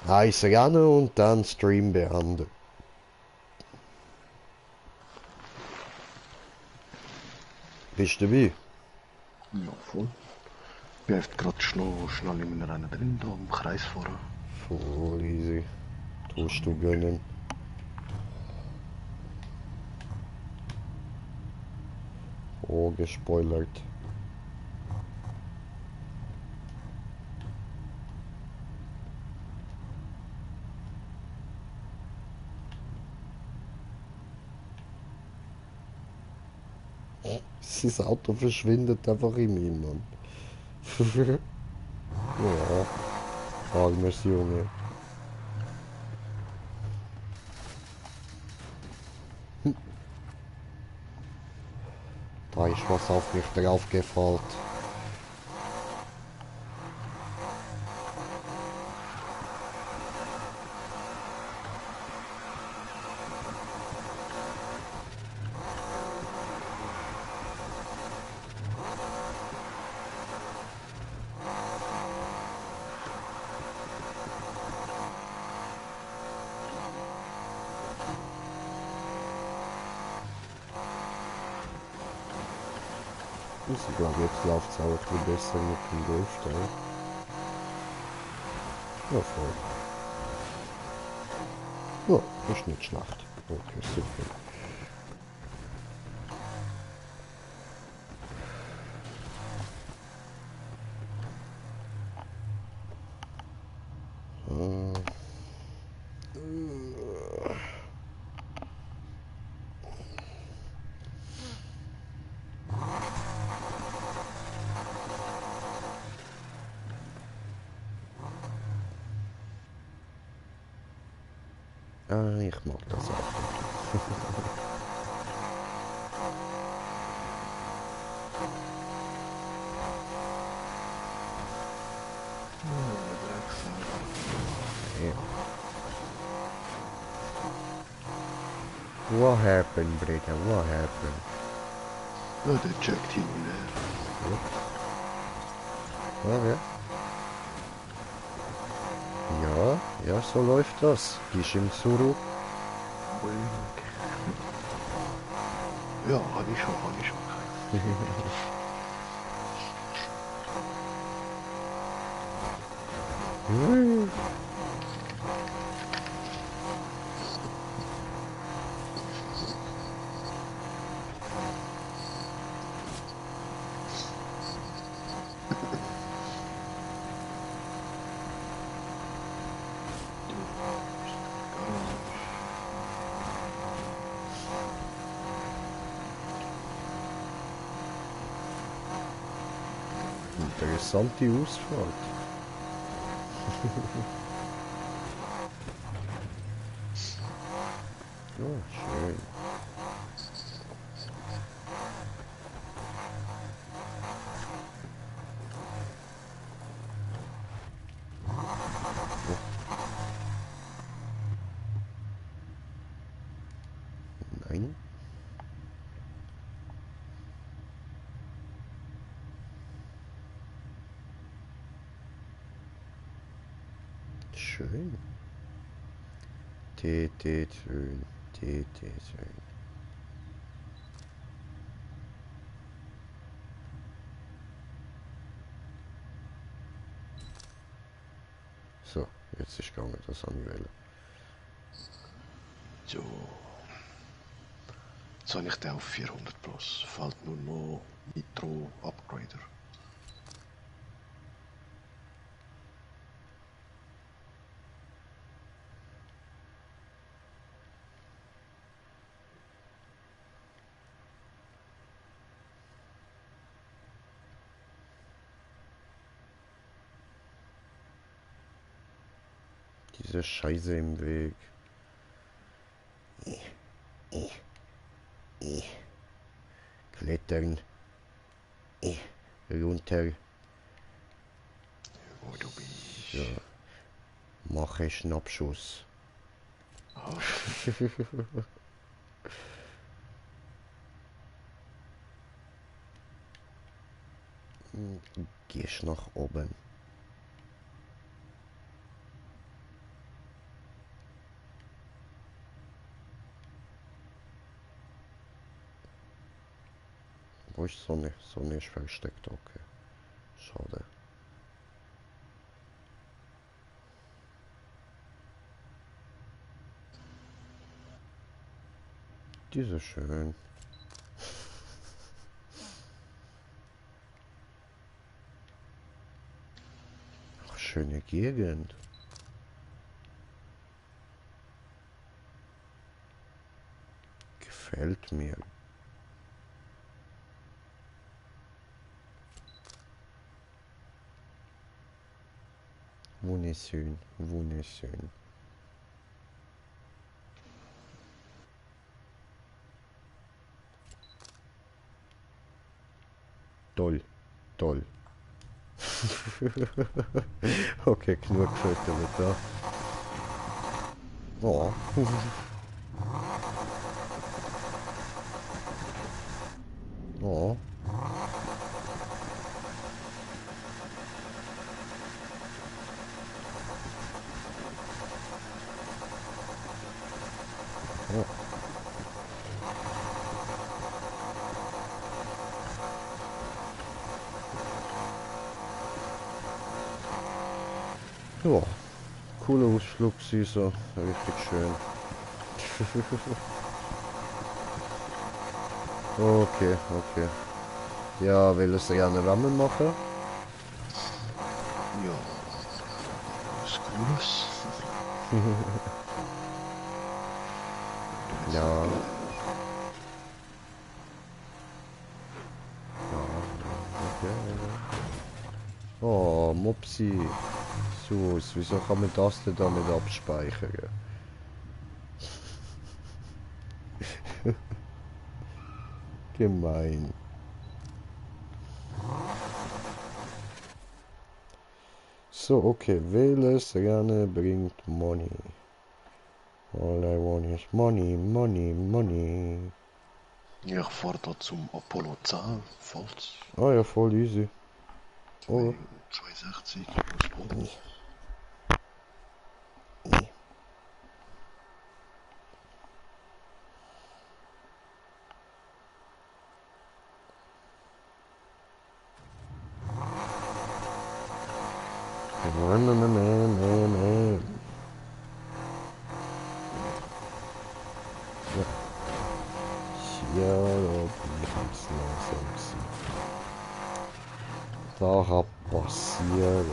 eins rennen und dann Stream beenden. Bist du dabei? Ja, voll. bin einfach gerade schnell in einem Rennen drin, da im Kreis fahren. Voll easy. Tust du gönnen. Oh, gespoilert. Sein Auto verschwindet einfach in mir, Mann. Ja, armes Junge. Da ist was auf mich draufgefallen. Ich glaube, jetzt läuft es auch ein bisschen besser mit dem Golfstyle. Ja, voll. Ja, ist nicht schlecht. Okay, super. Ah, ich mag das auch. Yeah. What happened, Brita? What happened? Ja, der checkt hin und her. Ja, ja. Ja, so läuft das. Gehst ihm zurück. Ja, habe ich schon. Interessante Ausfahrt. Oh, schön. Nein. Schön. Schön. Schön. So, jetzt ist gegangen, das habe ich wollen. So. Jetzt habe ich den auf 400 plus. Fällt nur noch Nitro Upgrader. Diese Scheiße im Weg. Klettern. Runter. Wo du bist. Ja. Mache Schnappschuss. Ah, Gehst nach oben. Wo ist Sonne? Sonne ist versteckt, okay. Schade. Die ist so schön. Ach, schöne Gegend. Gefällt mir. Wunderschön, wunderschön. Toll, toll. Okay, genug Fotos mit da. Oh. Oh. Oh. Ja, cooler Ausflug, so richtig schön. Okay, okay. Ja, willst du gerne Rammel machen? Ja, was Cooles. Ja. Okay. Oh, Mopsi. Sus, wieso kann man das denn da nicht abspeichern? Gemein. So, okay. Welches gerne bringt Money? All I want is money, money, money. Ja, ich fahre da zum Apollo 10, falls. Ah ja, voll easy. Oh. 260 plus Bonus. Ja, da bin ich jetzt langsam gewesen. Da kann passieren.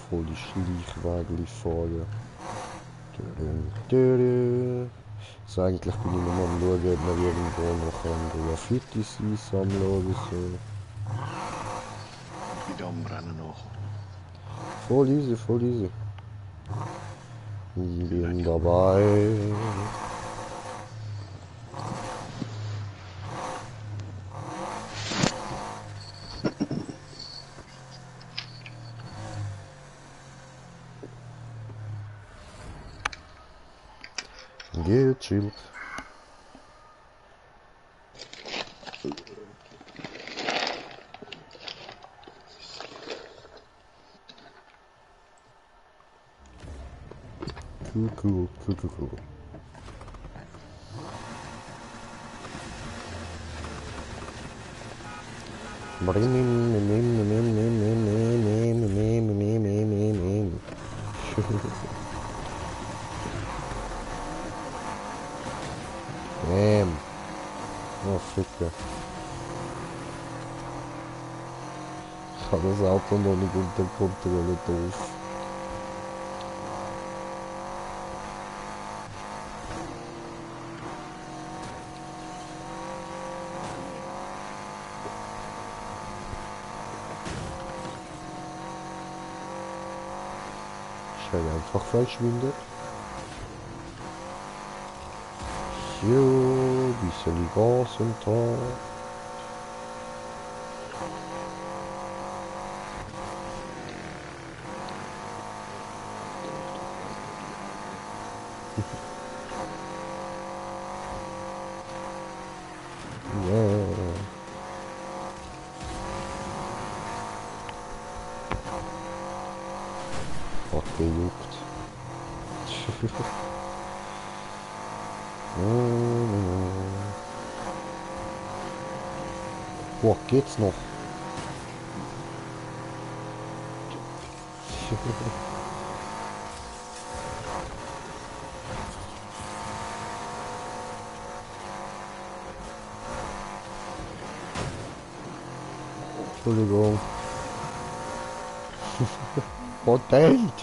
Voll die Schleichwägel fahren. Also eigentlich bin ich nur am schauen, ob wir irgendwo noch Graffitis einsammeln oder so. Wieder am Rennen nach. Voll easy, voll easy. Bin dabei. Gechillt. Cool. Oh, Ficker. Ich habe das Auto noch nicht unter Kontrolle drauf. Ich werde einfach verschwindet. Jo, bisschen Gas und da. Ja. Hat gejuckt. Boah, geht's noch? Entschuldigung. Potent!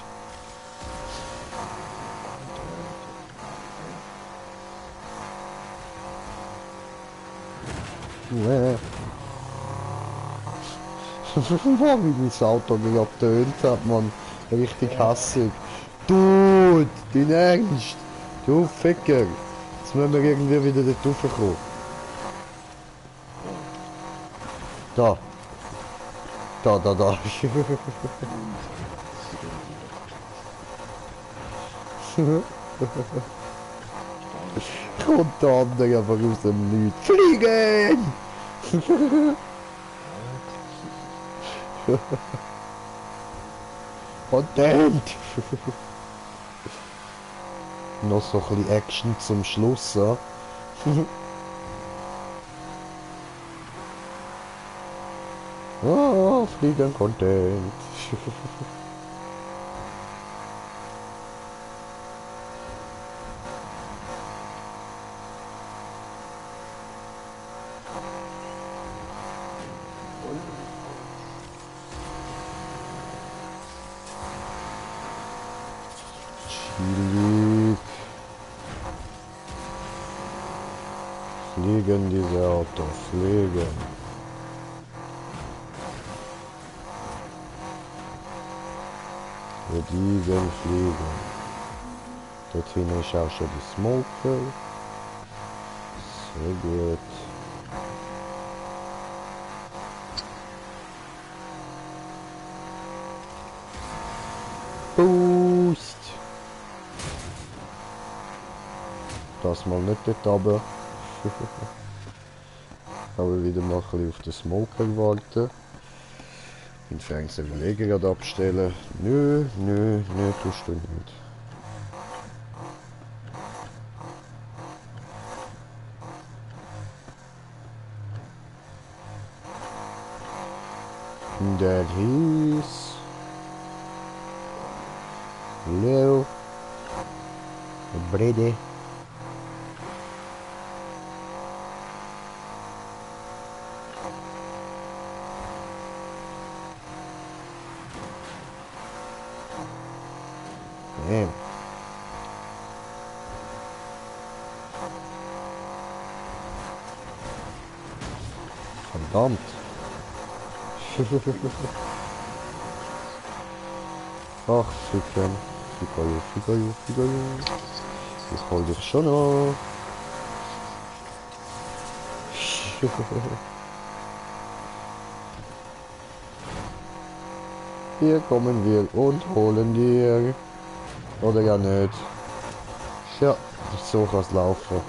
Boah, wie mein Auto wieder getönt hat, man. Richtig hassig. Dude, dein Ernst? Du Ficker. Jetzt müssen wir irgendwie wieder dort raufkommen. Da. Da. Kommt der andere einfach aus dem Nichts. Fliegen! Content! Noch so ein bisschen Action zum Schluss, ja? Oh, Fliegen Content! Chillig. Fliegen diese Autos, fliegen. Wir fliegen. Dorthin ist auch schon die Smoker. Sehr gut. Boost! Das mal nicht dort runter. Aber wieder mal ein bisschen auf den Smoker warten. Den Fernseherleger gerade abstellen. Nö, tust du nicht. That is Leo Brady. Damn. Verdammt. Ach, Ficken. Ficker. Ich hol dich schon noch. Hier kommen wir und holen dir. Oder ja nicht. Ja, so kann's laufen.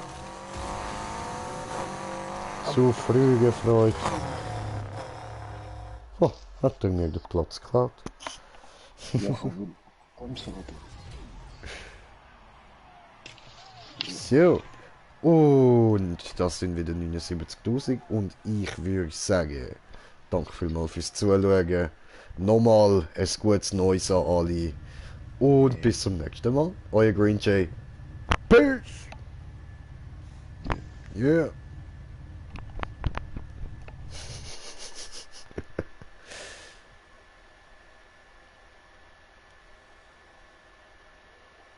Zu früh gefreut. Oh, hat er mir den Platz geklaut. Ja, kommst du wieder. So. Und das sind wieder 79.000 und ich würde sagen, danke vielmals fürs Zuschauen. Nochmal ein gutes Neues an alle. Und bis zum nächsten Mal. Euer Green Jay. Peace! Yeah.